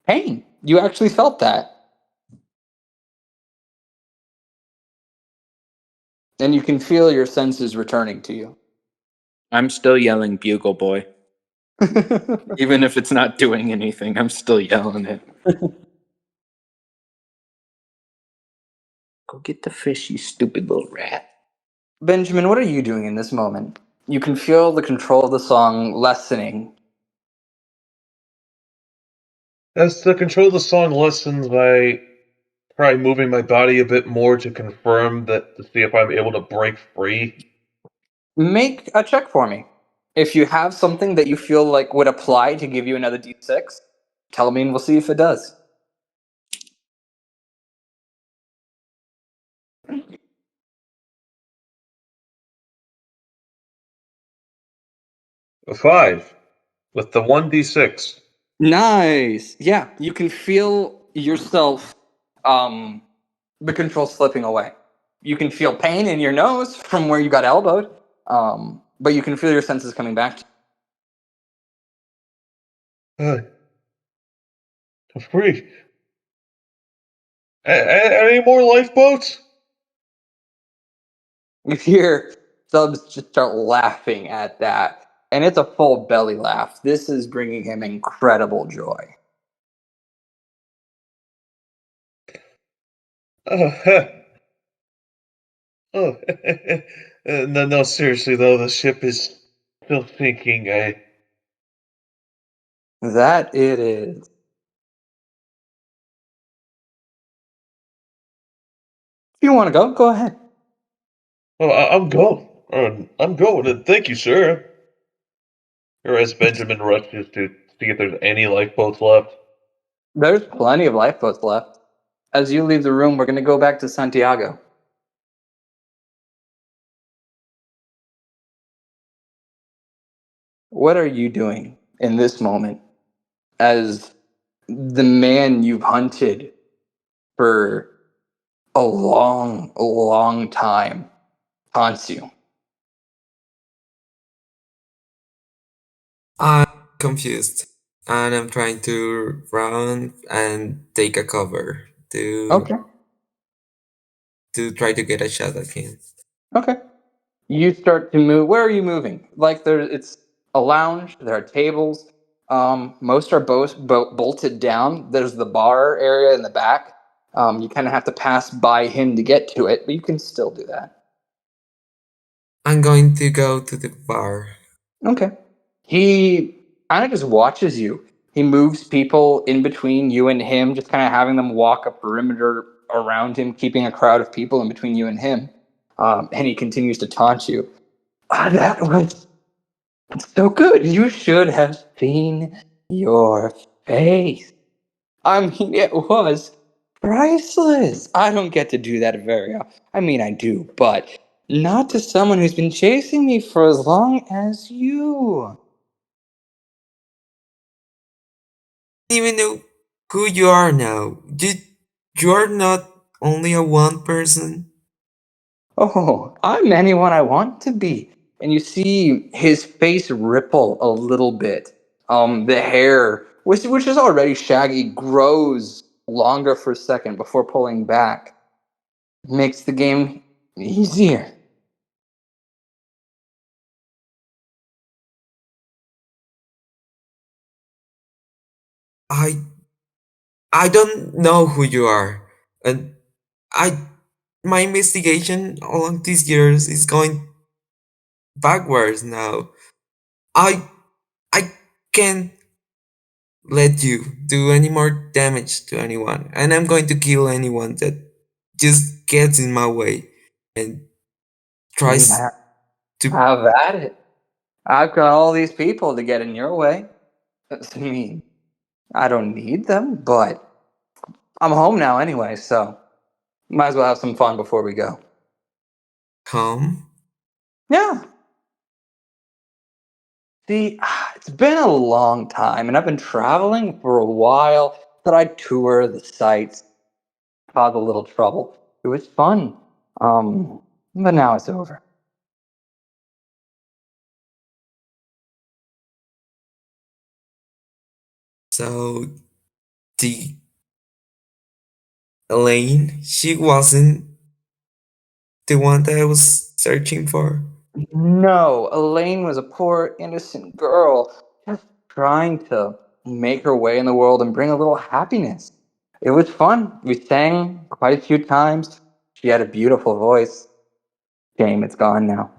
pain. You actually felt that. And you can feel your senses returning to you. I'm still yelling Bugle Boy. Even if it's not doing anything, I'm still yelling it. Go get the fish, you stupid little rat. Benjamin, what are you doing in this moment? You can feel the control of the song lessening. As the control of the song lessens, I try moving my body a bit more to confirm that, to see if I'm able to break free. Make a check for me. If you have something that you feel like would apply to give you another d6, tell me and we'll see if it does. A 5 with the 1d6. Nice. Yeah, you can feel yourself, the control slipping away. You can feel pain in your nose from where you got elbowed, but you can feel your senses coming back. I'm free. Any more lifeboats? You hear Stubbs just start laughing at that, and it's a full belly laugh. This is bringing him incredible joy. Oh, oh. No, seriously though, the ship is still sinking. That it is. If you want to go, go ahead. Oh, I'm going. I'm going, and thank you, sir. Or as Benjamin rushes to see if there's any lifeboats left. There's plenty of lifeboats left. As you leave the room, we're going to go back to Santiago. What are you doing in this moment as the man you've hunted for a long, long time haunts you? I'm confused, and I'm trying to run and take a cover Okay. to try to get a shot at him. Okay. You start to move. Where are you moving? Like it's a lounge. There are tables. Most are bolted down. There's the bar area in the back. You kind of have to pass by him to get to it, but you can still do that. I'm going to go to the bar. Okay. He kind of just watches you. He moves people in between you and him, just kind of having them walk a perimeter around him, keeping a crowd of people in between you and him. And he continues to taunt you. That was so good. You should have seen your face. I mean, it was priceless. I don't get to do that very often. I mean, I do, but not to someone who's been chasing me for as long as you. Even know who you are now. You're not only a one person. Oh, I'm anyone I want to be. And you see his face ripple a little bit. The hair, which is already shaggy, grows longer for a second before pulling back. Makes the game easier. I I don't know who you are, and I my investigation along these years is going backwards now. I I can't let you do any more damage to anyone, and I'm going to kill anyone that just gets in my way and tries to. Have at it. I've got all these people to get in your way. I mean, I don't need them, but I'm home now anyway, so might as well have some fun before we go. Home? Yeah. See, it's been a long time, and I've been traveling for a while. Thought I'd tour the sites, cause a little trouble. It was fun, but now it's over. So the Elaine, she wasn't the one that I was searching for. No, Elaine was a poor, innocent girl just trying to make her way in the world and bring a little happiness. It was fun. We sang quite a few times. She had a beautiful voice. Shame it's gone now.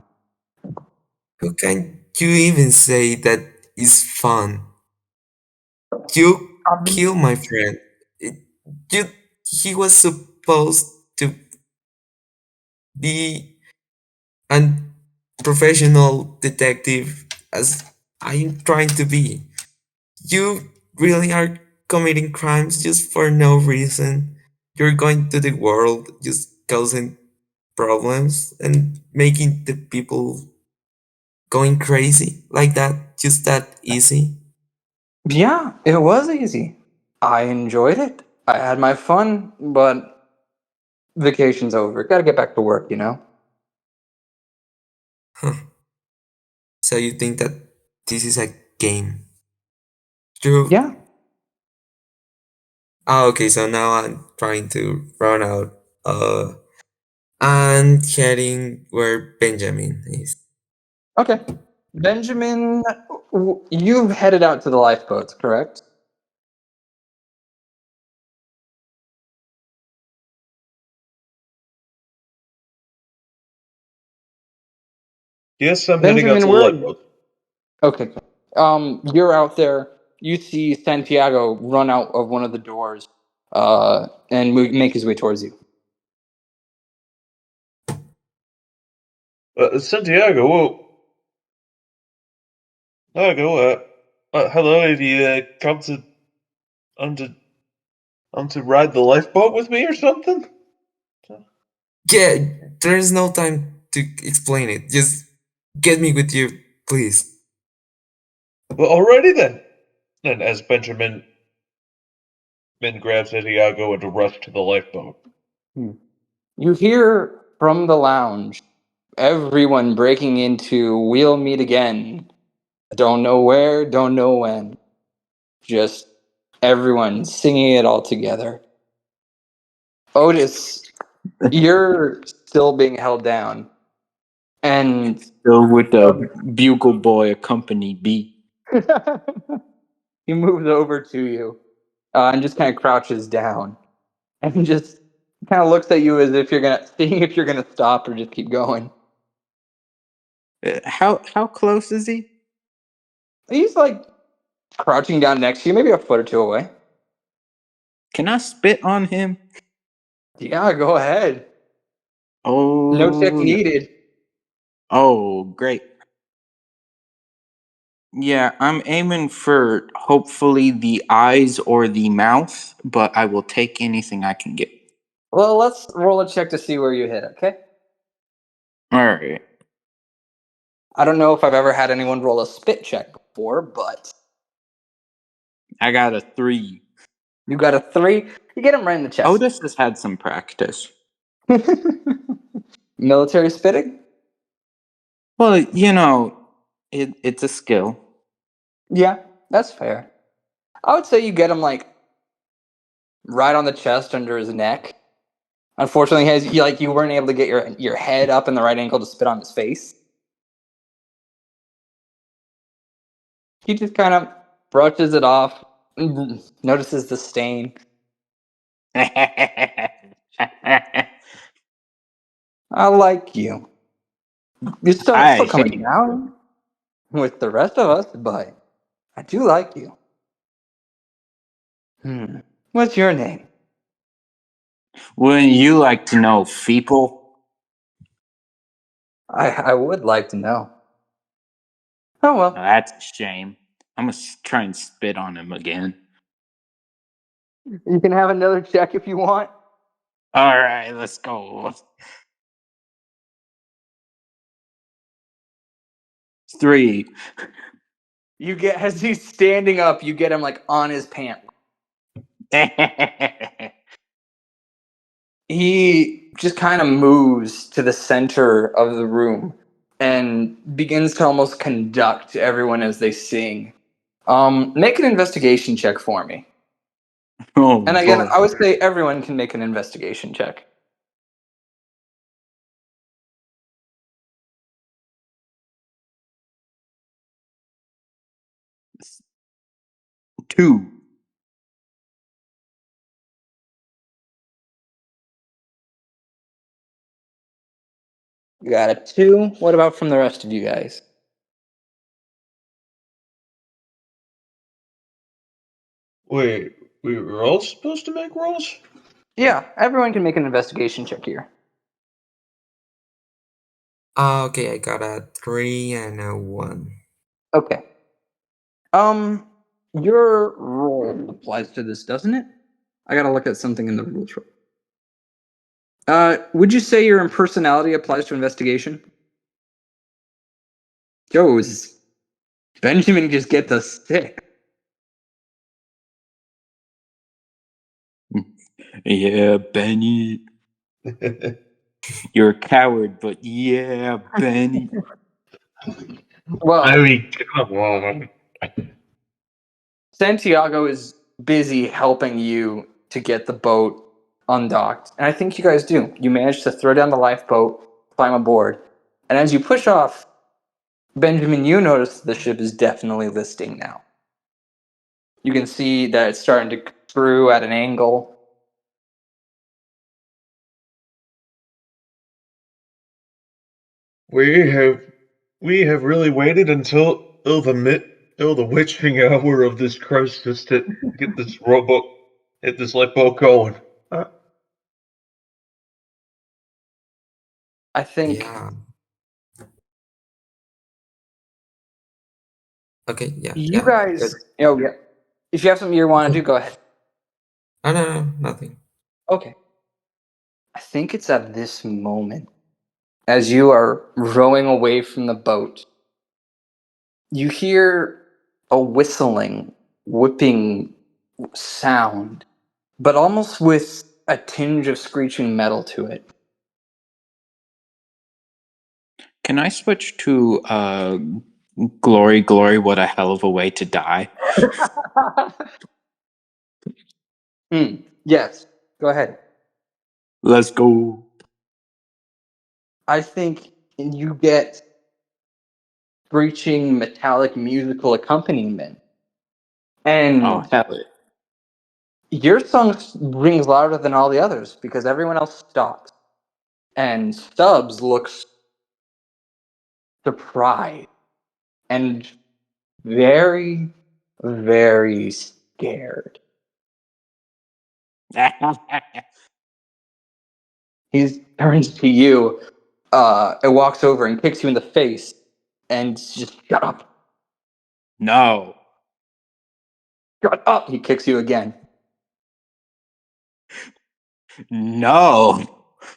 How can you even say that is fun? You kill my friend. It, you, he was supposed to be a professional detective as I'm trying to be. You really are committing crimes just for no reason. You're going to the world just causing problems and making the people going crazy like that, just that easy. Yeah, it was easy. I enjoyed it. I had my fun, but vacation's over. Gotta get back to work, you know? Huh. So you think that this is a game? You. Yeah. Oh, okay, so now I'm trying to run out. And heading where Benjamin is. Okay. Benjamin, you've headed out to the lifeboats, correct? Yes, I'm heading out to the lifeboat. Okay. You're out there. You see Santiago run out of one of the doors, and make his way towards you. Santiago, whoa. Santiago, hello, have you come to ride the lifeboat with me or something? Yeah, there's no time to explain it. Just get me with you, please. Well, alrighty then. And as Benjamin grabs Santiago and to rush to the lifeboat. You hear from the lounge everyone breaking into "We'll meet again." Don't know where, don't know when. Just everyone singing it all together. Otis, you're still being held down. And Still with the bugle boy accompanied B. he moves over to you and just kind of crouches down and just kind of looks at you as if seeing if you're gonna stop or just keep going. How close is he? He's like crouching down next to you, maybe a foot or two away. Can I spit on him? Yeah, go ahead. Oh, No check needed. Oh, great. Yeah, I'm aiming for hopefully the eyes or the mouth, but I will take anything I can get. Well, let's roll a check to see where you hit, okay? Alright. I don't know if I've ever had anyone roll a spit check before, but I got a 3. you got a 3. You get him right in the chest. Otis has had some practice. Military spitting? Well, it's a skill. Yeah, that's fair. I would say you get him like right on the chest under his neck. Unfortunately, you weren't able to get your head up in the right angle to spit on his face. He just kind of brushes it off, notices the stain. I like you. You're still coming down with the rest of us, but I do like you. What's your name? Wouldn't you like to know, Feeple? I would like to know. Oh, well. That's a shame. I'm going to try and spit on him again. You can have another check if you want. All right, let's go. 3. You get, as he's standing up, you get him like on his pant. He just kind of moves to the center of the room and begins to almost conduct everyone as they sing. Make an investigation check for me. Oh, and again, boy. I would say everyone can make an investigation check. Two. You got a 2. What about from the rest of you guys? Wait, we were all supposed to make rolls? Yeah, everyone can make an investigation check here. Okay, I got a 3 and a 1. Okay. Your role applies to this, doesn't it? I gotta look at something in the rules. Would you say your impersonality applies to investigation? Joe's Benjamin just gets a stick. Yeah, Benny. You're a coward, but yeah, Benny. Well, I mean, come on. Santiago is busy helping you to get the boat undocked. And I think you guys do. You manage to throw down the lifeboat, climb aboard. And as you push off, Benjamin, you notice the ship is definitely listing now. You can see that it's starting to screw at an angle. We have really waited until the witching hour of this crisis to get this lifeboat going. I think Yeah. Okay. Yeah. you Yeah. guys, Good. yeah. If you have something you want to do, go ahead. No, nothing. Okay. I think it's at this moment, as you are rowing away from the boat, you hear a whistling, whipping sound, but almost with a tinge of screeching metal to it. Can I switch to glory, glory, what a hell of a way to die? Yes, go ahead. Let's go. I think you get screeching metallic musical accompaniment. And Oh, hell it. your song rings louder than all the others because everyone else stops. And Stubbs looks surprised and very, very scared. He turns to you and walks over and kicks you in the face and just, shut up. No. Shut up. He kicks you again. No.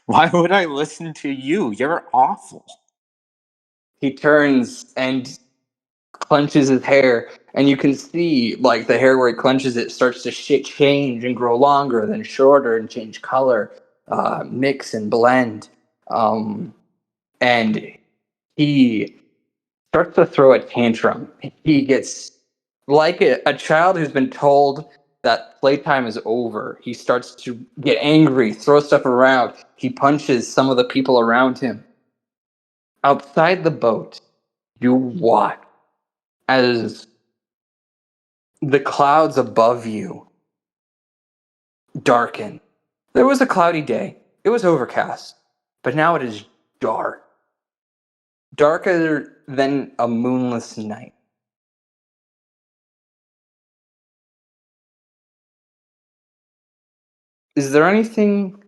Why would I listen to you? You're awful. He turns and clenches his hair, and you can see, like, the hair where he clenches it starts to change and grow longer, then shorter, and change color, mix and blend. And he starts to throw a tantrum. He gets like a child who's been told that playtime is over. He starts to get angry, throw stuff around. He punches some of the people around him. Outside the boat, you watch as the clouds above you darken. There was a cloudy day. It was overcast, but now it is dark. Darker than a moonless night. Is there anything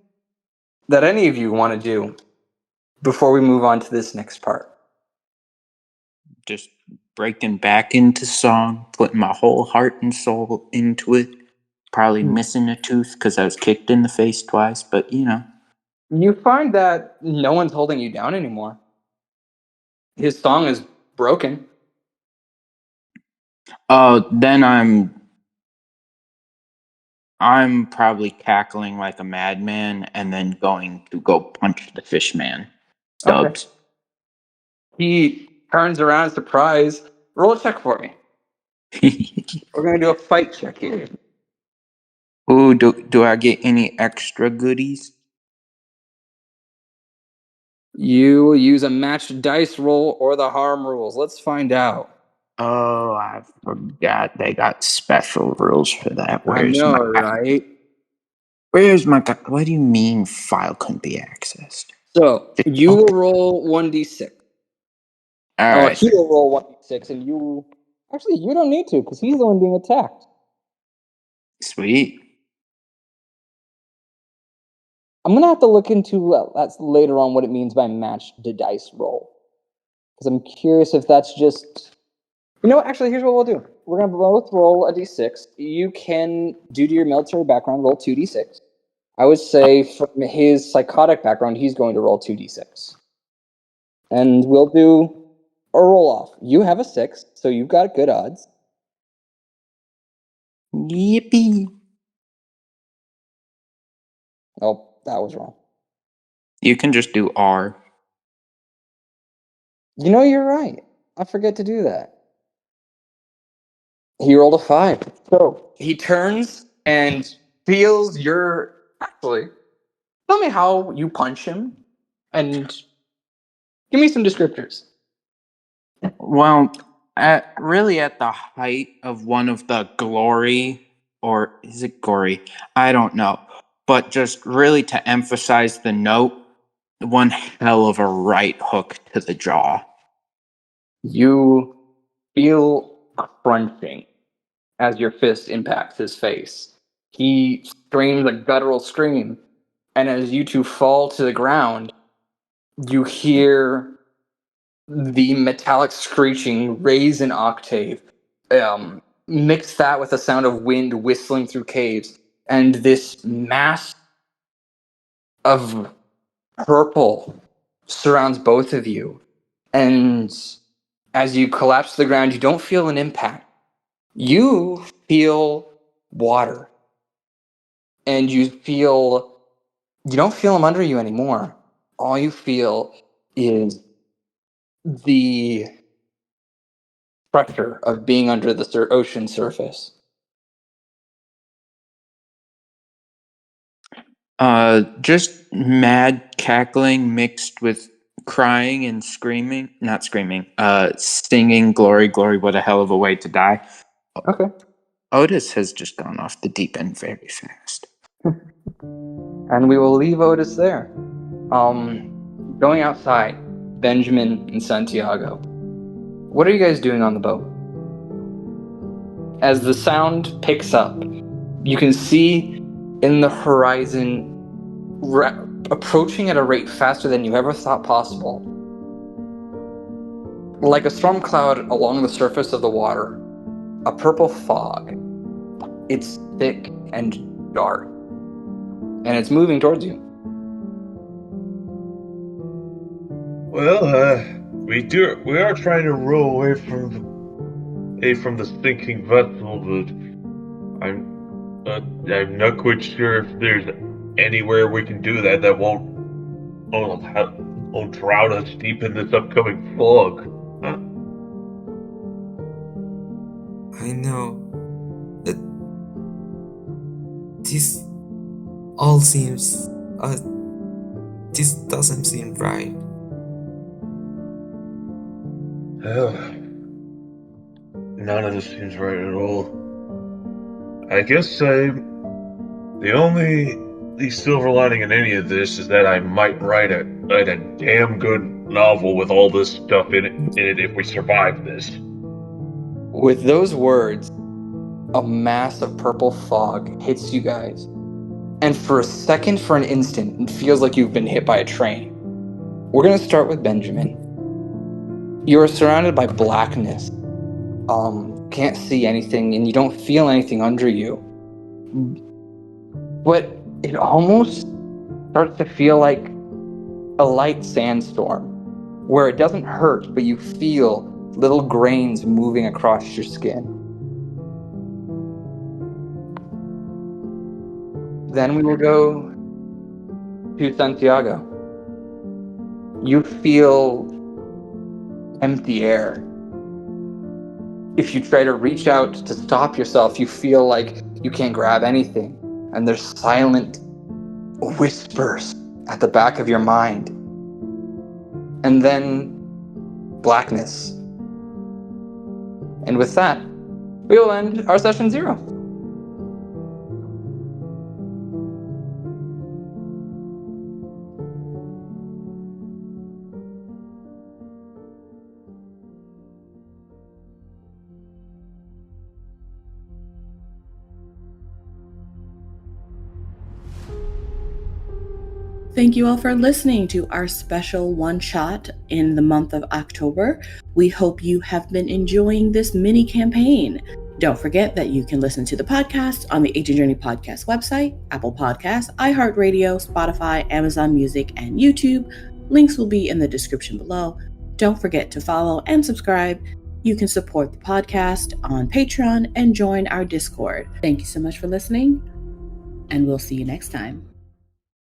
that any of you want to do before we move on to this next part? Just breaking back into song, putting my whole heart and soul into it. Probably missing a tooth because I was kicked in the face twice, but you know. You find that no one's holding you down anymore. His song is broken. Oh, then I'm probably cackling like a madman and then going to go punch the fish man. Stubbs. Okay. He turns around surprised. Roll a check for me. We're going to do a fight check here. Ooh, do I get any extra goodies? You will use a matched dice roll or the harm rules. Let's find out. Oh, I forgot they got special rules for that. I know, right? Where's my... What do you mean file couldn't be accessed? So, you will roll 1d6. Alright. He will roll 1d6, and you... Actually, you don't need to, because he's the one being attacked. Sweet. I'm going to have to look into that's later on what it means by matched dice roll. Because I'm curious if that's just... You know what? Actually, here's what we'll do. We're going to both roll a d6. You can, due to your military background, roll 2d6. I would say from his psychotic background, he's going to roll 2d6. And we'll do a roll off. You have a 6, so you've got good odds. Yippee. Oh, that was wrong. You can just do R. You know, you're right. I forget to do that. He rolled a 5. So he turns and feels your... Actually, tell me how you punch him and give me some descriptors. Well, really at the height of one of the glory, or is it gory? I don't know. But just really to emphasize the note, one hell of a right hook to the jaw. You feel crunching as your fist impacts his face. He screams a guttural scream, and as you two fall to the ground, you hear the metallic screeching raise an octave. Mix that with the sound of wind whistling through caves, and this mass of purple surrounds both of you. And as you collapse to the ground, you don't feel an impact. You feel water. And you don't feel them under you anymore. All you feel is the pressure of being under the ocean surface. Just mad cackling mixed with crying and screaming. Not screaming. Singing glory, glory, what a hell of a way to die. Okay. Otis has just gone off the deep end very fast. And we will leave Otis there. Going outside, Benjamin and Santiago. What are you guys doing on the boat? As the sound picks up, you can see in the horizon, approaching at a rate faster than you ever thought possible, like a storm cloud along the surface of the water, a purple fog. It's thick and dark, and it's moving towards you. Well, we are trying to row away from the sinking vessel, but I'm not quite sure if there's anywhere we can do that won't drown us deep in this upcoming fog. Huh? I know that this all seems. This doesn't seem right. Well, none of this seems right at all. I guess the silver lining in any of this is that I might write a damn good novel with all this stuff in it if we survive this. With those words, a mass of purple fog hits you guys. And for an instant, it feels like you've been hit by a train. We're going to start with Benjamin. You are surrounded by blackness. Can't see anything, and you don't feel anything under you. But it almost starts to feel like a light sandstorm, where it doesn't hurt, but you feel little grains moving across your skin. Then we will go to Santiago. You feel empty air. If you try to reach out to stop yourself, you feel like you can't grab anything. And there's silent whispers at the back of your mind. And then blackness. And with that, we will end our session 0. Thank you all for listening to our special one-shot in the month of October. We hope you have been enjoying this mini campaign. Don't forget that you can listen to the podcast on the Aging Journey Podcast website, Apple Podcasts, iHeartRadio, Spotify, Amazon Music, and YouTube. Links will be in the description below. Don't forget to follow and subscribe. You can support the podcast on Patreon and join our Discord. Thank you so much for listening, and we'll see you next time.